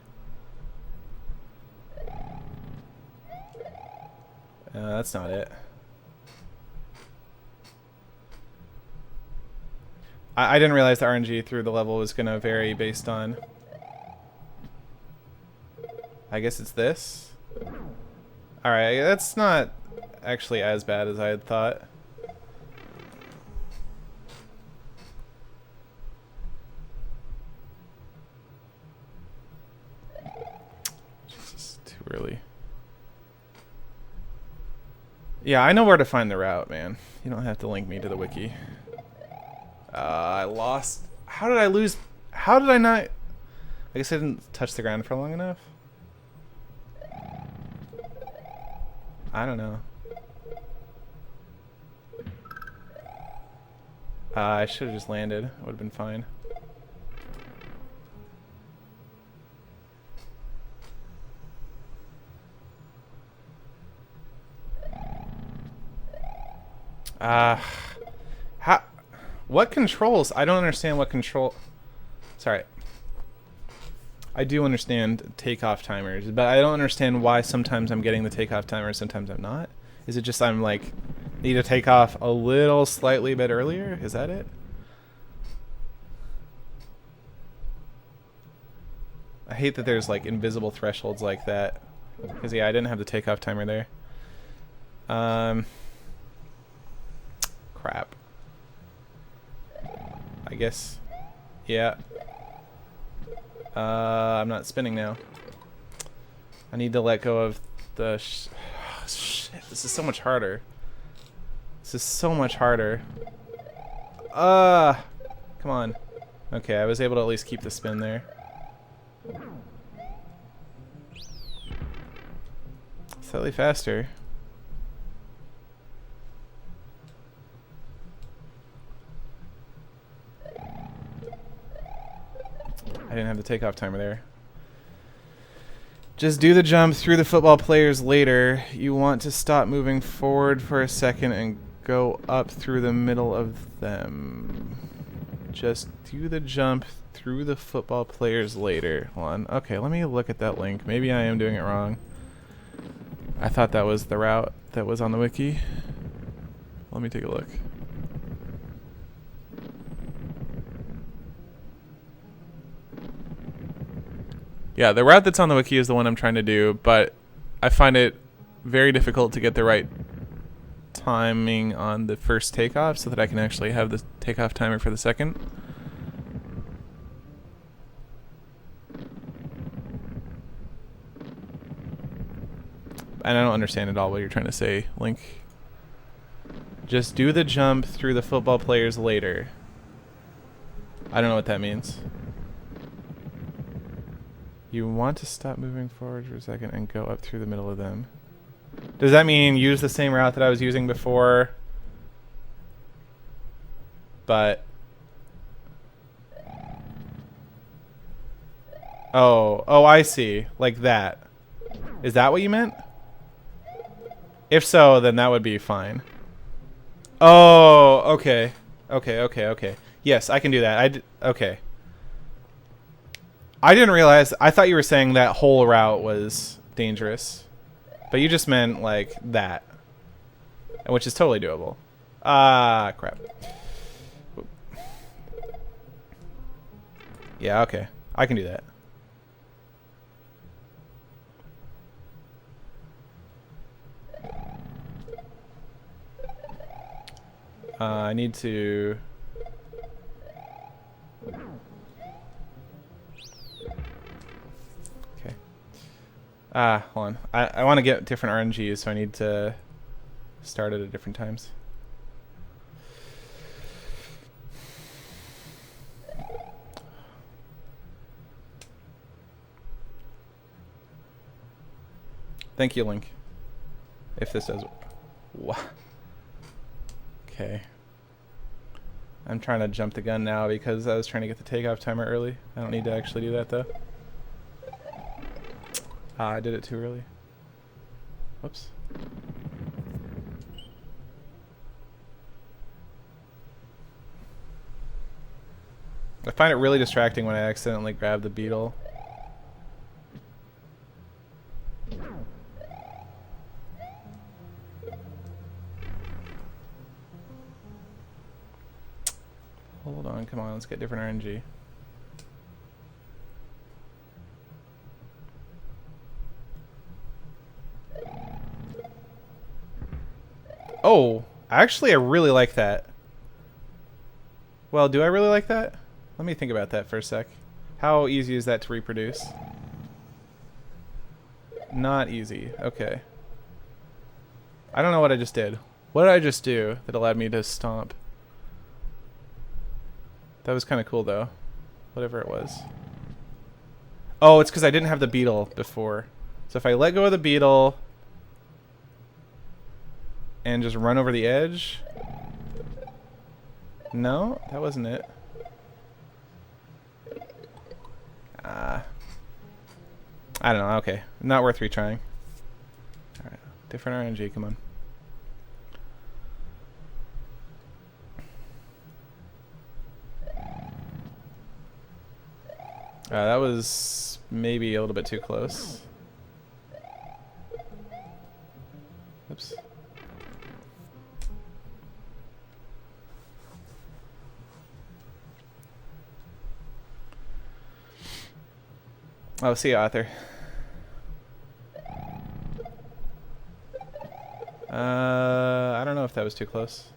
That's not it. I didn't realize the RNG through the level was going to vary based on... I guess it's this? Alright, that's not actually as bad as I had thought. Jesus, too early. Yeah, I know where to find the route, man. You don't have to link me to the wiki. I lost... How did I lose... How did I not... I guess I didn't touch the ground for long enough. I don't know. I should have just landed. It would have been fine. How? What controls? I don't understand what control. Sorry. I do understand takeoff timers, but I don't understand why sometimes I'm getting the takeoff timer, sometimes I'm not. Is it just I'm like need to take off a little slightly bit earlier? Is that it? I hate that there's like invisible thresholds like that. Because yeah, I didn't have the takeoff timer there. Crap. I guess. Yeah. I'm not spinning now. I need to let go of the shit, this is so much harder. This is so much harder. Come on. Okay, I was able to at least keep the spin there. Slightly faster. I didn't have the takeoff timer there. Just do the jump through the football players later. You want to stop moving forward for a second and go up through the middle of them. Just do the jump through the football players later. Hold on. Okay, let me look at that link. Maybe I am doing it wrong. I thought that was the route that was on the wiki. Let me take a look. Yeah, the route that's on the wiki is the one I'm trying to do, but I find it very difficult to get the right timing on the first takeoff so that I can actually have the takeoff timer for the second. And I don't understand at all what you're trying to say, Link. Just do the jump through the football players later. I don't know what that means. You want to stop moving forward for a second and go up through the middle of them. Does that mean use the same route that I was using before? But... Oh, I see. Like that. Is that what you meant? If so, then that would be fine. Oh, okay. Okay. Yes, I can do that. Okay. I didn't realize. I thought you were saying that whole route was dangerous. But you just meant, like, that. Which is totally doable. Ah, crap. Yeah, okay. I can do that. I need to... Okay. Hold on. I want to get different RNGs, so I need to start it at different times. Thank you, Link. If this does... What? Okay. I'm trying to jump the gun now because I was trying to get the takeoff timer early. I don't need to actually do that, though. I did it too early. Whoops. I find it really distracting when I accidentally grab the beetle. Hold on, come on, let's get different RNG. Oh, actually I really like that. Well, do I really like that? Let me think about that for a sec. How easy is that to reproduce? Not easy, okay. I don't know what I just did. What did I just do that allowed me to stomp? That was kind of cool, though. Whatever it was. Oh, it's because I didn't have the beetle before. So if I let go of the beetle and just run over the edge... No, that wasn't it. I don't know, okay. Not worth retrying. Alright, different RNG, come on. That was maybe a little bit too close. Oops. Oh, see ya, author. I don't know if that was too close.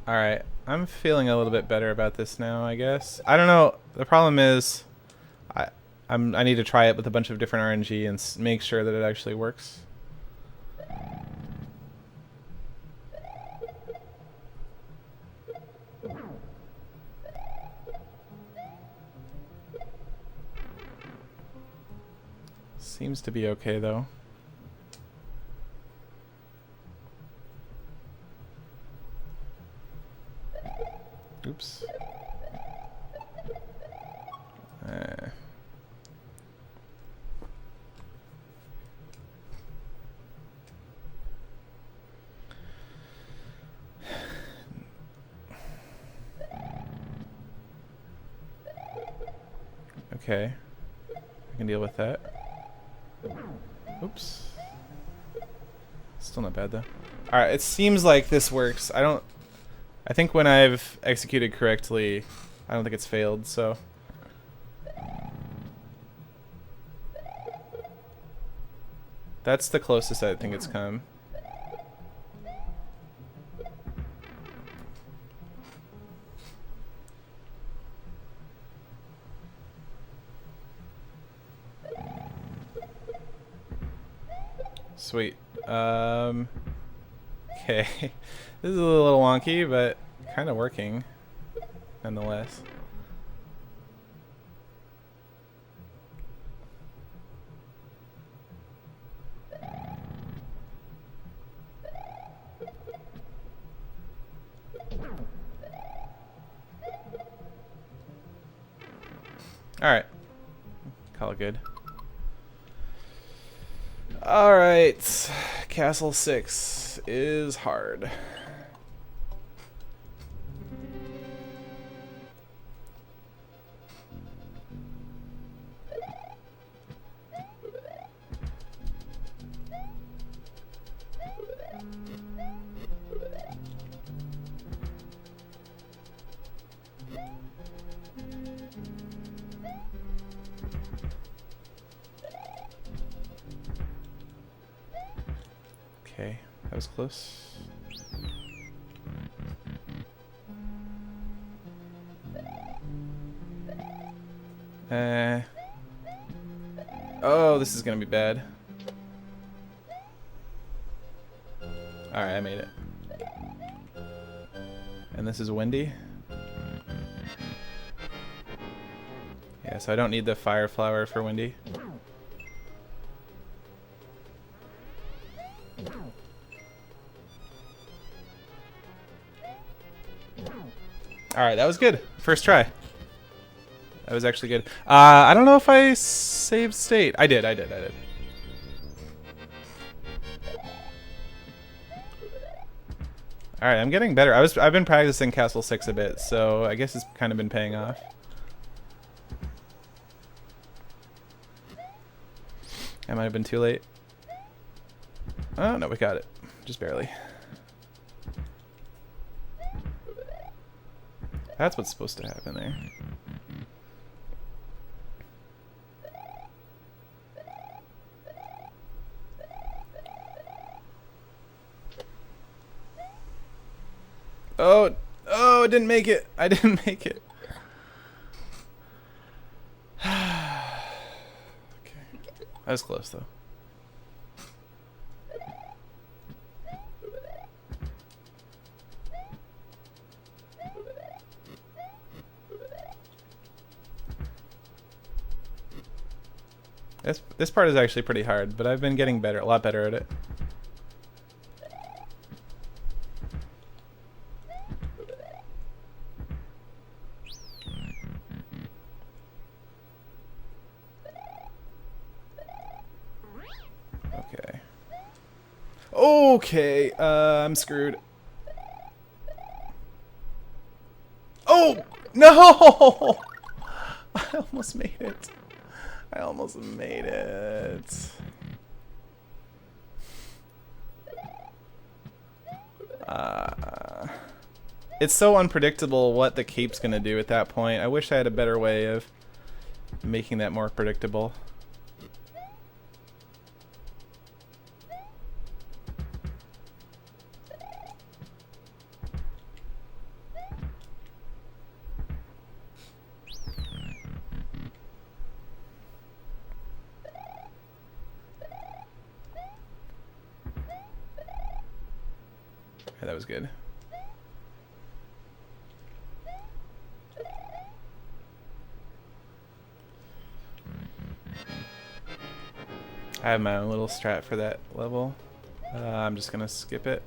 Alright, I'm feeling a little bit better about this now, I guess. I don't know, the problem is I need to try it with a bunch of different RNG and make sure that it actually works. Seems to be okay though. Oops. Okay. I can deal with that. Oops. Still not bad though. Alright, it seems like this works. I think when I've executed correctly, I don't think it's failed, so. That's the closest I think it's come. Sweet. Okay. This is a little wonky, but kind of working nonetheless. Alright. Call it good. Alright. Castle 6 is hard. Okay, that was close. Oh, this is gonna be bad. Alright, I made it. And this is windy. Yeah, so I don't need the fire flower for windy. Alright, that was good. First try. That was actually good. I don't know if I saved state. I did. Alright, I'm getting better. I've been practicing Castle 6 a bit, so I guess it's kind of been paying off. I might have been too late. Oh, no, we got it. Just barely. That's what's supposed to happen there. Oh, oh, I didn't make it. I didn't make it. Okay. That was close, though. This part is actually pretty hard, but I've been getting better, a lot better at it. Okay. Okay, I'm screwed. Oh! No! I almost made it. I almost made it. It's so unpredictable what the cape's gonna do at that point. I wish I had a better way of making that more predictable. That was good. I have my own little strat for that level. I'm just gonna skip it.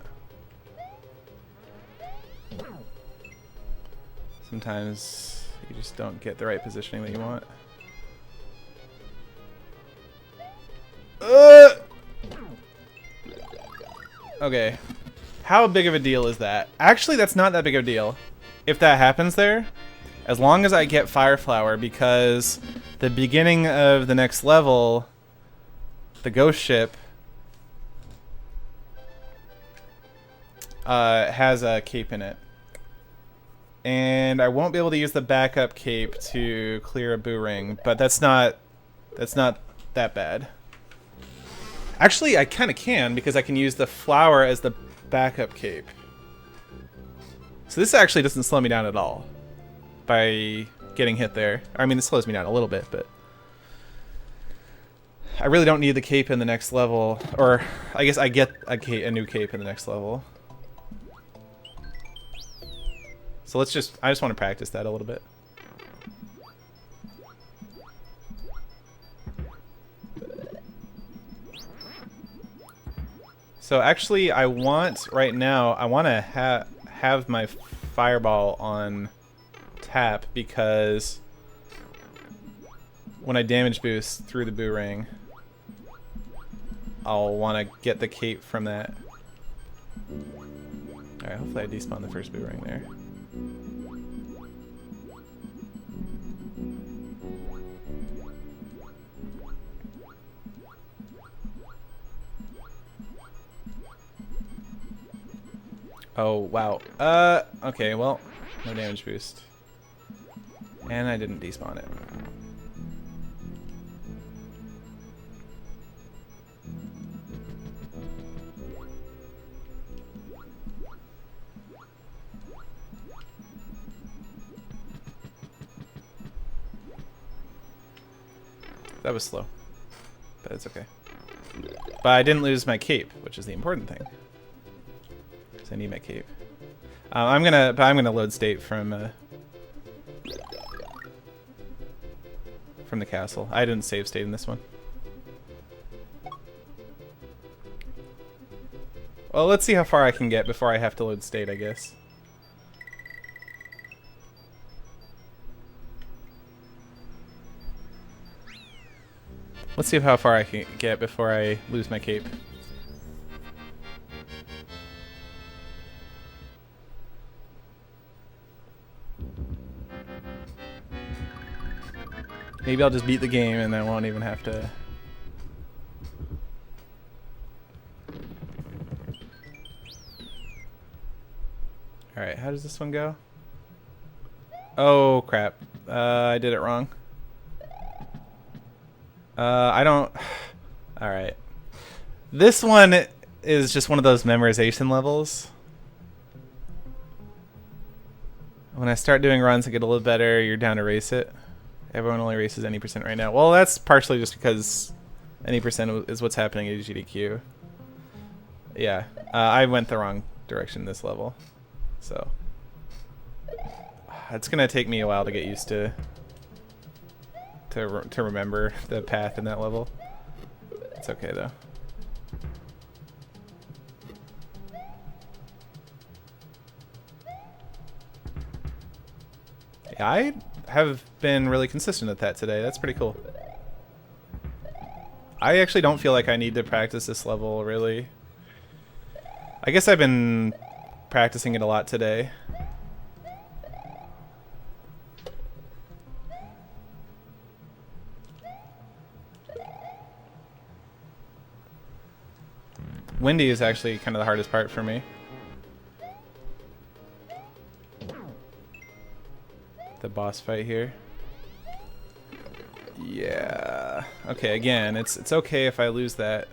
Sometimes you just don't get the right positioning that you want. Okay. How big of a deal is that? Actually, that's not that big of a deal. If that happens there, as long as I get Fire Flower, because the beginning of the next level, the ghost ship has a cape in it. And I won't be able to use the backup cape to clear a boo ring, but that's not that bad. Actually, I kind of can, because I can use the flower as the backup cape. So this actually doesn't slow me down at all by getting hit there. I mean, it slows me down a little bit, but I really don't need the cape in the next level. Or I guess I get a new cape in the next level. So I just want to practice that a little bit. So actually, right now, I want to have my fireball on tap, because when I damage boost through the boo ring, I'll want to get the cape from that. Alright, hopefully I despawn the first boo ring there. Oh, wow. Okay, well, no damage boost. And I didn't despawn it. That was slow, but it's okay. But I didn't lose my cape, which is the important thing. I need my cape. I'm gonna load state from the castle. I didn't save state in this one. Well, let's see how far I can get before I have to load state, I guess. Let's see how far I can get before I lose my cape. Maybe I'll just beat the game and I won't even have to... Alright, how does this one go? Oh, crap. I did it wrong. I don't... Alright. This one is just one of those memorization levels. When I start doing runs and get a little better, you're down to race it. Everyone only races any percent right now. Well, that's partially just because any percent is what's happening at GDQ. Yeah, I went the wrong direction this level. So it's going to take me a while to get used to to remember the path in that level. It's okay though. Yeah, I have been really consistent at that today. That's pretty cool. I actually don't feel like I need to practice this level, really. I guess I've been practicing it a lot today. Windy is actually kind of the hardest part for me. The boss fight here. Yeah. Okay, again, it's okay if I lose that.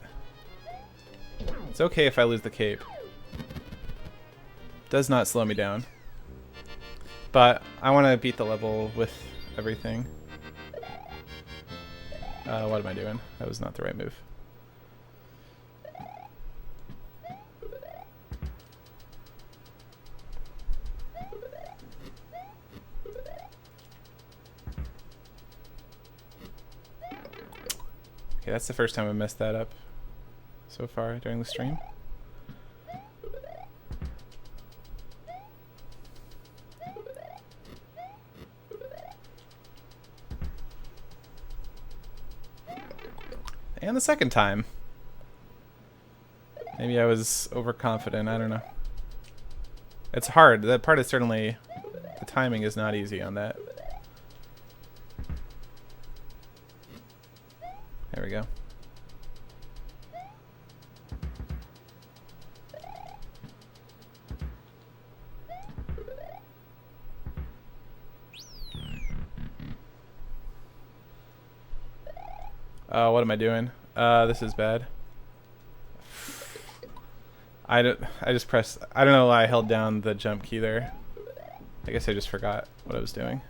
It's okay if I lose the cape. Does not slow me down. But I want to beat the level with everything. What am I doing? That was not the right move. Okay, that's the first time I messed that up so far during the stream. And the second time. Maybe I was overconfident, I don't know. It's hard. That part is certainly... The timing is not easy on that. There we go. What am I doing? This is bad. I just pressed... I don't know why I held down the jump key there. I guess I just forgot what I was doing.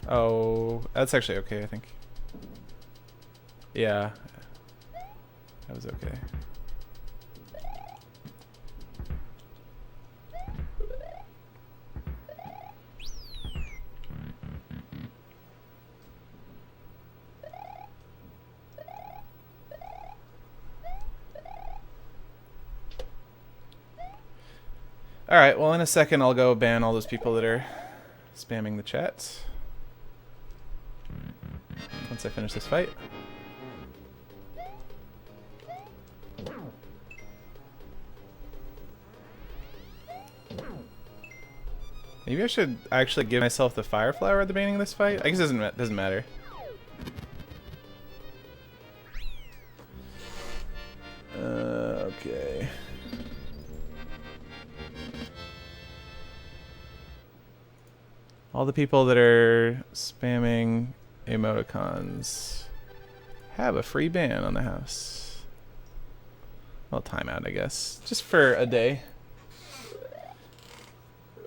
Oh, that's actually okay, I think. Yeah. That was okay. Alright, well in a second I'll go ban all those people that are spamming the chat. Once I finish this fight. Maybe I should actually give myself the fire flower at the beginning of this fight? I guess it doesn't matter. Okay. All the people that are spamming emoticons have a free ban on the house. Well, timeout, I guess. Just for a day.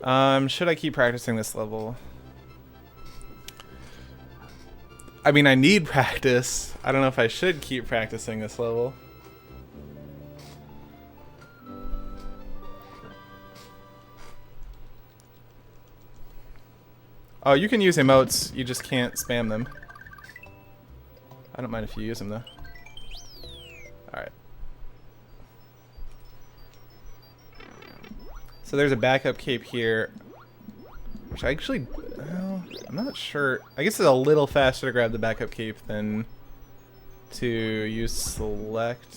Should I keep practicing this level? I mean, I need practice. I don't know if I should keep practicing this level. Oh, you can use emotes, you just can't spam them. I don't mind if you use them though. Alright. So there's a backup cape here, which I actually, well, I'm not sure. I guess it's a little faster to grab the backup cape than to use select.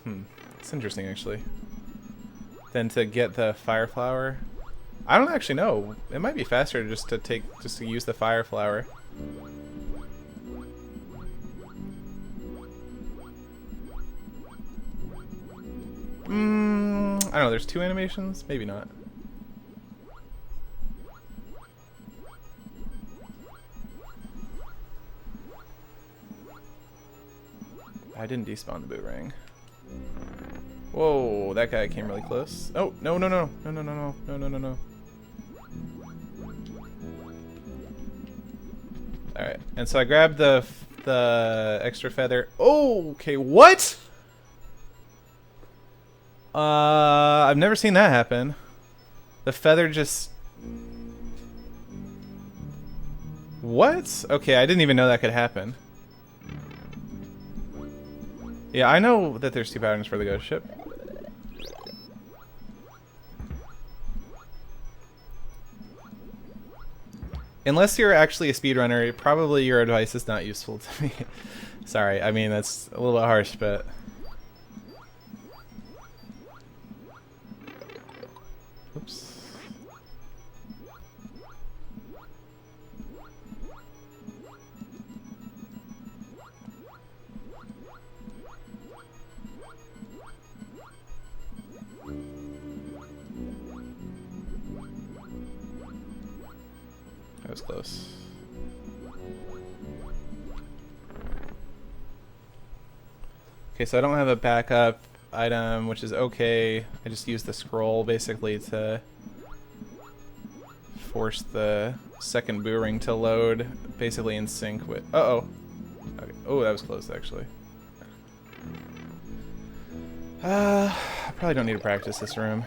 It's interesting actually. Than to get the fire flower. I don't actually know. It might be faster just to use the fire flower. I don't know, there's 2 animations? Maybe not. I didn't despawn the boomerang. Whoa, that guy came really close. Oh, no, no, no, no, no, no, no, no, no, no, no. Alright, and so I grabbed the extra feather. Oh, okay, what? I've never seen that happen. The feather just... What? Okay, I didn't even know that could happen. Yeah, I know that there's 2 patterns for the ghost ship. Unless you're actually a speedrunner, probably your advice is not useful to me. Sorry, I mean, that's a little bit harsh, but... Oops. That was close. Okay, so I don't have a backup item, which is okay. I just use the scroll basically to force the second boo ring to load, basically in sync with... Uh-oh. Okay. Oh, that was close, actually. I probably don't need to practice this room.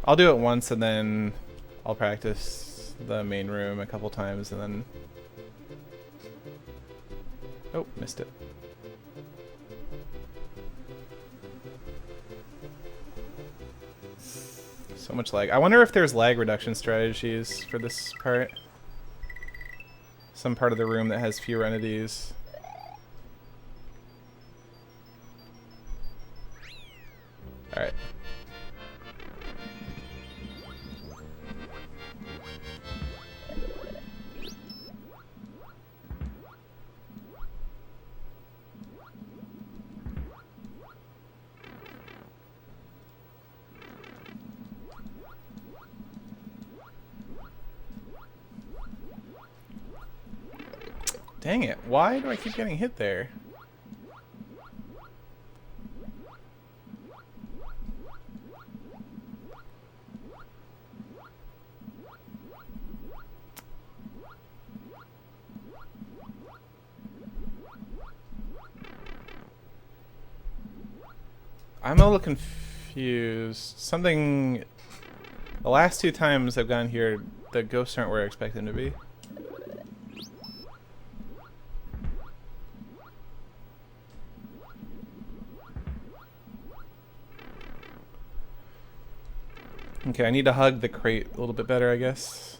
I'll do it once, and then I'll practice the main room a couple times, and then... Oh, missed it. So much lag. I wonder if there's lag reduction strategies for this part. Some part of the room that has fewer entities. Alright. Dang it, why do I keep getting hit there? I'm a little confused. Something... The last 2 times I've gone here, the ghosts aren't where I expect them to be. Okay, I need to hug the crate a little bit better, I guess.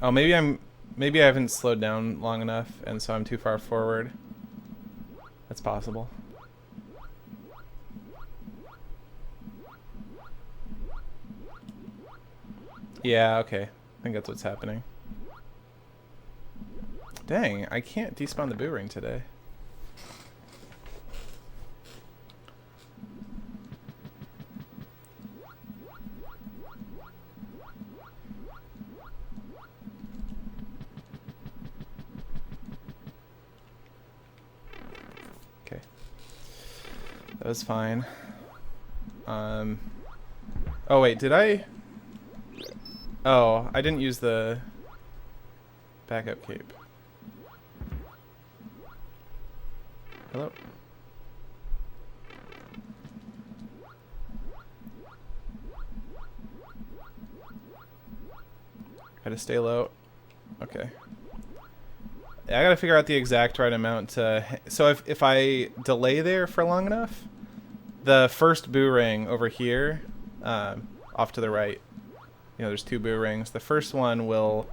Oh, maybe I haven't slowed down long enough, and so I'm too far forward. That's possible. Yeah, okay. I think that's what's happening. Dang, I can't despawn the boo ring today. Okay. That was fine. Oh wait, did I? Oh, I didn't use the backup cape. Hello? Gotta stay low. Okay. Yeah, I gotta figure out the exact right amount to... So if I delay there for long enough, the first boo ring over here, off to the right, you know, there's 2 boo rings. The first one will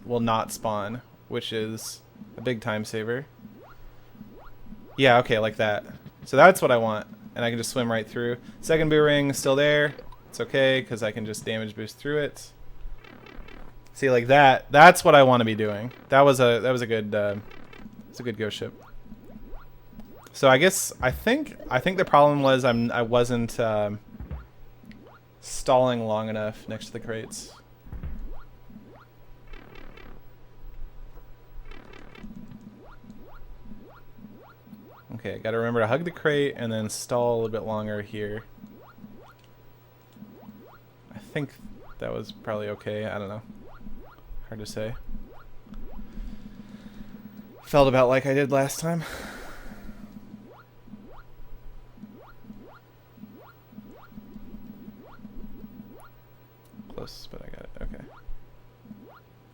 not spawn, which is a big time saver. Yeah, okay, like that. So that's what I want, and I can just swim right through. Second boo ring is still there. It's okay, because I can just damage boost through it. See, like that. That's what I want to be doing. That was a good it's a good ghost ship. So I guess I think the problem was I wasn't stalling long enough next to the crates. Okay, gotta remember to hug the crate and then stall a little bit longer here. I think that was probably okay. I don't know. Hard to say. Felt about like I did last time.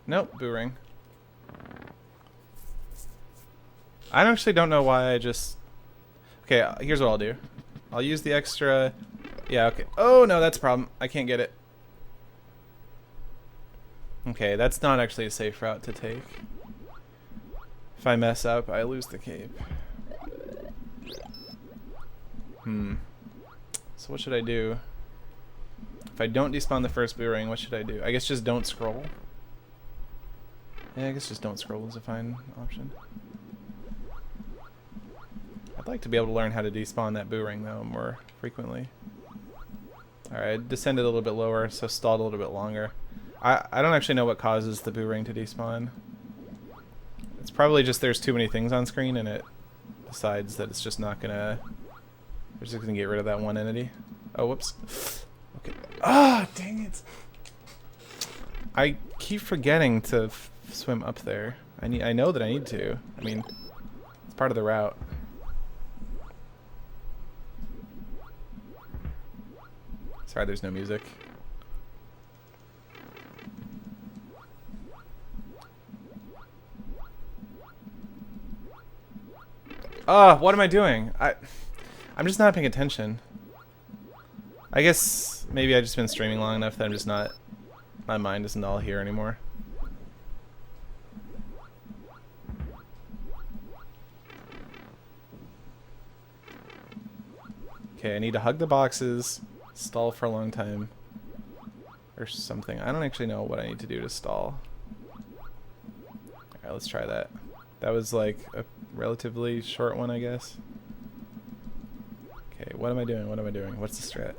Nope, boo ring. I actually don't know why I just... Okay, here's what I'll do. I'll use the extra... Yeah, okay. Oh, no, that's a problem. I can't get it. Okay, that's not actually a safe route to take. If I mess up, I lose the cape. So what should I do? If I don't despawn the first boo ring, what should I do? I guess just don't scroll. Yeah, I guess just don't scroll is a fine option. I'd like to be able to learn how to despawn that boo ring though more frequently. Alright, descended a little bit lower, so stalled a little bit longer. I don't actually know what causes the boo ring to despawn. It's probably just there's too many things on screen and it decides that it's just not gonna... We're just gonna get rid of that one entity. Oh, whoops. Okay. Ah, dang it! I keep forgetting to swim up there. I know that I need to. I mean, it's part of the route. Sorry, there's no music. What am I doing? I'm just not paying attention. I guess maybe I've just been streaming long enough that I'm just not... My mind isn't all here anymore. Okay, I need to hug the boxes, stall for a long time, or something. I don't actually know what I need to do to stall. Alright, let's try that. That was like a relatively short one, I guess. Okay, what am I doing? What am I doing? What's the strat?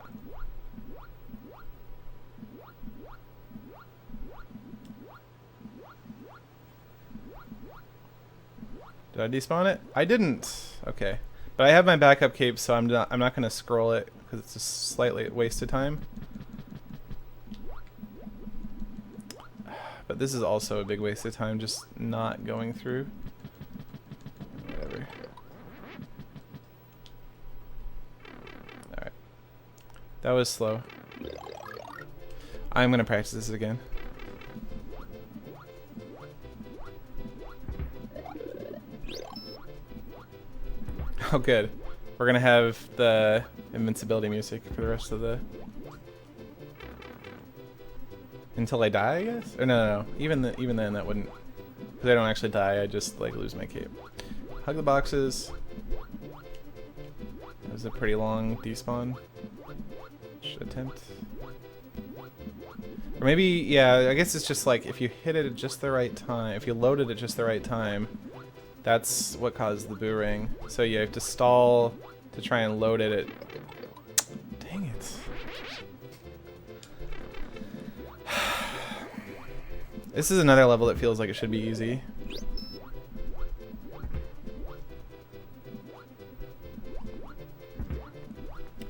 Did I despawn it? I didn't. Okay, but I have my backup cape, so I'm not going to scroll it because it's a slightly wasted time. But this is also a big waste of time, just not going through. Whatever. Alright. That was slow. I'm going to practice this again. Oh, good. We're going to have the invincibility music for the rest of the... Until I die, I guess? Or no. Even then, that wouldn't... Because I don't actually die, I just, like, lose my cape. Hug the boxes. That was a pretty long despawn attempt. Or maybe, yeah, I guess it's just like, if you hit it at just the right time, if you load it at just the right time, that's what caused the boo ring. So you have to stall to try and load it at... Dang it. This is another level that feels like it should be easy.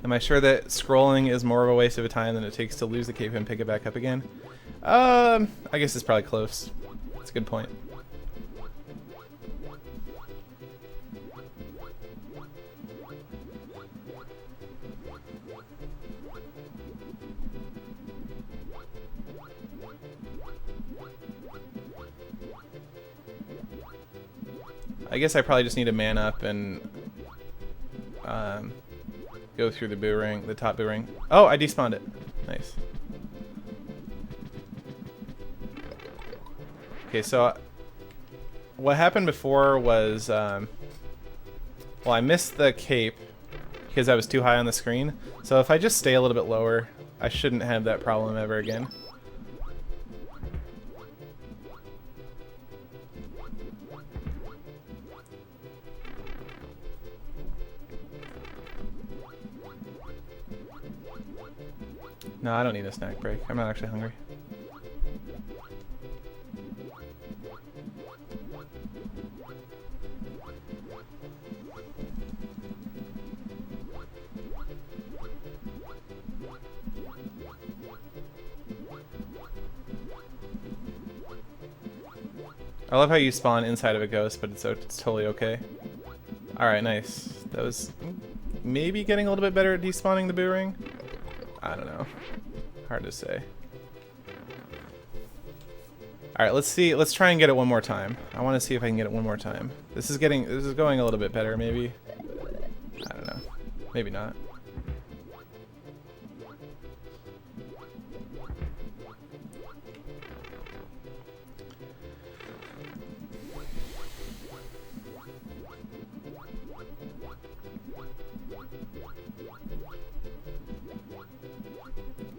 Am I sure that scrolling is more of a waste of time than it takes to lose the cape and pick it back up again? I guess it's probably close. That's a good point. I guess I probably just need to man up and go through the boo ring, the top boo ring. Oh, I despawned it. Nice. Okay, so what happened before was, well, I missed the cape because I was too high on the screen. So if I just stay a little bit lower, I shouldn't have that problem ever again. No, I don't need a snack break. I'm not actually hungry. I love how you spawn inside of a ghost, but it's totally okay. Alright, nice. That was maybe getting a little bit better at despawning the boo ring. I don't know. Hard to say. Alright, let's see. Let's try and get it one more time. I want to see if I can get it one more time. This is going a little bit better, maybe. I don't know. Maybe not.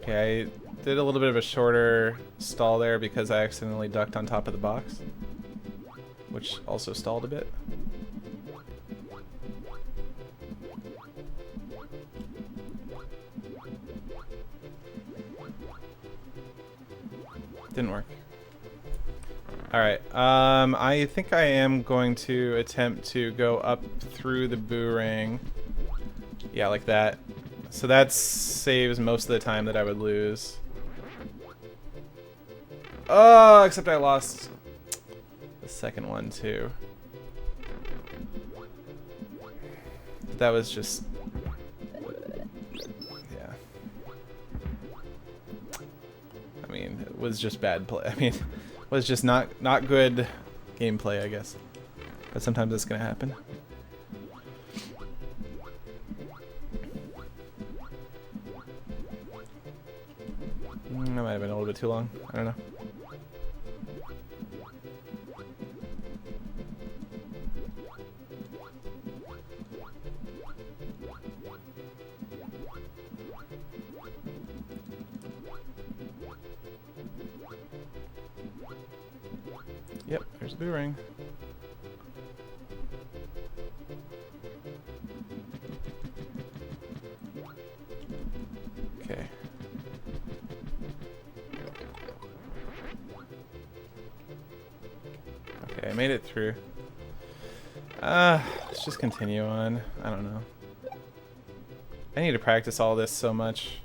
Okay, I did a little bit of a shorter stall there because I accidentally ducked on top of the box, which also stalled a bit. Didn't work. Alright, I think I am going to attempt to go up through the boomerang. Yeah, like that. So that saves most of the time that I would lose. Oh, except I lost the second one too. That was just... yeah. I mean, it was just bad play. I mean, it was just not good gameplay, I guess. But sometimes it's gonna happen. That might have been a little bit too long. I don't know. Yep, there's a boomerang. Okay. Okay, I made it through. Let's just continue on. I don't know. I need to practice all this so much.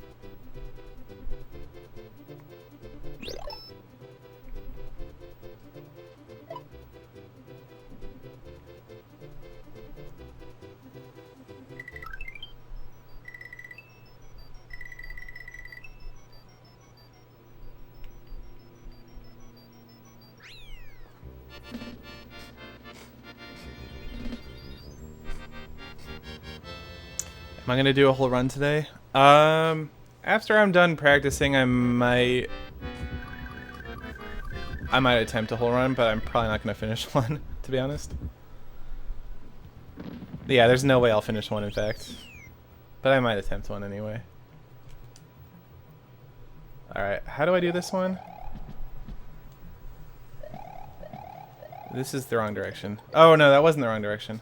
Am I gonna do a whole run today? After I'm done practicing, I might attempt a whole run, but I'm probably not gonna finish one, to be honest. Yeah, there's no way I'll finish one, in fact. But I might attempt one anyway. Alright, how do I do this one? This is the wrong direction. Oh no, that wasn't the wrong direction.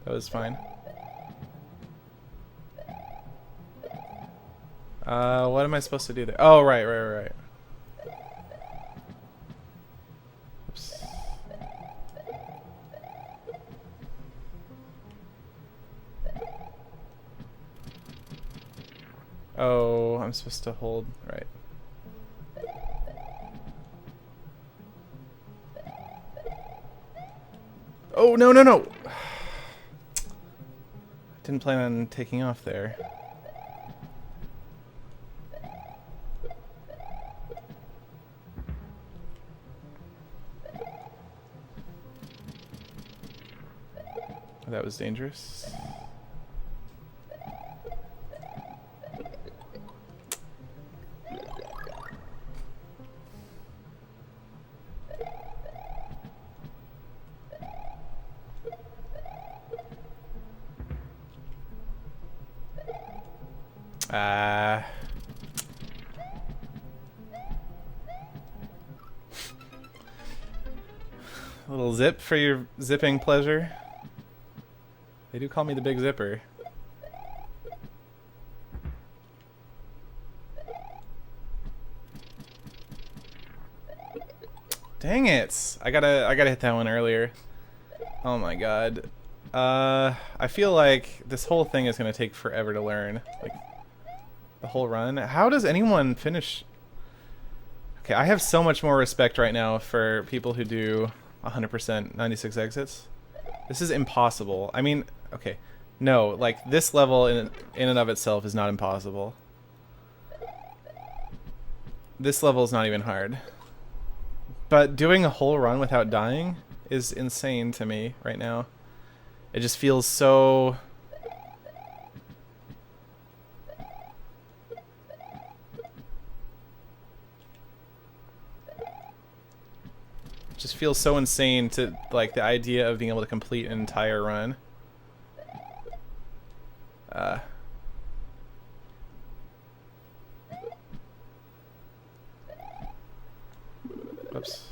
That was fine. What am I supposed to do there? Oh, right. Oops. Oh, I'm supposed to hold, right. Oh, no. Didn't plan on taking off there. That was dangerous. A little zip for your zipping pleasure. They do call me the Big Zipper. Dang it! I gotta hit that one earlier. Oh my god. I feel like this whole thing is gonna take forever to learn. Like the whole run. How does anyone finish? Okay, I have so much more respect right now for people who do 100% 96 exits. This is impossible. I mean, okay, no, like this level in and of itself is not impossible. This level is not even hard. But doing a whole run without dying is insane to me right now. It just feels so... just feels so insane to, like, the idea of being able to complete an entire run. Whoops.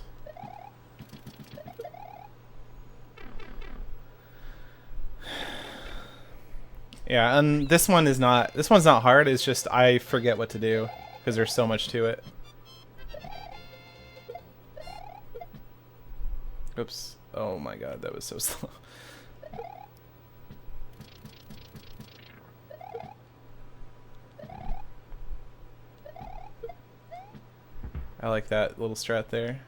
Yeah, and this one's not hard, it's just I forget what to do because there's so much to it. Oops. Oh my god, that was so slow. I like that little strat there.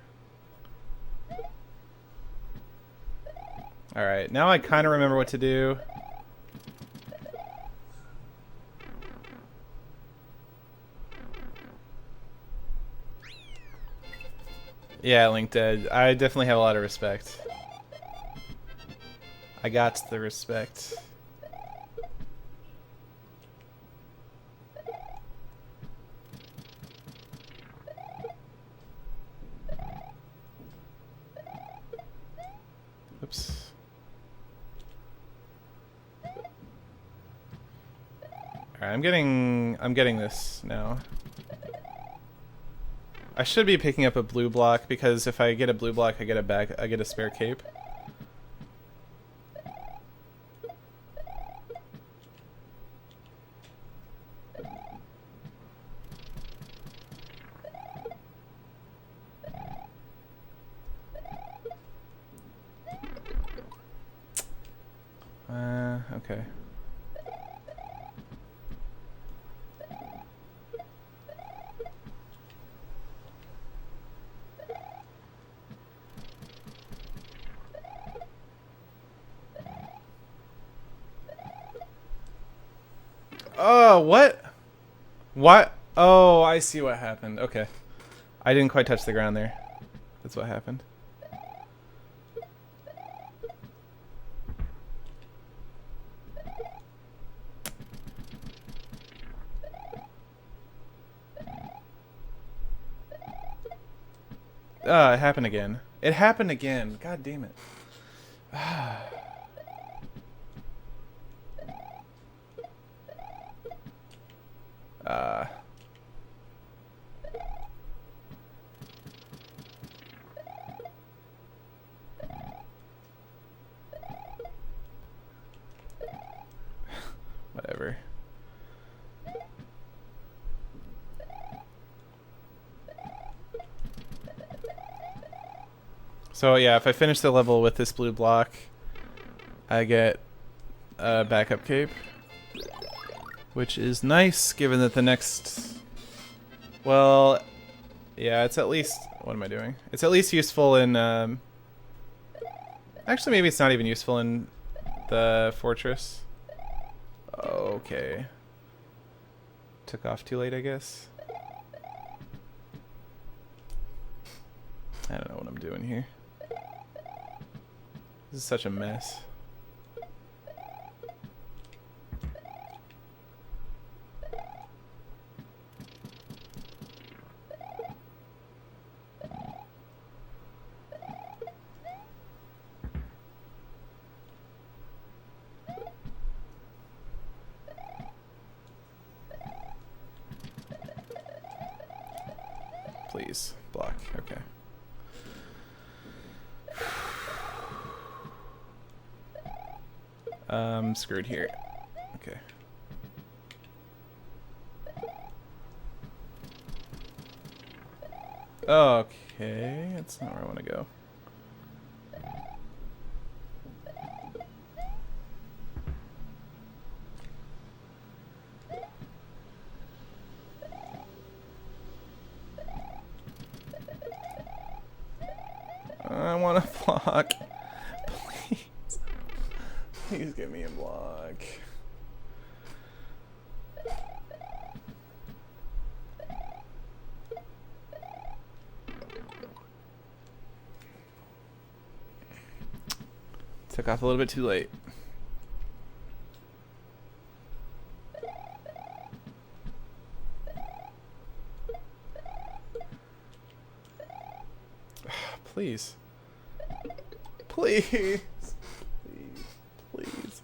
Alright, now I kind of remember what to do. Yeah, Link Dead. I definitely have a lot of respect. I got the respect. Oops. Alright, I'm getting this now. I should be picking up a blue block because if I get a blue block, I get a spare cape. Okay. Oh, what? What? Oh, I see what happened. Okay. I didn't quite touch the ground there. That's what happened. It happened again. It happened again. God damn it. Whatever. So yeah, if I finish the level with this blue block, I get a backup cape, which is nice given that the next... Well, yeah, it's at least... What am I doing? It's at least useful in... Actually, maybe it's not even useful in the fortress. Okay. Took off too late, I guess. I don't know what I'm doing here. This is such a mess. Please, block. Okay. Screwed here. Okay. Okay, that's not where I want to go. I want to block. Please. Please get me a block. Took off a little bit too late. Please. Please. Please. Please.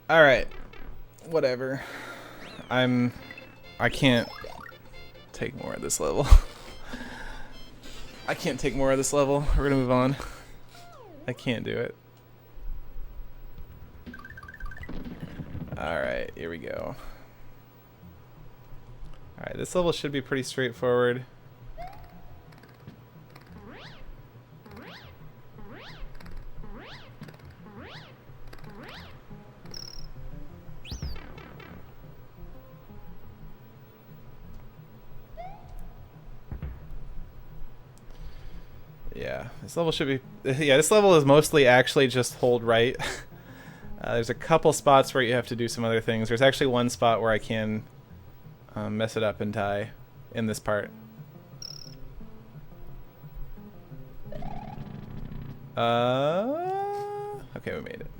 All right. Whatever. I can't take more of this level. I can't take more of this level. We're gonna move on. I can't do it. Alright, here we go. Alright, this level should be pretty straightforward. Yeah, this level should be... Yeah, this level is mostly actually just hold right. There's a couple spots where you have to do some other things. There's actually one spot where I can mess it up and die in this part. Okay, we made it.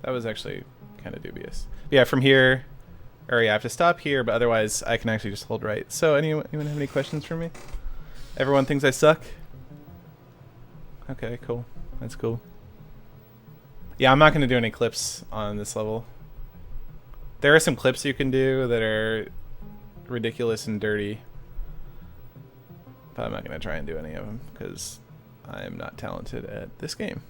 That was actually kind of dubious. But yeah, from here... Or yeah, I have to stop here, but otherwise I can actually just hold right. So anyone have any questions for me? Everyone thinks I suck? Okay, cool. That's cool. Yeah, I'm not going to do any clips on this level. There are some clips you can do that are ridiculous and dirty. But I'm not going to try and do any of them because I am not talented at this game.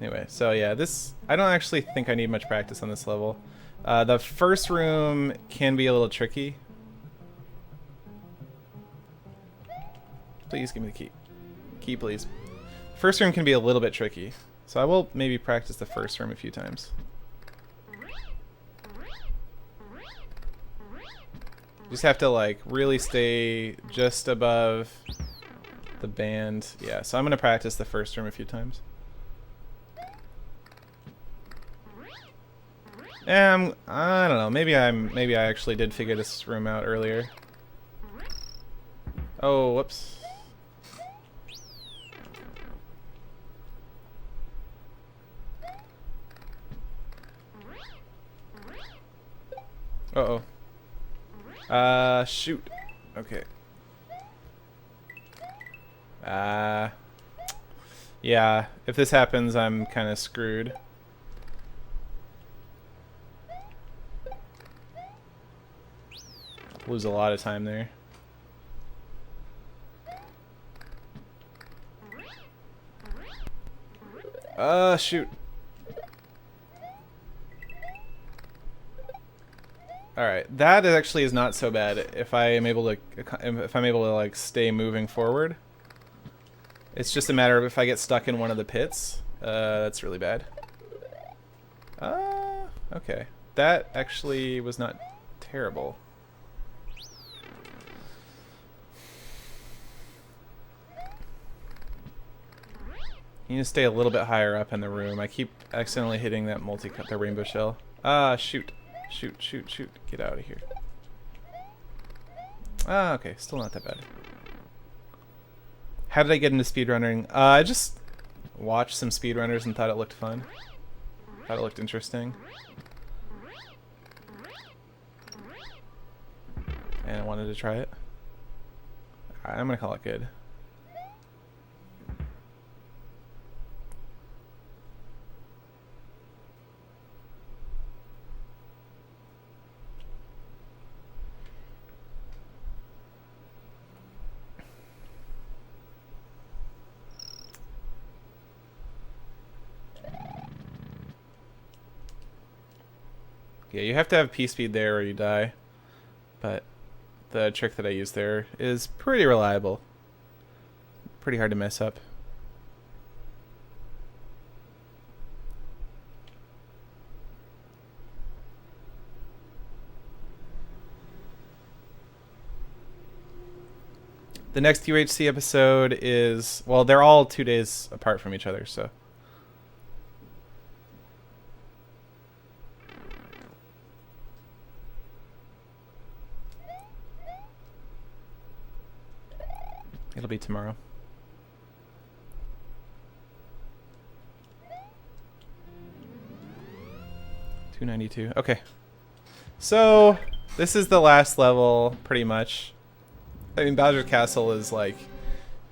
Anyway, so yeah, this... I don't actually think I need much practice on this level. The first room can be a little tricky. Please give me the key. Key, please. First room can be a little bit tricky, so I will maybe practice the first room a few times. Just have to like really stay just above the band. Yeah, so I'm gonna practice the first room a few times. And I don't know. Maybe I actually did figure this room out earlier. Oh, whoops. Uh-oh. Shoot. Okay. Yeah, if this happens, I'm kind of screwed. Lose a lot of time there. Shoot. Alright, that actually is not so bad if I am able to like stay moving forward. It's just a matter of if I get stuck in one of the pits. That's really bad. Okay. That actually was not terrible. You need to stay a little bit higher up in the room. I keep accidentally hitting that the rainbow shell. Shoot. Shoot, shoot, shoot. Get out of here. Okay. Still not that bad. How did I get into speedrunning? I just watched some speedrunners and thought it looked fun. Thought it looked interesting. And I wanted to try it. Alright, I'm gonna call it good. Yeah, you have to have P-speed there or you die. But the trick that I use there is pretty reliable. Pretty hard to mess up. The next UHC episode is, well, they're all 2 days apart from each other, so. It'll be tomorrow. $292. Okay. So this is the last level, pretty much. I mean, Bowser's Castle is like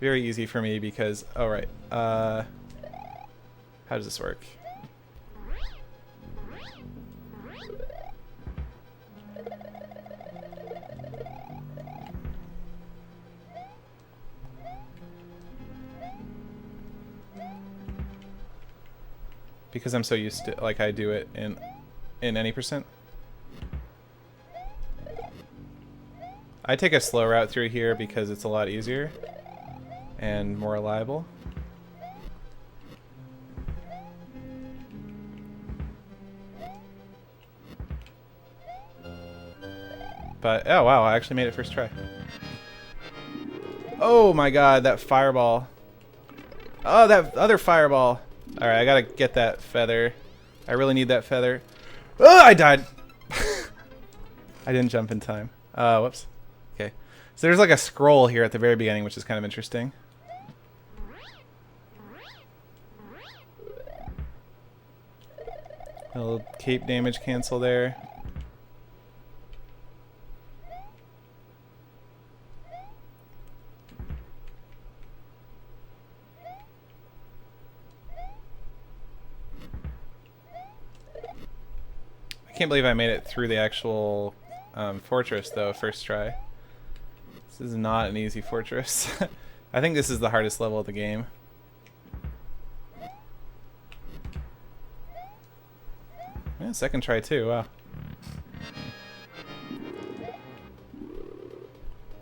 very easy for me because. Oh right. How does this work? Because I'm so used to, like, I do it in any percent. I take a slow route through here because it's a lot easier and more reliable. But, oh wow, I actually made it first try. Oh my god, that fireball. Oh, that other fireball. Alright, I gotta get that feather. I really need that feather. Oh, I died! I didn't jump in time. Whoops. Okay. So there's like a scroll here at the very beginning, which is kind of interesting. A little cape damage cancel there. I can't believe I made it through the actual fortress though, first try. This is not an easy fortress. I think this is the hardest level of the game. Yeah, second try too, wow.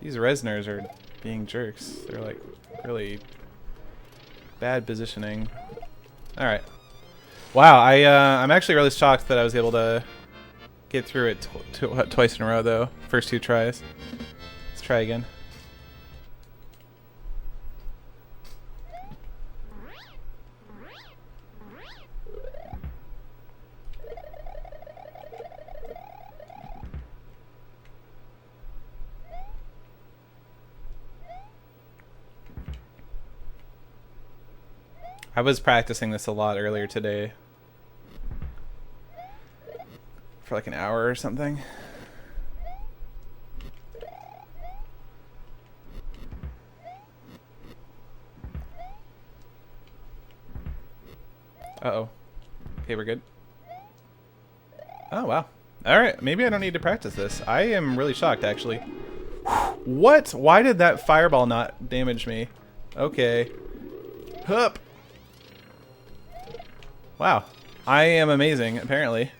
These Resners are being jerks. They're like really bad positioning. Alright. Wow, I'm actually really shocked that I was able to get through it twice in a row though. First 2 tries. Let's try again. I was practicing this a lot earlier today. For like an hour or something. Uh-oh. Okay, we're good. Oh, wow. Alright, maybe I don't need to practice this. I am really shocked, actually. What? Why did that fireball not damage me? Okay. Hup! Wow. I am amazing, apparently.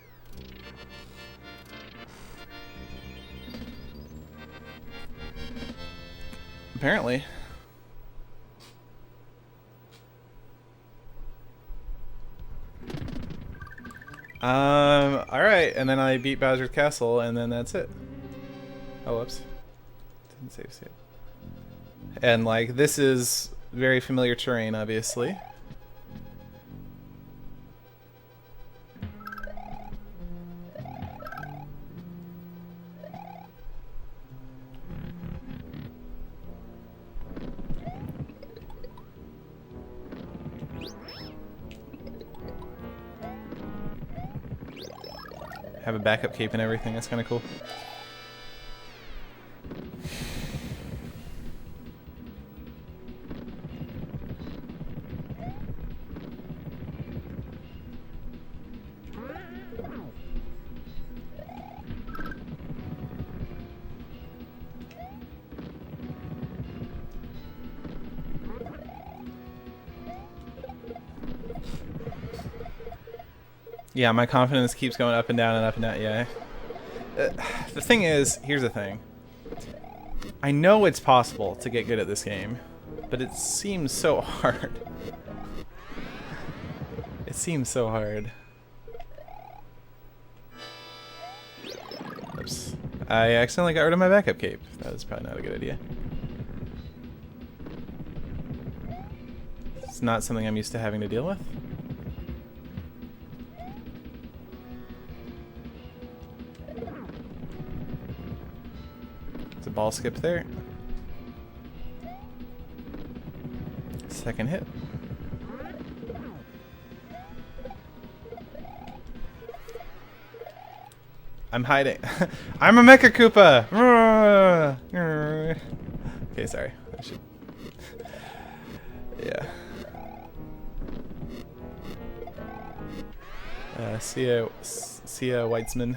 Apparently. Alright, and then I beat Bowser's Castle, and then that's it. Oh, whoops. Didn't save. And, like, this is very familiar terrain, obviously. Have a backup cape and everything. That's kind of cool. Yeah, my confidence keeps going up and down and up and down. Yeah. The thing is, here's the thing. I know it's possible to get good at this game, but it seems so hard. It seems so hard. Oops. I accidentally got rid of my backup cape. That was probably not a good idea. It's not something I'm used to having to deal with. There's a ball skip there. Second hit. I'm hiding. I'm a Mecha Koopa! Okay, sorry. I should... Yeah. See ya, Weitzman.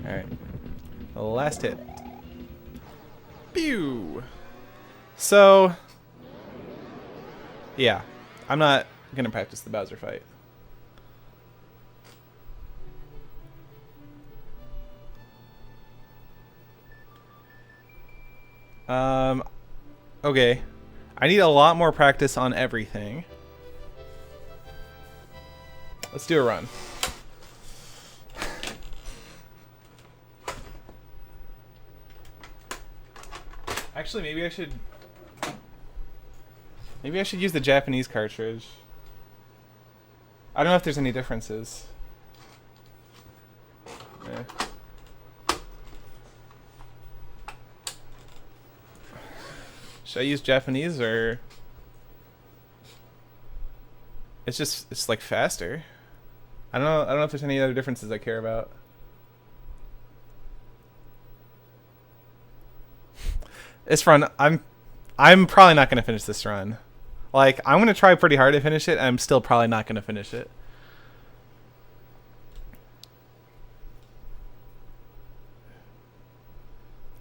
Alright. Last hit. Pew! So... Yeah. I'm not gonna practice the Bowser fight. Okay. I need a lot more practice on everything. Let's do a run. Actually, maybe I should use the Japanese cartridge. I don't know if there's any differences. Yeah. Should I use Japanese or it's like faster? I don't know if there's any other differences I care about. This run, I'm probably not going to finish this run. Like, I'm going to try pretty hard to finish it, and I'm still probably not going to finish it.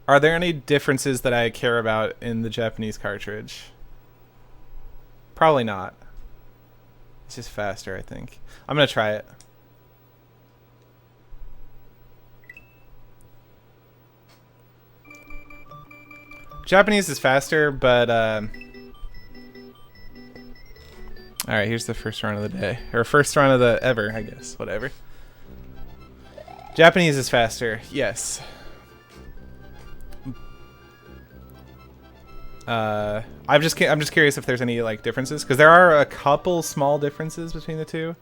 Are there any differences that I care about in the Japanese cartridge? Probably not. It's just faster, I think. I'm going to try it. Japanese is faster, but alright, here's the first run of the day. Or first run of the ever, I guess. Whatever. Japanese is faster, yes. I'm just curious if there's any like differences, because there are a couple small differences between the two.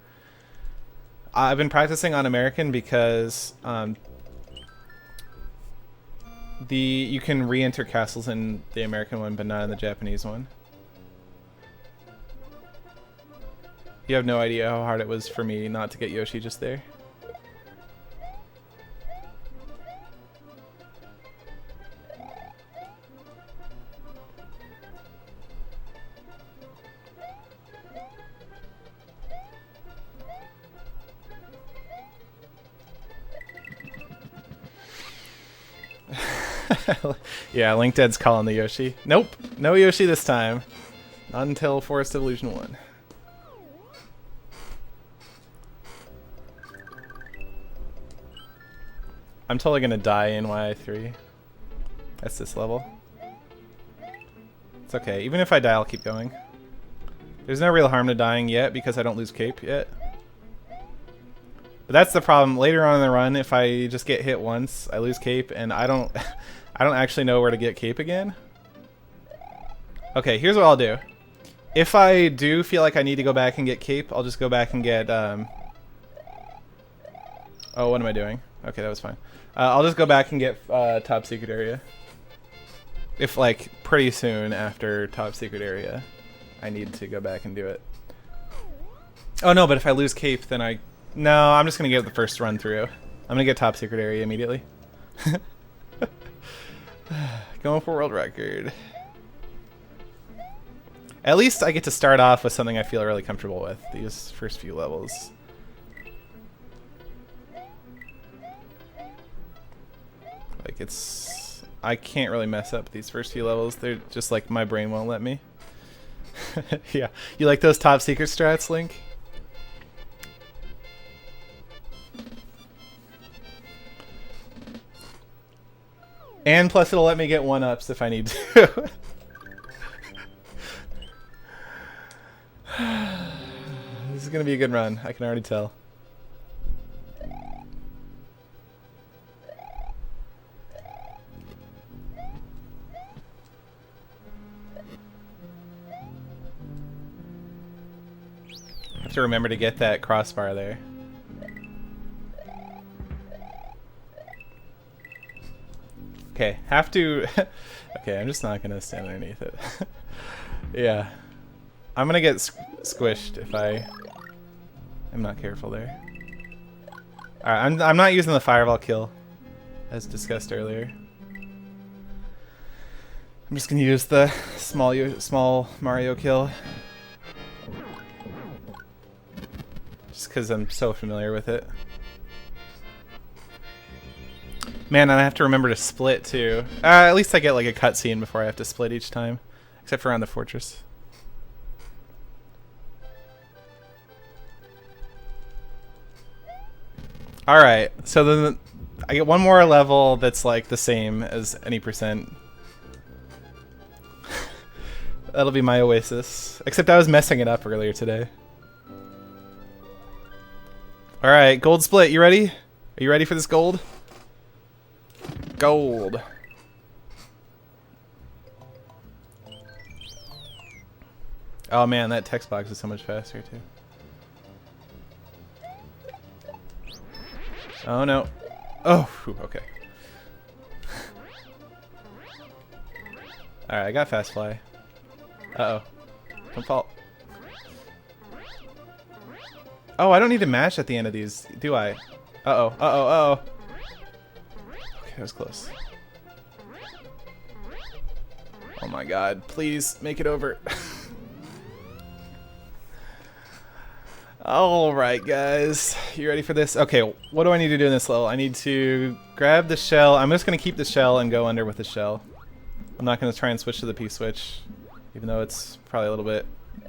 I've been practicing on American because you can re-enter castles in the American one, but not in the Japanese one. You have no idea how hard it was for me not to get Yoshi just there. Yeah, Link Dead's calling the Yoshi. Nope, no Yoshi this time. Not until Forest of Illusion 1. I'm totally gonna die in YI3. That's this level. It's okay, even if I die, I'll keep going. There's no real harm to dying yet because I don't lose cape yet. But that's the problem. Later on in the run, if I just get hit once, I lose cape, and I don't I don't actually know where to get cape again. Okay, here's what I'll do. If I do feel like I need to go back and get cape, I'll just go back and get oh, what am I doing? Okay, that was fine. I'll just go back and get top secret area. If like pretty soon after top secret area, I need to go back and do it. Oh no, but if I lose cape, then no, I'm just gonna get the first run through. I'm gonna get top secret area immediately. Going for world record. At least I get to start off with something I feel really comfortable with, these first few levels. Like I can't really mess up these first few levels. They're just like my brain won't let me. Yeah, you like those top secret strats, Link? And plus it'll let me get 1-ups if I need to. This is gonna be a good run, I can already tell. to remember to get that crossbar there. Okay, have to... Okay, I'm just not going to stand underneath it. Yeah. I'm going to get squished if I am not careful there. Alright, I'm not using the fireball kill, as discussed earlier. I'm just going to use the small Mario kill. Just because I'm so familiar with it. Man, and I have to remember to split too. At least I get like a cutscene before I have to split each time. Except for around the fortress. Alright, so then I get one more level that's like the same as any percent. That'll be my oasis. Except I was messing it up earlier today. Alright, gold split, you ready? Are you ready for this gold? Gold. Oh man, that text box is so much faster too. Oh no. Oh, whew, okay. Alright, I got fast fly. Uh-oh. Don't fall. Oh, I don't need to mash at the end of these, do I? Uh-oh, uh-oh, uh-oh. Okay, that was close. Oh my god, please make it over. Alright guys, you ready for this? Okay, what do I need to do in this level? I need to grab the shell. I'm just going to keep the shell and go under with the shell. I'm not going to try and switch to the P-switch, even though it's probably a little bit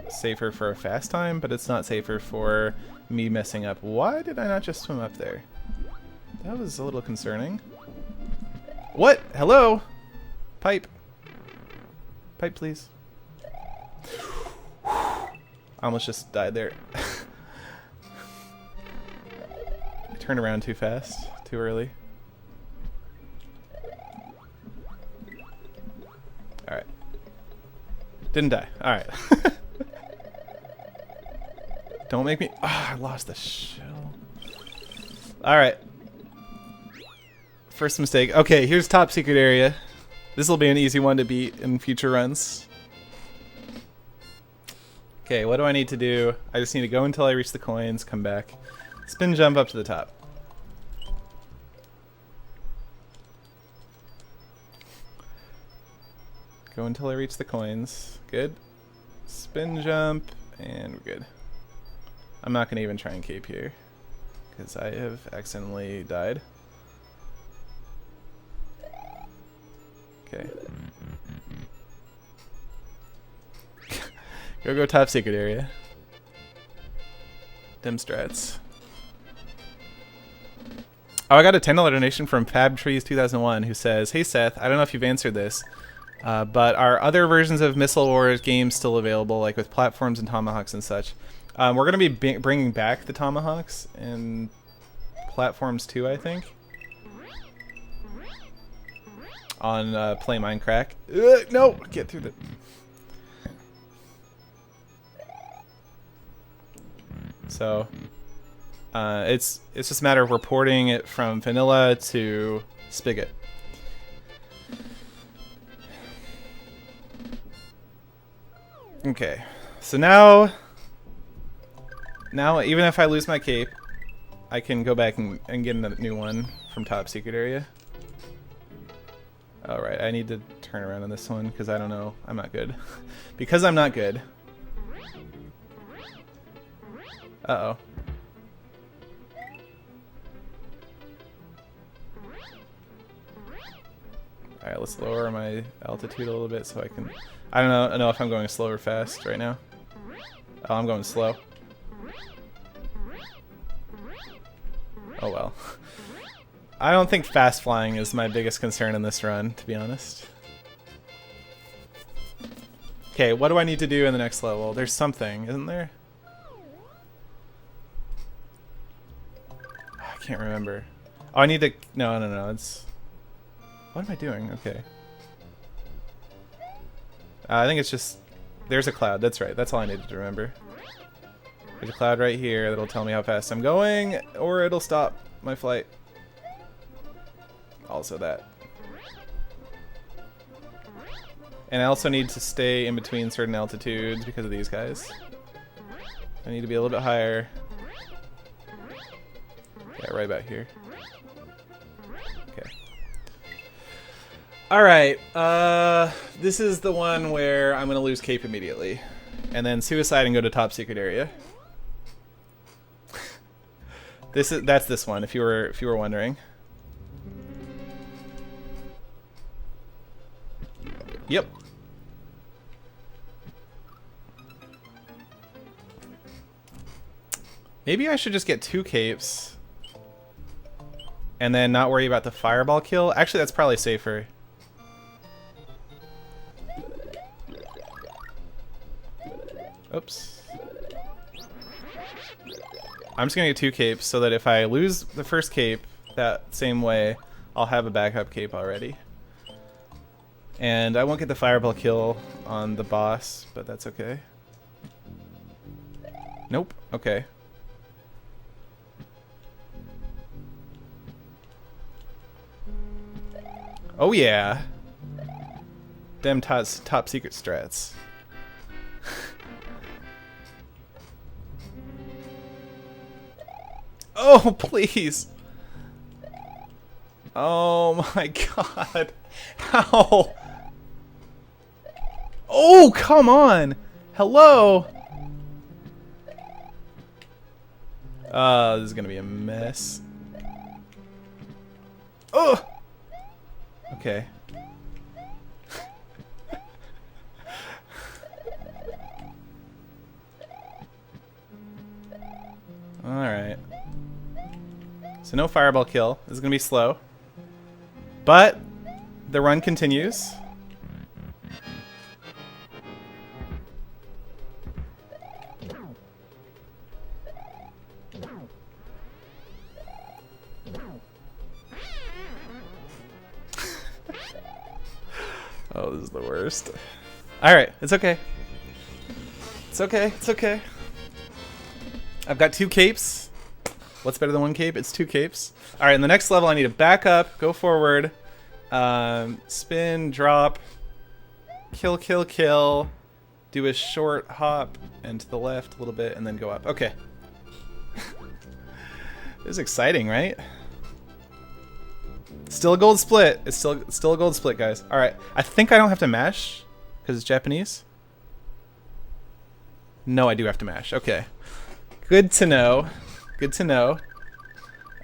safer for a fast time, but it's not safer for me messing up. Why did I not just swim up there? That was a little concerning. What? Hello? Pipe. Pipe, please. I almost just died there. I turned around too fast, too early. Alright. Didn't die. Alright. Don't make me... Ah, I lost the shell. Alright. First mistake. Okay, here's top secret area. This will be an easy one to beat in future runs. Okay, what do I need to do? I just need to go until I reach the coins, come back. Spin jump up to the top. Go until I reach the coins. Good. Spin jump, and we're good. I'm not going to even try and cape here, because I have accidentally died. Okay. Go top secret area. Dim strats. Oh, I got a $10 donation from FabTrees2001 who says, "Hey Seth, I don't know if you've answered this, but are other versions of Missile Wars games still available, like with platforms and tomahawks and such?" We're going to be bringing back the tomahawks and platforms too, I think. On Play Minecraft. No! Get through the... So, it's just a matter of reporting it from vanilla to spigot. Okay, so now even if I lose my cape, I can go back and get a new one from top secret area. Alright, I need to turn around on this one because I don't know. I'm not good. Because I'm not good. Uh-oh. Alright, let's lower my altitude a little bit so I can... I don't know if I'm going slow or fast right now. Oh, I'm going slow. Oh well. I don't think fast flying is my biggest concern in this run, to be honest. Okay, what do I need to do in the next level? There's something, isn't there? I can't remember. Oh, I need to... No, it's... What am I doing? Okay. I think it's just... There's a cloud, that's right. That's all I needed to remember. There's a cloud right here that'll tell me how fast I'm going, or it'll stop my flight. Also that. And I also need to stay in between certain altitudes because of these guys. I need to be a little bit higher. Yeah, right about here. Okay. Alright, this is the one where I'm gonna lose cape immediately. And then suicide and go to top secret area. That's this one, if you were wondering. Yep. Maybe I should just get 2 capes and then not worry about the fireball kill. Actually, that's probably safer. Oops. I'm just gonna get 2 capes so that if I lose the first cape that same way, I'll have a backup cape already. And I won't get the fireball kill on the boss, but that's okay. Nope. Okay. Oh yeah. Them top secret strats. Oh, please. Oh my god. How? Oh, come on. Hello. This is gonna be a mess. Oh. Okay. Alright. So no fireball kill. This is gonna be slow. But the run continues. Oh, this is the worst. Alright, it's okay. It's okay, it's okay. I've got 2 capes. What's better than 1 cape? It's 2 capes. Alright, in the next level I need to back up, go forward, spin, drop, kill, kill, kill, do a short hop, and to the left a little bit, and then go up. Okay. This is exciting, right? Still a gold split. It's still a gold split, guys. All right. I think I don't have to mash because it's Japanese. No, I do have to mash. Okay. Good to know. Good to know.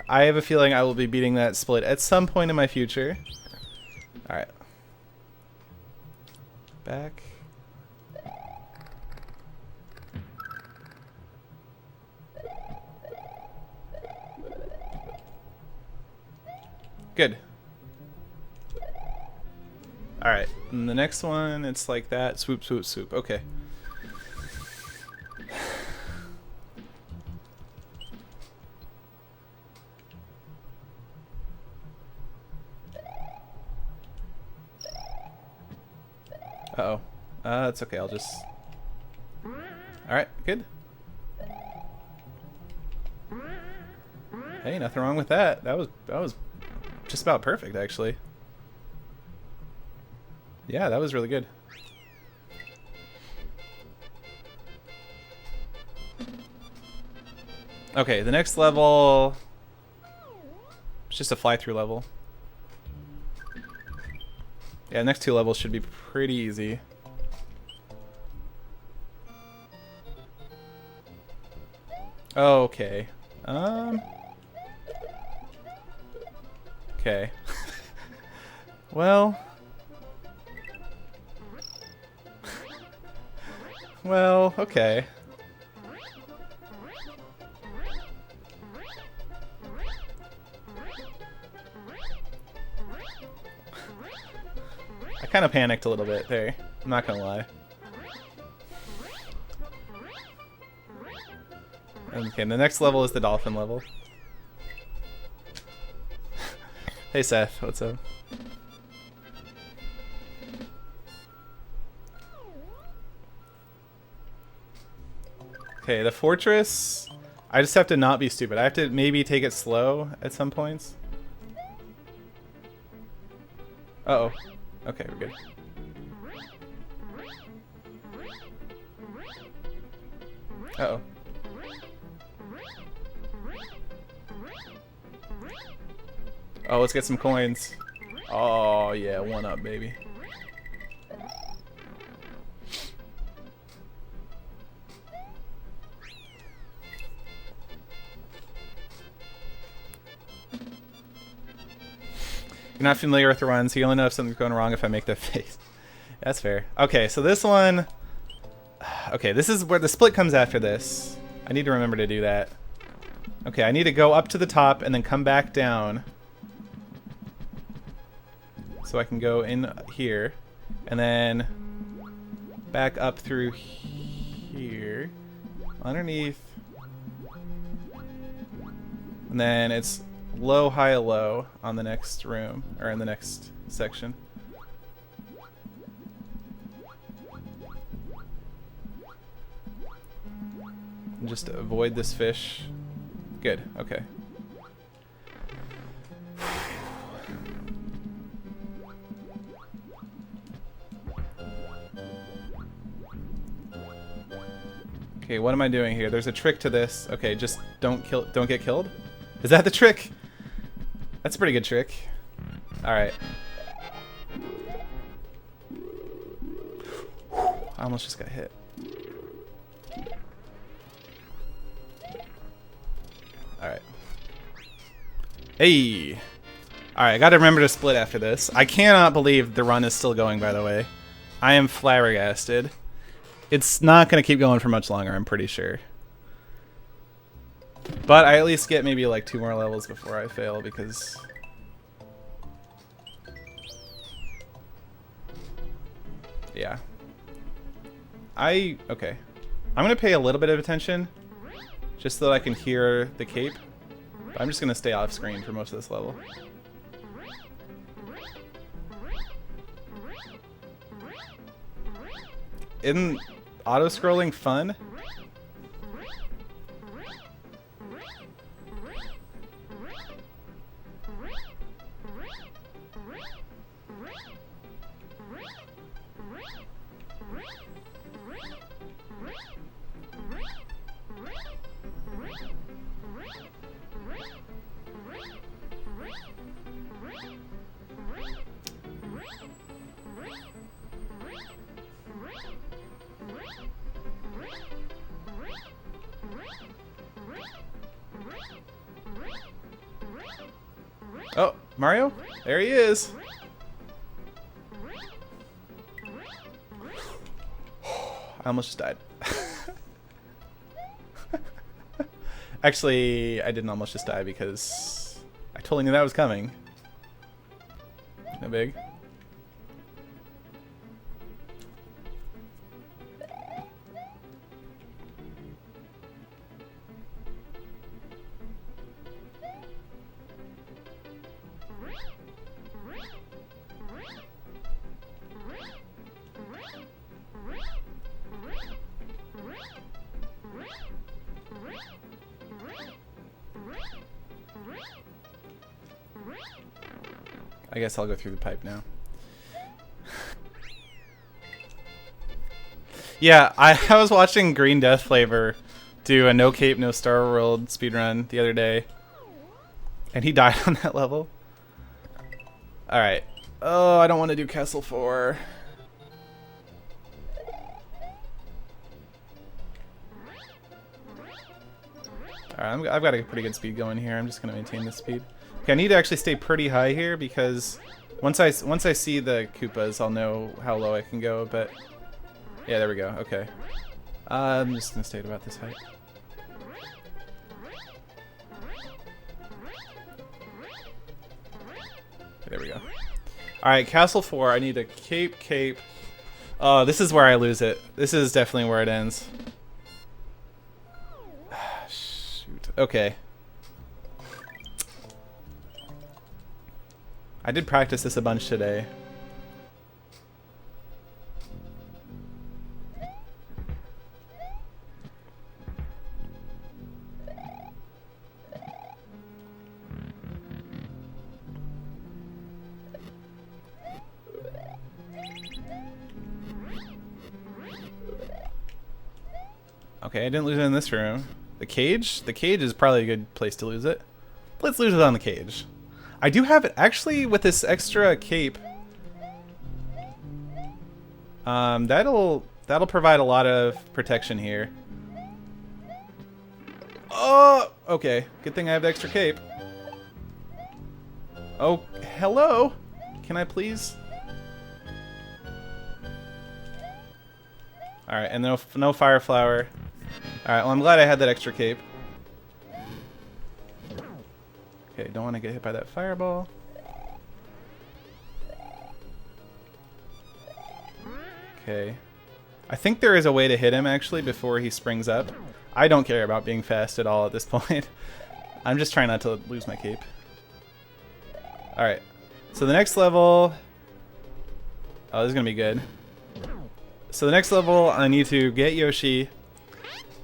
I have a feeling I will be beating that split at some point in my future. All right. Back. Good. Alright, and the next one, it's like that. Swoop, swoop, swoop. Okay. Uh-oh. It's okay, I'll just... Alright, good. Hey, nothing wrong with that. That was just about perfect, actually. Yeah, that was really good. Okay, the next level... It's just a fly-through level. Yeah, the next 2 levels should be pretty easy. Okay. Okay. Well... Well, okay. I kind of panicked a little bit there. I'm not gonna lie. Okay, the next level is the dolphin level. Hey Seth, what's up? Okay, the fortress. I just have to not be stupid. I have to maybe take it slow at some points. Uh-oh. Okay, we're good. Uh-oh. Oh, let's get some coins. Oh, yeah, 1-up, baby. You're not familiar with the runs, so you only know if something's going wrong if I make that face. That's fair. Okay, so this one... Okay, this is where the split comes after this. I need to remember to do that. Okay, I need to go up to the top and then come back down. So I can go in here. And then back up through here. Underneath. And then it's low, high, low on the next room, or in the next section. And just avoid this fish. Good, okay. Okay, what am I doing here? There's a trick to this. Okay, just don't get killed? Is that the trick? That's a pretty good trick. Alright. I almost just got hit. Alright. Hey! Alright, I gotta remember to split after this. I cannot believe the run is still going, by the way. I am flabbergasted. It's not gonna keep going for much longer, I'm pretty sure. But I at least get maybe like 2 more levels before I fail, because... Yeah. Okay. I'm gonna pay a little bit of attention, just so that I can hear the cape. But I'm just gonna stay off screen for most of this level. Isn't auto-scrolling fun? Oh, Mario? There he is. I almost just died. Actually, I didn't almost just die because I totally knew that was coming. No big. I guess I'll go through the pipe now. Yeah, I was watching Green Death Flavor do a no cape, no Star World speedrun the other day. And he died on that level. Alright. Oh, I don't want to do Castle 4. Alright, I've got a pretty good speed going here. I'm just going to maintain this speed. Okay, I need to actually stay pretty high here because once I see the Koopas, I'll know how low I can go, but yeah, there we go. Okay. I'm just going to stay at about this height. There we go. Alright, Castle 4, I need a cape. Oh, this is where I lose it. This is definitely where it ends. Shoot. Okay. I did practice this a bunch today. Okay, I didn't lose it in this room. The cage? The cage is probably a good place to lose it. Let's lose it on the cage. I do have it actually with this extra cape. That'll provide a lot of protection here. Oh, okay. Good thing I have the extra cape. Oh, hello. Can I please? All right, and no fire flower. All right, well, I'm glad I had that extra cape. Okay, don't want to get hit by that fireball. Okay. I think there is a way to hit him, actually, before he springs up. I don't care about being fast at all at this point. I'm just trying not to lose my cape. Alright. So the next level... Oh, this is going to be good. So the next level, I need to get Yoshi.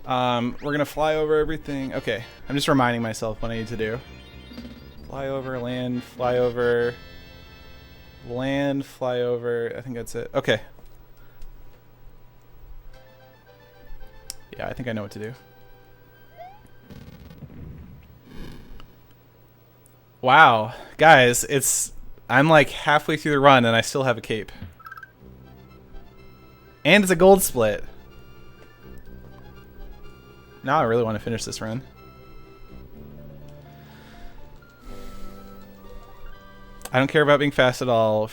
We're going to fly over everything. Okay. I'm just reminding myself what I need to do. Fly over, land, fly over. Land, fly over. I think that's it. Okay. Yeah, I think I know what to do. Wow. Guys, I'm like halfway through the run and I still have a cape. And it's a gold split. Now I really want to finish this run. I don't care about being fast at all.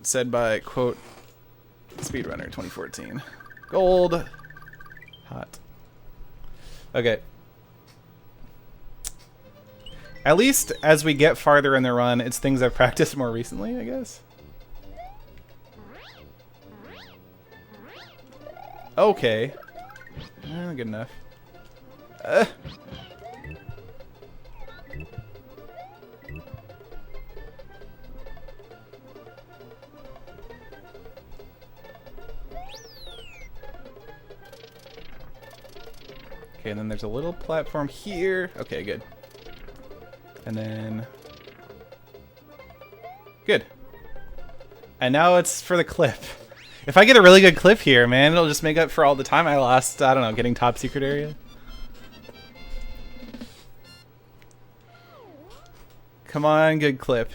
Said by, quote, Speedrunner 2014. Gold. Hot. Okay. At least as we get farther in the run, it's things I've practiced more recently, I guess. Okay. Good enough. Okay, and then there's a little platform here. Okay, good. And then... Good. And now it's for the clip. If I get a really good clip here, man, it'll just make up for all the time I lost, I don't know, getting top secret area. Come on, good clip.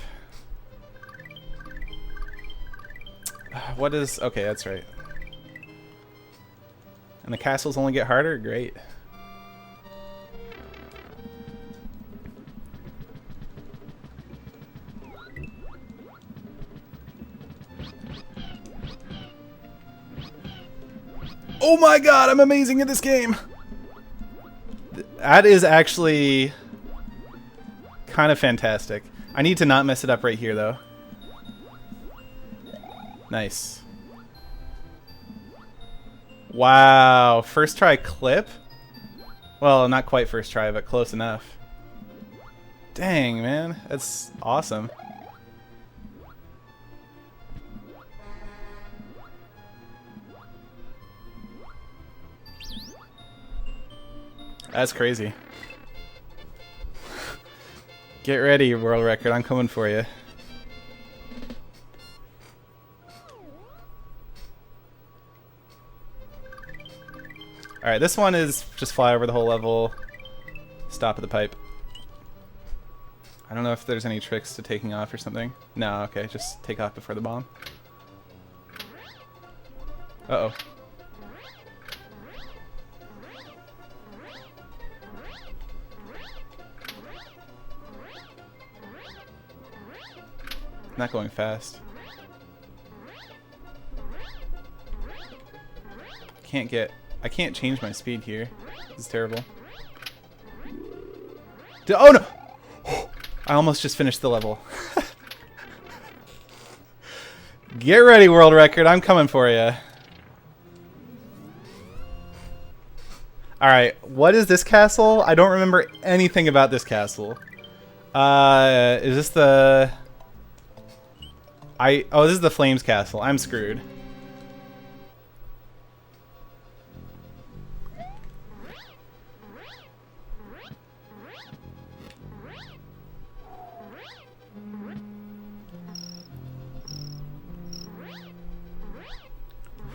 What is... Okay, that's right. And the castles only get harder? Great. Oh my god, I'm amazing at this game! That is actually kind of fantastic. I need to not mess it up right here, though. Nice. Wow, first try clip? Well, not quite first try, but close enough. Dang, man, that's awesome. That's crazy. Get ready, world record. I'm coming for you. Alright, this one is just fly over the whole level. Stop at the pipe. I don't know if there's any tricks to taking off or something. No, okay, just take off before the bomb. Uh-oh. Not going fast. I can't change my speed here. This is terrible. Oh no! I almost just finished the level. Get ready, world record. I'm coming for you. Alright, what is this castle? I don't remember anything about this castle. Is this the... Oh, this is the Flames Castle. I'm screwed.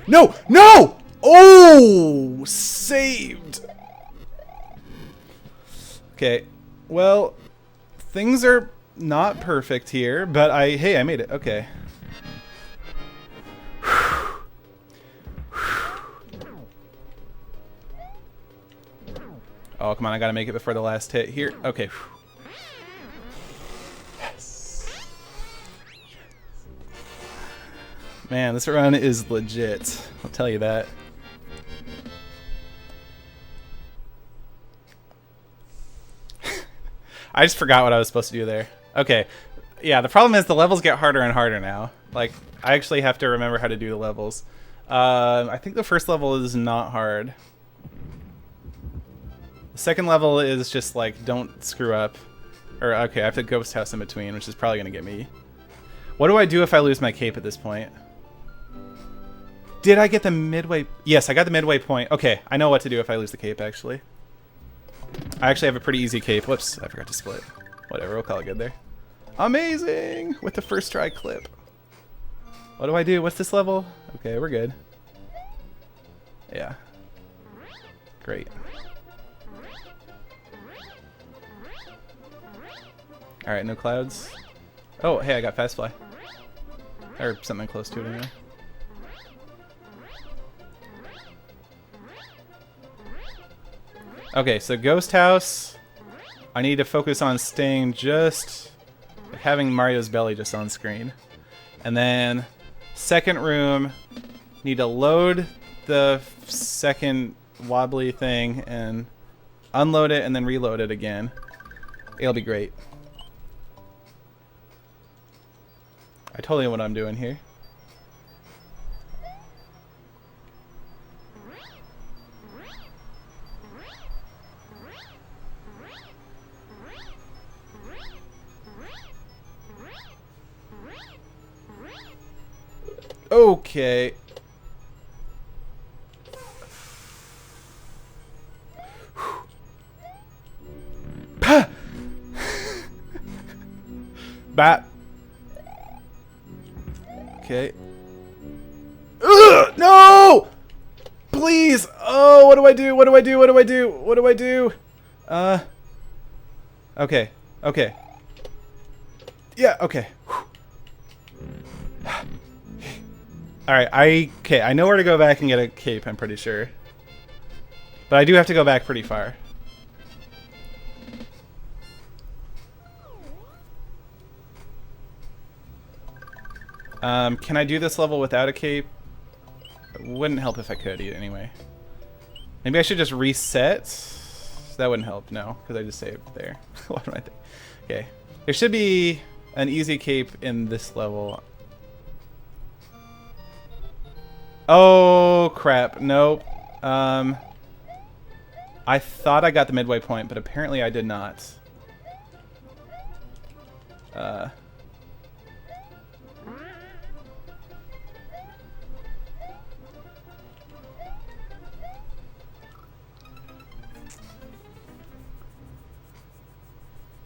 No! No! Oh! Saved! Okay. Well, things are not perfect here, but hey, I made it. Okay. Oh, come on, I gotta make it before the last hit here. Okay. Yes. Man, this run is legit. I'll tell you that. I just forgot what I was supposed to do there. Okay. Yeah, the problem is the levels get harder and harder now. Like, I actually have to remember how to do the levels. I think the first level is not hard. The second level is just like, don't screw up. Or, okay, I have to ghost house in between, which is probably going to get me. What do I do if I lose my cape at this point? Did I get the midway? Yes, I got the midway point. Okay, I know what to do if I lose the cape, actually. I actually have a pretty easy cape. Whoops, I forgot to split. Whatever, we'll call it good there. Amazing! With the first try clip. What do I do? What's this level? Okay, we're good. Yeah. Great. Alright, no clouds. Oh, hey, I got fast fly. Or something close to it anyway. Okay, so Ghost House. I need to focus on staying just... having Mario's belly just on screen. And then, second room. Need to load the second wobbly thing and unload it and then reload it again. It'll be great. I totally know what I'm doing here. Okay. Bat. Okay. Ugh, no! Please! Oh, what do I do? What do I do? What do I do? What do I do? Okay. Okay. Yeah, okay. Alright, I know where to go back and get a cape, I'm pretty sure. But I do have to go back pretty far. Can I do this level without a cape? It wouldn't help if I could anyway. Maybe I should just reset? That wouldn't help, no, because I just saved there. What am I thinking? Okay. There should be an easy cape in this level. Oh, crap. Nope. I thought I got the midway point, but apparently I did not.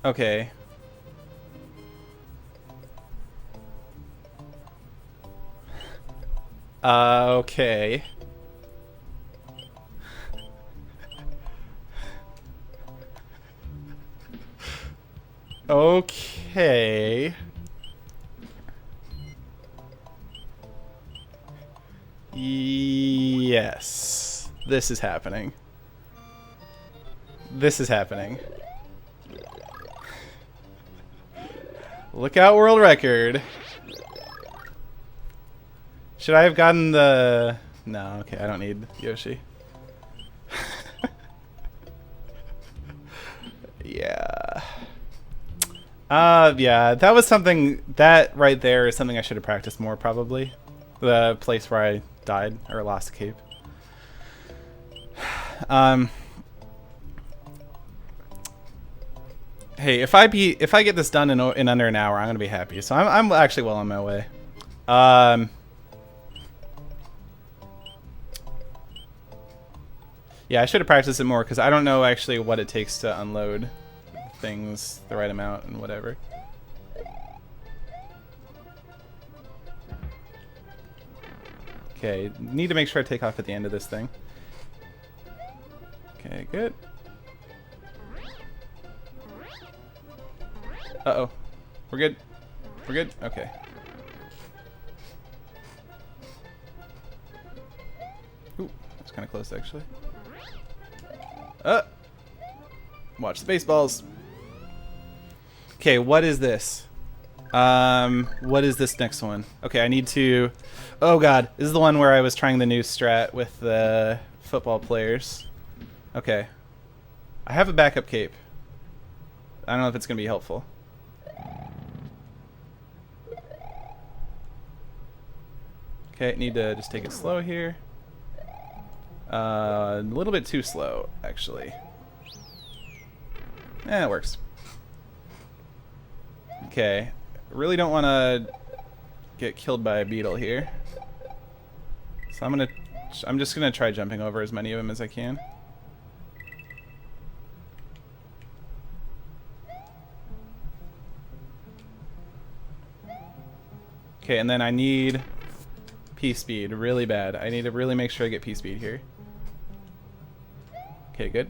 Okay. Okay. Okay. Yes. This is happening. This is happening. Look out, world record. Should I have gotten the... No, okay, I don't need Yoshi. Yeah. Yeah, that was something... That right there is something I should have practiced more, probably. The place where I died, or lost a cape. Hey, if I get this done in under an hour, I'm gonna be happy. So I'm actually well on my way. Yeah, I should have practiced it more because I don't know actually what it takes to unload things the right amount and whatever. Okay, need to make sure I take off at the end of this thing. Okay, good. Uh-oh. We're good. We're good? Okay. Ooh, that's kind of close, actually. Watch the baseballs. Okay, what is this? What is this next one? Okay, I need to... Oh god, this is the one where I was trying the new strat with the football players. Okay. I have a backup cape. I don't know if it's going to be helpful. Okay, need to just take it slow here. A little bit too slow, actually. It works. Okay, really don't want to get killed by a beetle here. So I'm just gonna try jumping over as many of them as I can. Okay, and then I need P-speed really bad. I need to really make sure I get P-speed here. Okay, good.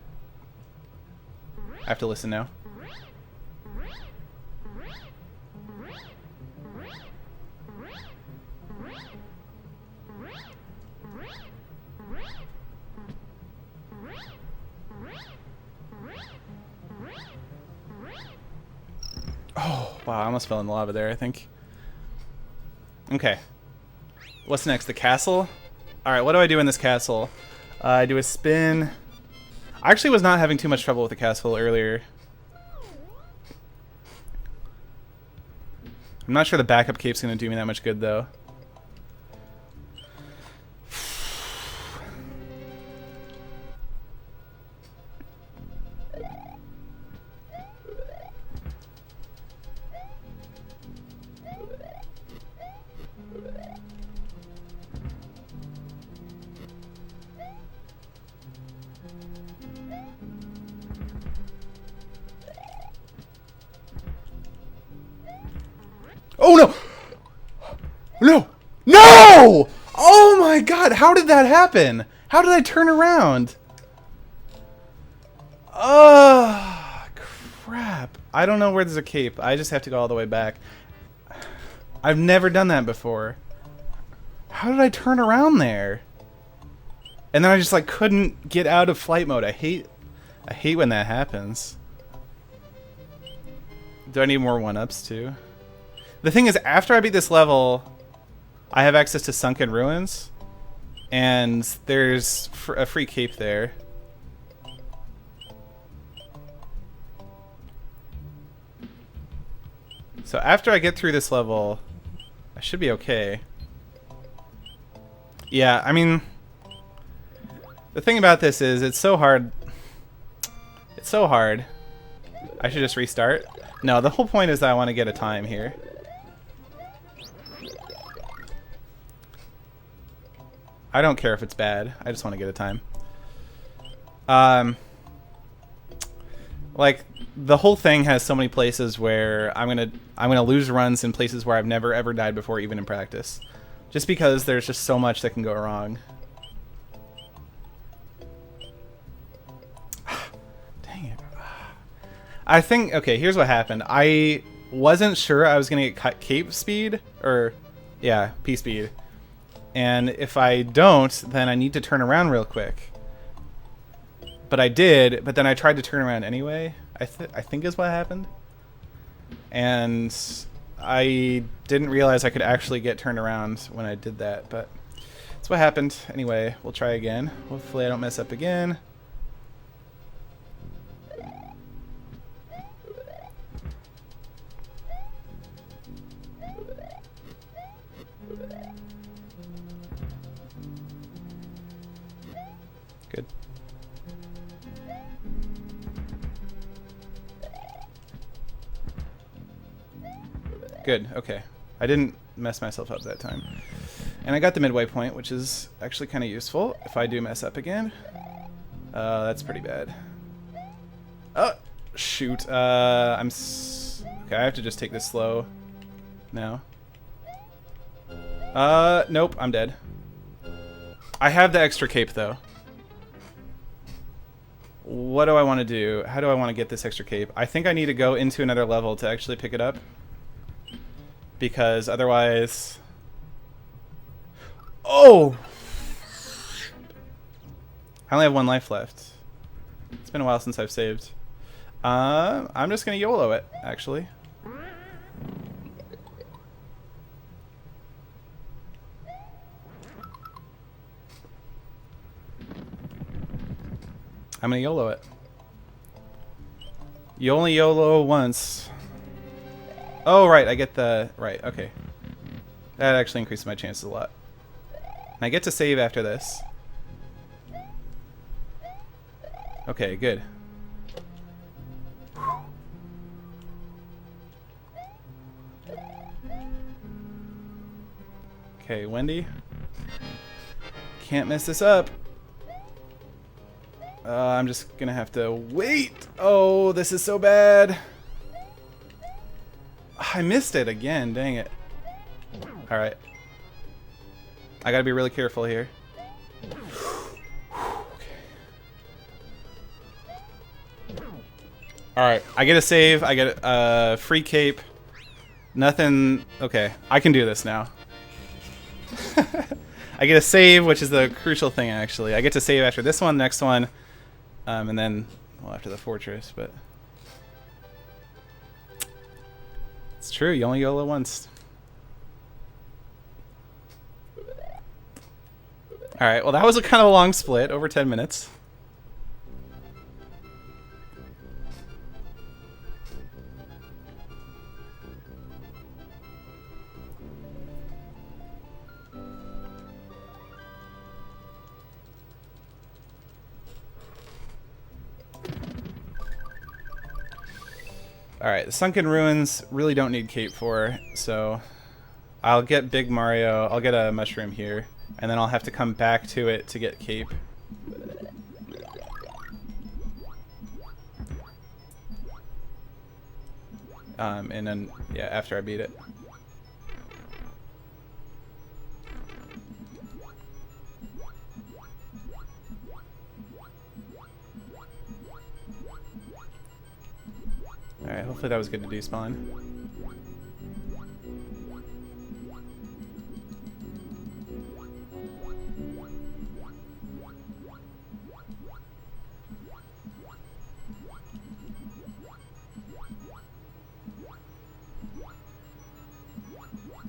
I have to listen now. Oh, wow, I almost fell in the lava there, I think. Okay. What's next? The castle? Alright, what do I do in this castle? I do a spin. I actually was not having too much trouble with the castle earlier. I'm not sure the backup cape's going to do me that much good, though. Oh no! No! No! Oh my god, how did that happen? How did I turn around? Crap. I don't know where there's a cape. I just have to go all the way back. I've never done that before. How did I turn around there? And then I just like couldn't get out of flight mode. I hate when that happens. Do I need more 1-ups too? The thing is, after I beat this level, I have access to Sunken Ruins, and there's a free cape there. So after I get through this level, I should be okay. Yeah, I mean, the thing about this is it's so hard. It's so hard. I should just restart. No, the whole point is that I want to get a time here. I don't care if it's bad. I just want to get a time. Like the whole thing has so many places where I'm gonna lose runs in places where I've never ever died before, even in practice, just because there's just so much that can go wrong. Dang it! I think okay. Here's what happened. I wasn't sure I was gonna get cape speed or yeah, P speed. And if I don't, then I need to turn around real quick. But I did, but then I tried to turn around anyway, I think is what happened. And I didn't realize I could actually get turned around when I did that, but that's what happened. Anyway, we'll try again. Hopefully I don't mess up again. Good. Good, okay. I didn't mess myself up that time. And I got the midway point, which is actually kind of useful if I do mess up again. That's pretty bad. Oh, shoot. Okay, I have to just take this slow now. Nope, I'm dead. I have the extra cape, though. What do I want to do? How do I want to get this extra cape? I think I need to go into another level to actually pick it up. Because otherwise... Oh! I only have 1 life left. It's been a while since I've saved. I'm just going to YOLO it, actually. I'm going to YOLO it. You only YOLO once. Oh, right, I get the... Right, okay. That actually increases my chances a lot. And I get to save after this. Okay, good. Okay, Wendy. Can't mess this up. I'm just gonna have to wait. Oh, this is so bad. I missed it again, dang it. Alright. I gotta be really careful here. Alright, I get a save, I get a free cape. Nothing... Okay, I can do this now. I get a save, which is the crucial thing, actually. I get to save after this one, next one, and then, well, after the fortress, but... It's true, you only YOLO once. Alright, well that was a kind of a long split, over 10 minutes. Alright, the Sunken Ruins really don't need cape for, so I'll get Big Mario, I'll get a mushroom here, and then I'll have to come back to it to get cape. And then, yeah, after I beat it. Alright, hopefully that was good to despawn.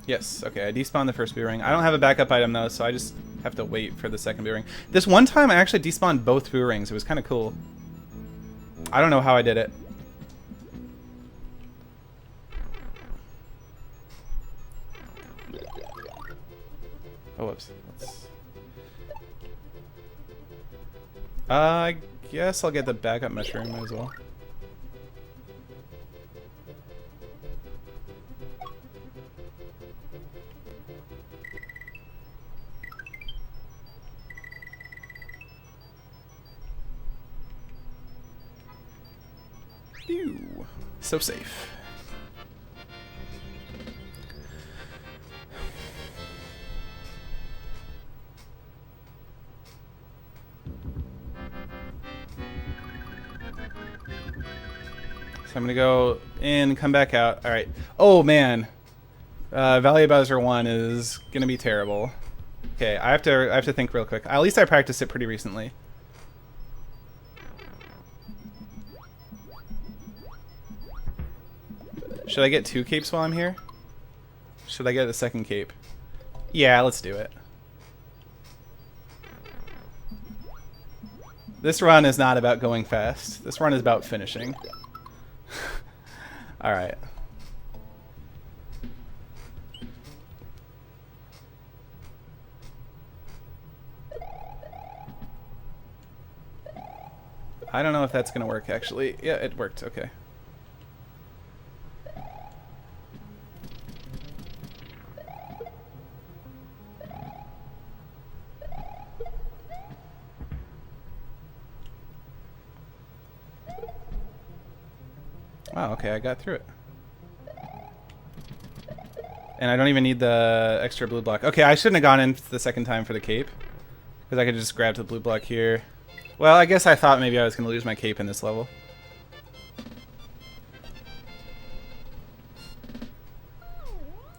Yes, okay, I despawned the first boomerang. I don't have a backup item though, so I just have to wait for the second boomerang. This one time I actually despawned both boomerangs. It was kind of cool. I don't know how I did it. Oh, whoops. I guess I'll get the backup mushroom as well. Phew. So safe. So I'm gonna go in, come back out. All right. Oh man, Valley of Bowser 1 is gonna be terrible. Okay, I have to think real quick. At least I practiced it pretty recently. Should I get 2 capes while I'm here? Should I get the second cape? Yeah, let's do it. This run is not about going fast. This run is about finishing. Alright. I don't know if that's gonna work, actually. Yeah, it worked. Okay. Wow, okay, I got through it. And I don't even need the extra blue block. Okay, I shouldn't have gone in the second time for the cape. Because I could just grab to the blue block here. Well, I guess I thought maybe I was going to lose my cape in this level.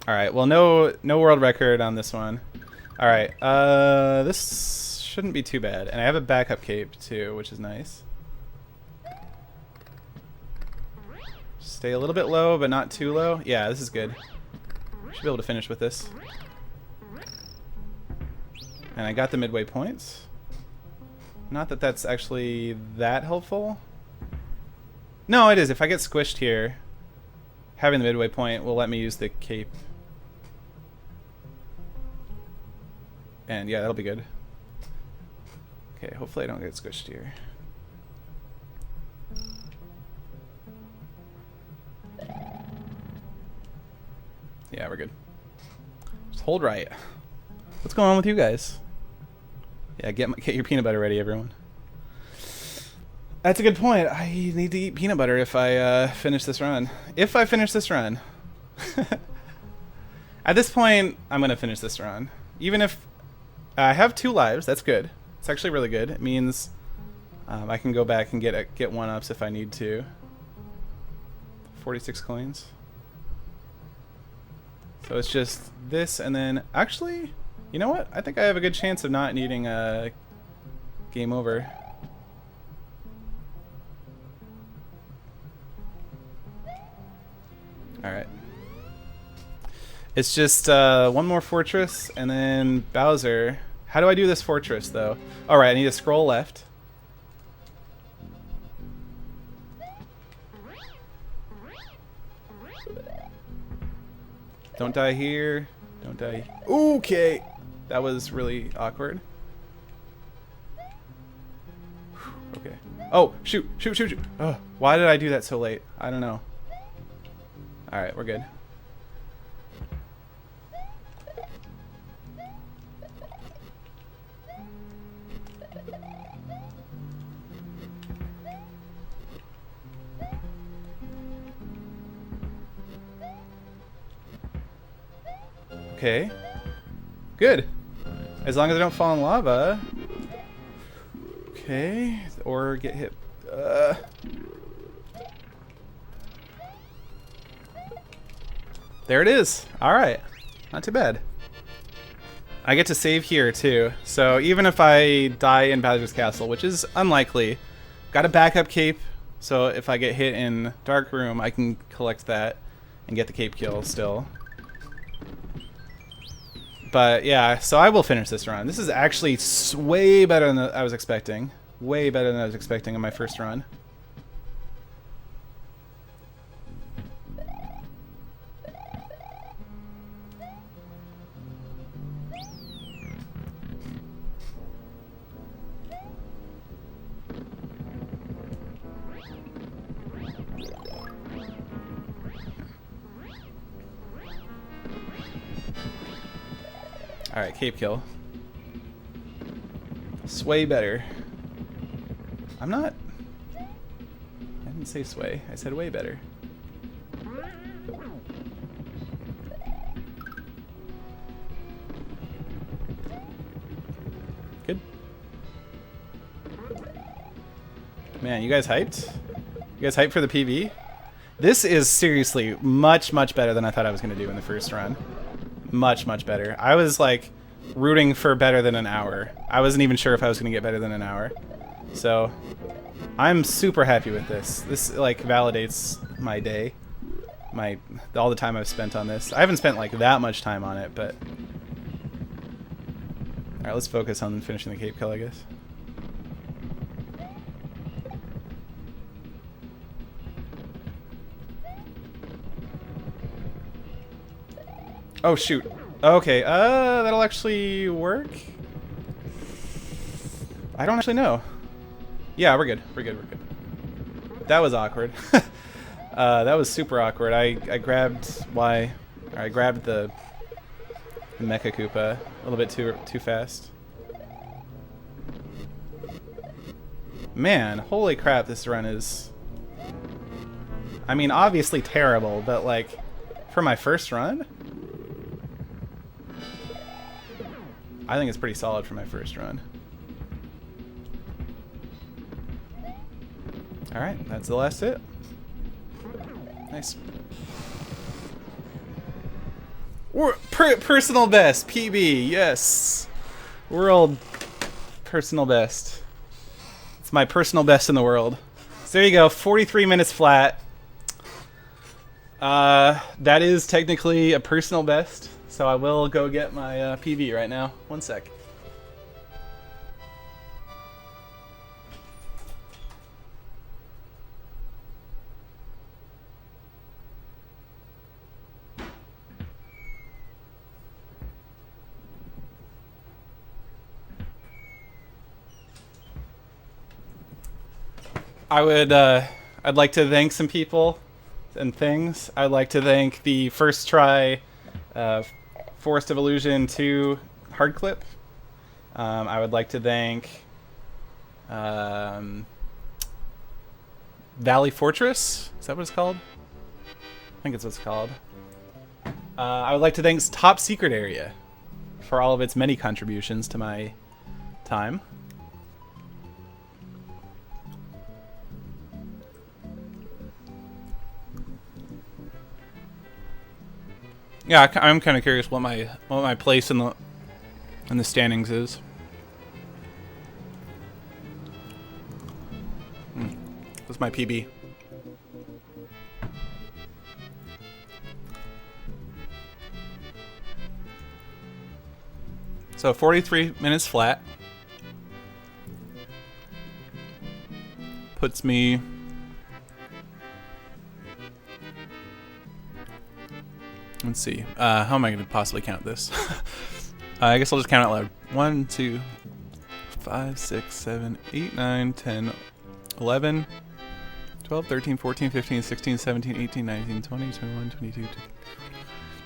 Alright, well no world record on this one. Alright, this shouldn't be too bad. And I have a backup cape too, which is nice. Stay a little bit low, but not too low. Yeah, this is good. Should be able to finish with this. And I got the midway points. Not that that's actually that helpful. No, it is. If I get squished here, having the midway point will let me use the cape. And yeah, that'll be good. Okay, hopefully I don't get squished here. Yeah, we're good. Just hold right. What's going on with you guys? Yeah, get your peanut butter ready, everyone. That's a good point. I need to eat peanut butter if I finish this run. If I finish this run. At this point, I'm going to finish this run. Even if I have 2 lives, that's good. It's actually really good. It means I can go back and get 1-ups if I need to. 46 coins. So it's just this, and then actually, you know what? I think I have a good chance of not needing a game over. Alright. It's just 1 more fortress, and then Bowser. How do I do this fortress, though? Alright, I need to scroll left. Don't die here. Don't die. Okay. That was really awkward. Okay. Oh, shoot. Shoot, shoot, shoot. Ugh. Why did I do that so late? I don't know. Alright, we're good. Okay. Good. As long as I don't fall in lava. Okay. Or get hit. There it is. Alright. Not too bad. I get to save here too. So even if I die in Bowser's Castle, which is unlikely, got a backup cape. So if I get hit in Dark Room, I can collect that and get the cape kill still. But yeah, so I will finish this run. This is actually way better than I was expecting. Way better than I was expecting on my first run. Alright, cape kill. Sway better. I'm not... I didn't say sway. I said way better. Good. Man, you guys hyped? You guys hyped for the PV? This is seriously much, much better than I thought I was going to do in the first run. Much, much better. I was like rooting for better than an hour. I wasn't even sure if I was going to get better than an hour. So I'm super happy with this. This like validates my day. All the time I've spent on this. I haven't spent like that much time on it, but alright, let's focus on finishing the cape kill, I guess. Oh shoot. Okay, that'll actually work? I don't actually know. Yeah, we're good. We're good, we're good. That was awkward. That was super awkward. I grabbed I grabbed the Mecha Koopa a little bit too fast. Man, holy crap, this run is... I mean, obviously terrible, but like, for my first run? I think it's pretty solid for my first run. All right, that's the last hit. Nice. Personal best, PB, yes. World personal best. It's my personal best in the world. So there you go, 43 minutes flat. That is technically a personal best, so I will go get my PB right now. 1 sec. I'd like to thank some people and things. I'd like to thank the first try Forest of Illusion 2 hard clip. I would like to thank Valley Fortress. Is that what it's called? I think it's what it's called. I would like to thank Top Secret Area for all of its many contributions to my time. Yeah, I'm kind of curious what my place in the standings is. What's my PB? So 43 minutes flat puts me. Let's see. How am I going to possibly count this? I guess I'll just count out loud. 1, 2, 5, 6, 7, 8, 9, 10, 11, 12, 13, 14, 15, 16, 17, 18, 19, 20, 21, 22,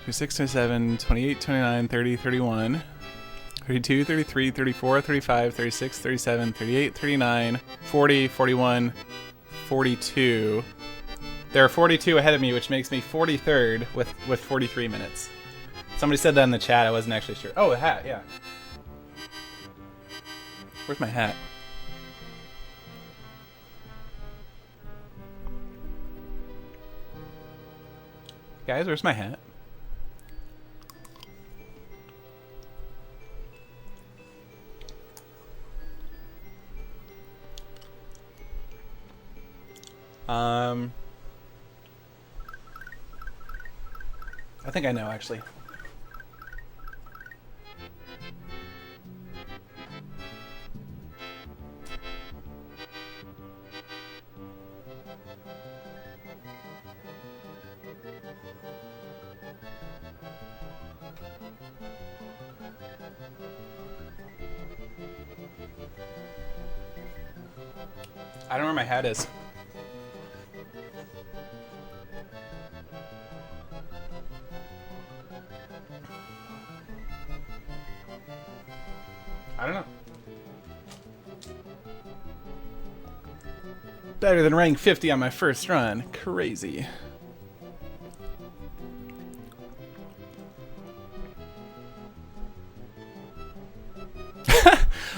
26, 27, 28, 29, 30, 31, 32, 33, 34, 35, 36, 37, 38, 39, 40, 41, 42. There are 42 ahead of me, which makes me 43rd with 43 minutes. Somebody said that in the chat. I wasn't actually sure. Oh, the hat, yeah. Where's my hat? Guys, where's my hat? I think I know, actually. I don't know where my hat is. I don't know. Better than rank 50 on my first run. Crazy.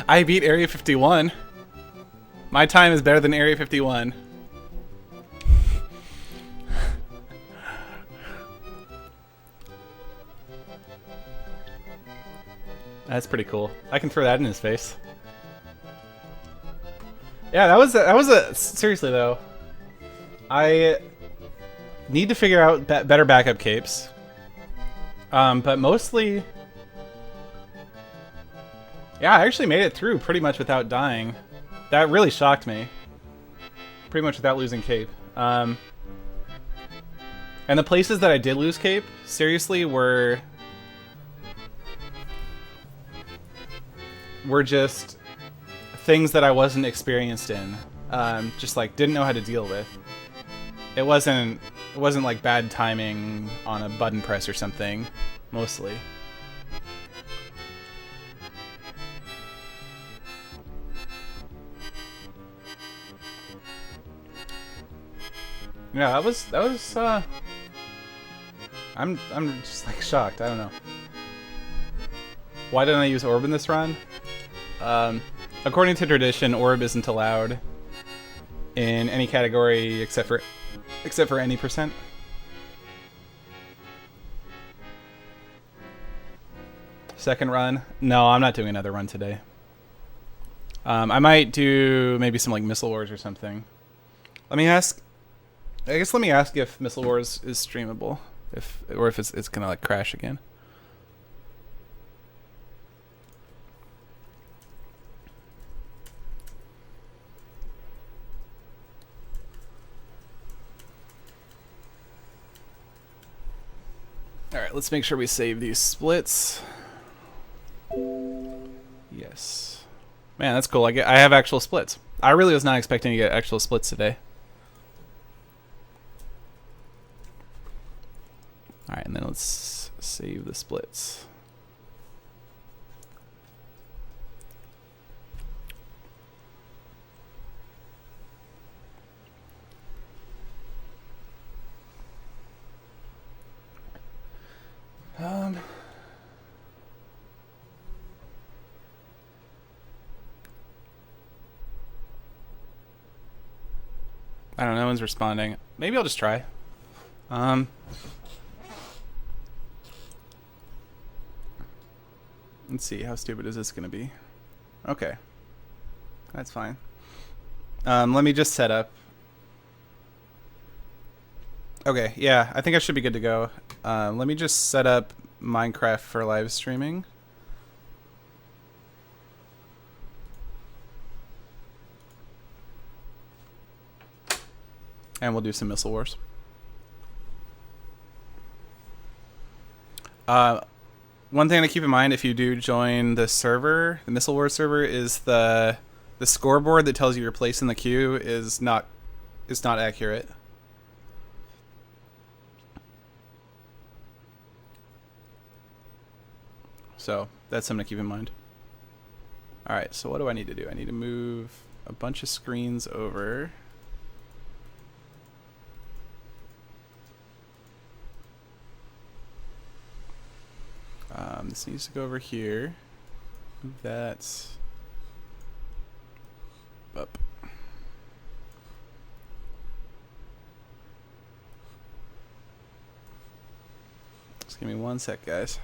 I beat Area 51. My time is better than Area 51. That's pretty cool. I can throw that in his face. Yeah, that was a seriously though. I need to figure out better backup capes. But mostly, yeah, I actually made it through pretty much without dying. That really shocked me. Pretty much without losing cape. And the places that I did lose cape, seriously, were just things that I wasn't experienced in. Just like didn't know how to deal with. It wasn't like bad timing on a button press or something, mostly. Yeah, that was I'm just like shocked. I don't know. Why didn't I use orb in this run? According to tradition, orb isn't allowed in any category except for any percent. Second run. No, I'm not doing another run today. I might do maybe some like Missile Wars or something. Let me ask if Missile Wars is streamable, or if it's gonna like crash again. All right, let's make sure we save these splits. Yes. Man, that's cool. I have actual splits. I really was not expecting to get actual splits today. All right, and then let's save the splits. I don't know, no one's responding. Maybe I'll just try. Let's see, how stupid is this gonna be? Okay. That's fine. Let me just set up. Okay, yeah, I think I should be good to go. Let me just set up Minecraft for live streaming. And we'll do some Missile Wars. One thing to keep in mind if you do join the server, the Missile Wars server, is the scoreboard that tells you your place in the queue is not accurate. So that's something to keep in mind. All right, so what do I need to do? I need to move a bunch of screens over. This needs to go over here. Move that up. Just give me one sec, guys.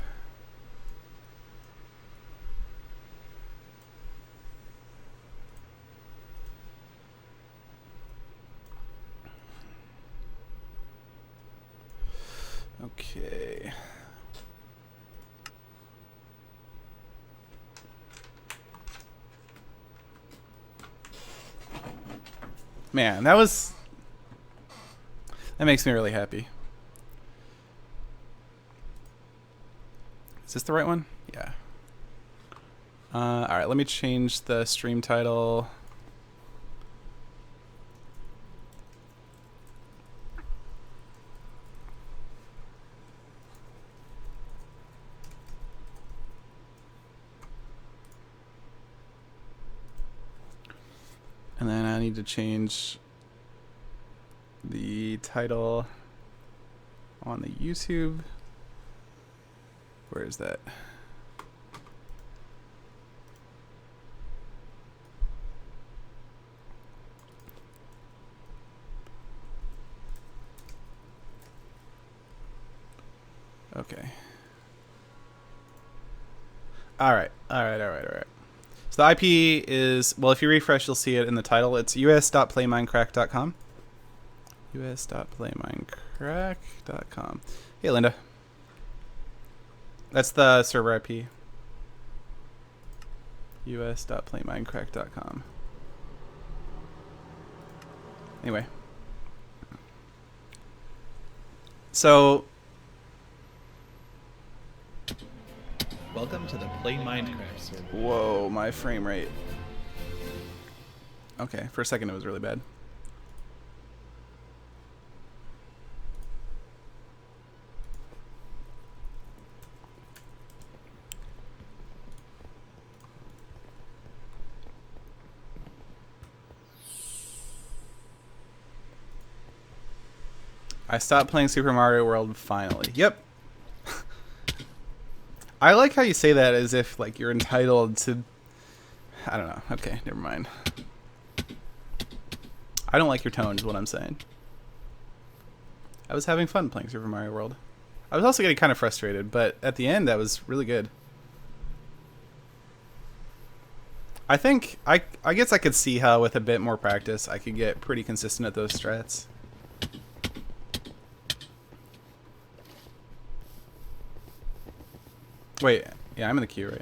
Okay. Man, that makes me really happy. Is this the right one? Yeah. All right, let me change the stream title. And then I need to change the title on the YouTube. Where is that? Okay. All right. So the IP is, well, if you refresh, you'll see it in the title. It's us.playminecraft.com. us.playminecraft.com. Hey, Linda. That's the server IP. us.playminecraft.com. Anyway. So... Welcome to the Play Minecraft server. Whoa, my frame rate. Okay, for a second it was really bad. I stopped playing Super Mario World finally. Yep. I like how you say that as if like you're entitled to... I don't know. Okay, never mind. I don't like your tone is what I'm saying. I was having fun playing Super Mario World. I was also getting kind of frustrated, but at the end that was really good. I think I guess I could see how with a bit more practice I could get pretty consistent at those strats. Wait, yeah, I'm in the queue, right?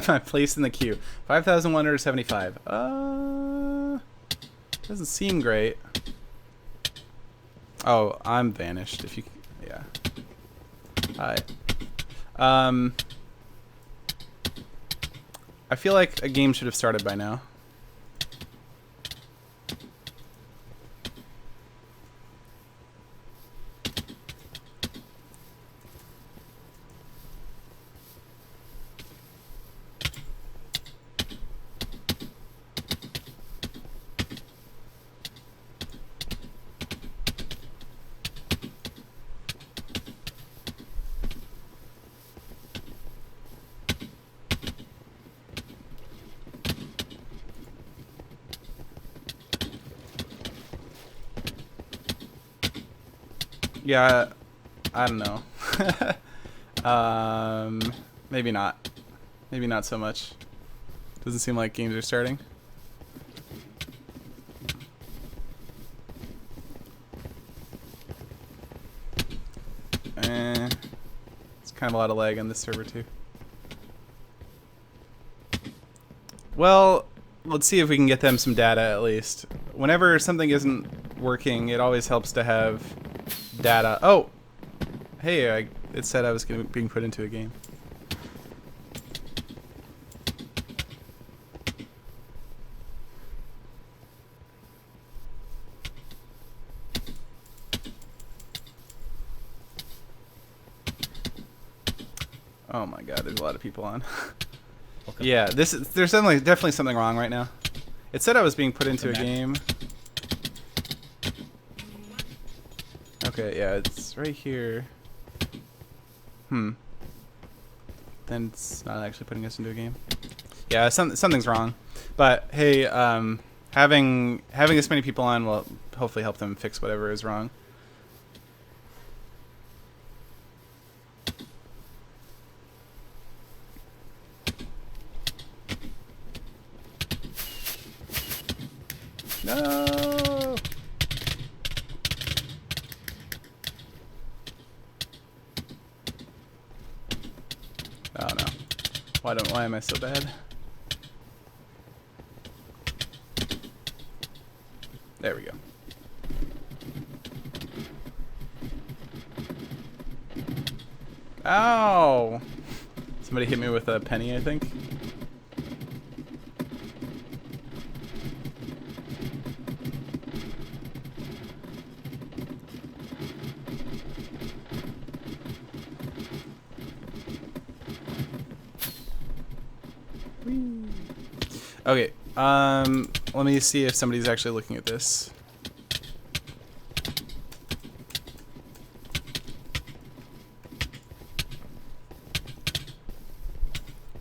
My place in the queue. 5,175. Doesn't seem great. Oh, I'm vanished. If you, yeah. Hi. I feel like a game should have started by now. Yeah, I don't know. Maybe not. Maybe not so much. Doesn't seem like games are starting. It's kind of a lot of lag on this server too. Well, let's see if we can get them some data at least. Whenever something isn't working, it always helps to have data. Oh! Hey, it said I was being put into a game. Oh my god, there's a lot of people on. Yeah, there's definitely something wrong right now. It said I was being put into a game. Okay, yeah, it's right here. Then it's not actually putting us into a game. Yeah, something's wrong. But hey, having this many people on will hopefully help them fix whatever is wrong. No. Oh no. Why am I so bad? There we go. Ow! Somebody hit me with a penny, I think. Okay, let me see if somebody's actually looking at this.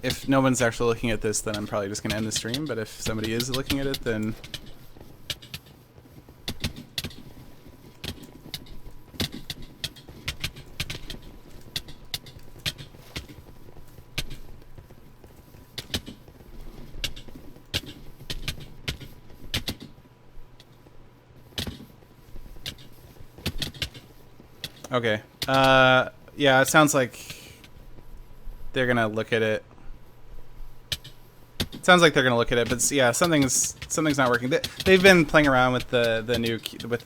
If no one's actually looking at this, then I'm probably just going to end the stream, but if somebody is looking at it, then... Okay. Yeah, it sounds like they're gonna look at it. It sounds like they're gonna look at it, but yeah, something's not working. They've been playing around with the new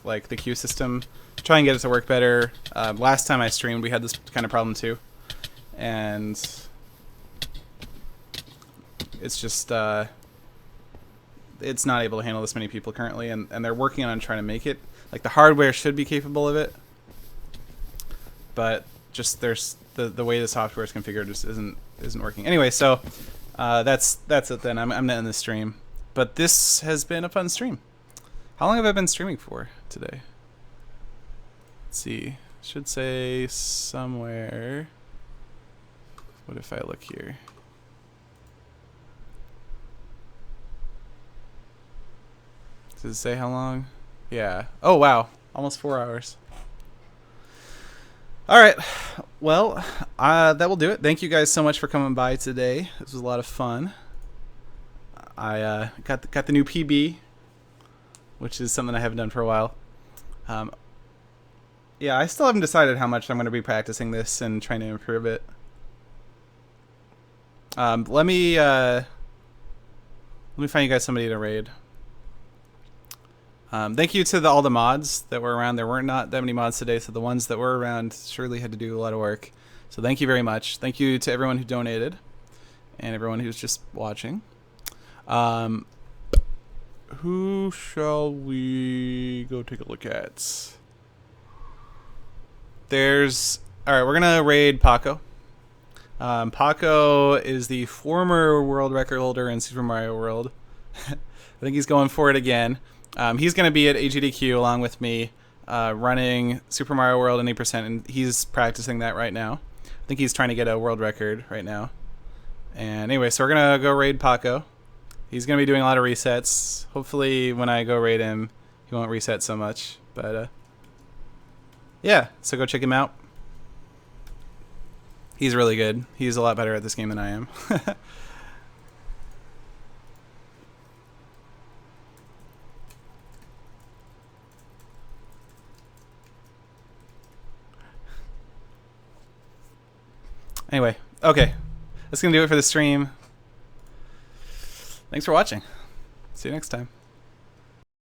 like the queue system, try and get it to work better. Last time I streamed, we had this kind of problem too, and it's just it's not able to handle this many people currently, and they're working on trying to make it. Like the hardware should be capable of it. But just there's the way the software is configured just isn't working. Anyway, so that's it then. I'm gonna end the stream. But this has been a fun stream. How long have I been streaming for today? Let's see. Should say somewhere. What if I look here? Does it say how long? Yeah. Oh, wow. Almost 4 hours. All right. Well, that will do it. Thank you guys so much for coming by today. This was a lot of fun. I got the new PB, which is something I haven't done for a while. Yeah, I still haven't decided how much I'm going to be practicing this and trying to improve it. Let me find you guys somebody to raid. Thank you to all the mods that were around. There weren't not that many mods today, so the ones that were around surely had to do a lot of work. So thank you very much. Thank you to everyone who donated and everyone who's just watching. Who shall we go take a look at? Alright, we're going to raid Paco. Paco is the former world record holder in Super Mario World. I think he's going for it again. He's going to be at AGDQ along with me, running Super Mario World in 8%, and he's practicing that right now. I think he's trying to get a world record right now. And anyway, so we're going to go raid Paco. He's going to be doing a lot of resets. Hopefully when I go raid him, he won't reset so much. But yeah, so go check him out. He's really good. He's a lot better at this game than I am. Anyway, okay. That's going to do it for the stream. Thanks for watching. See you next time.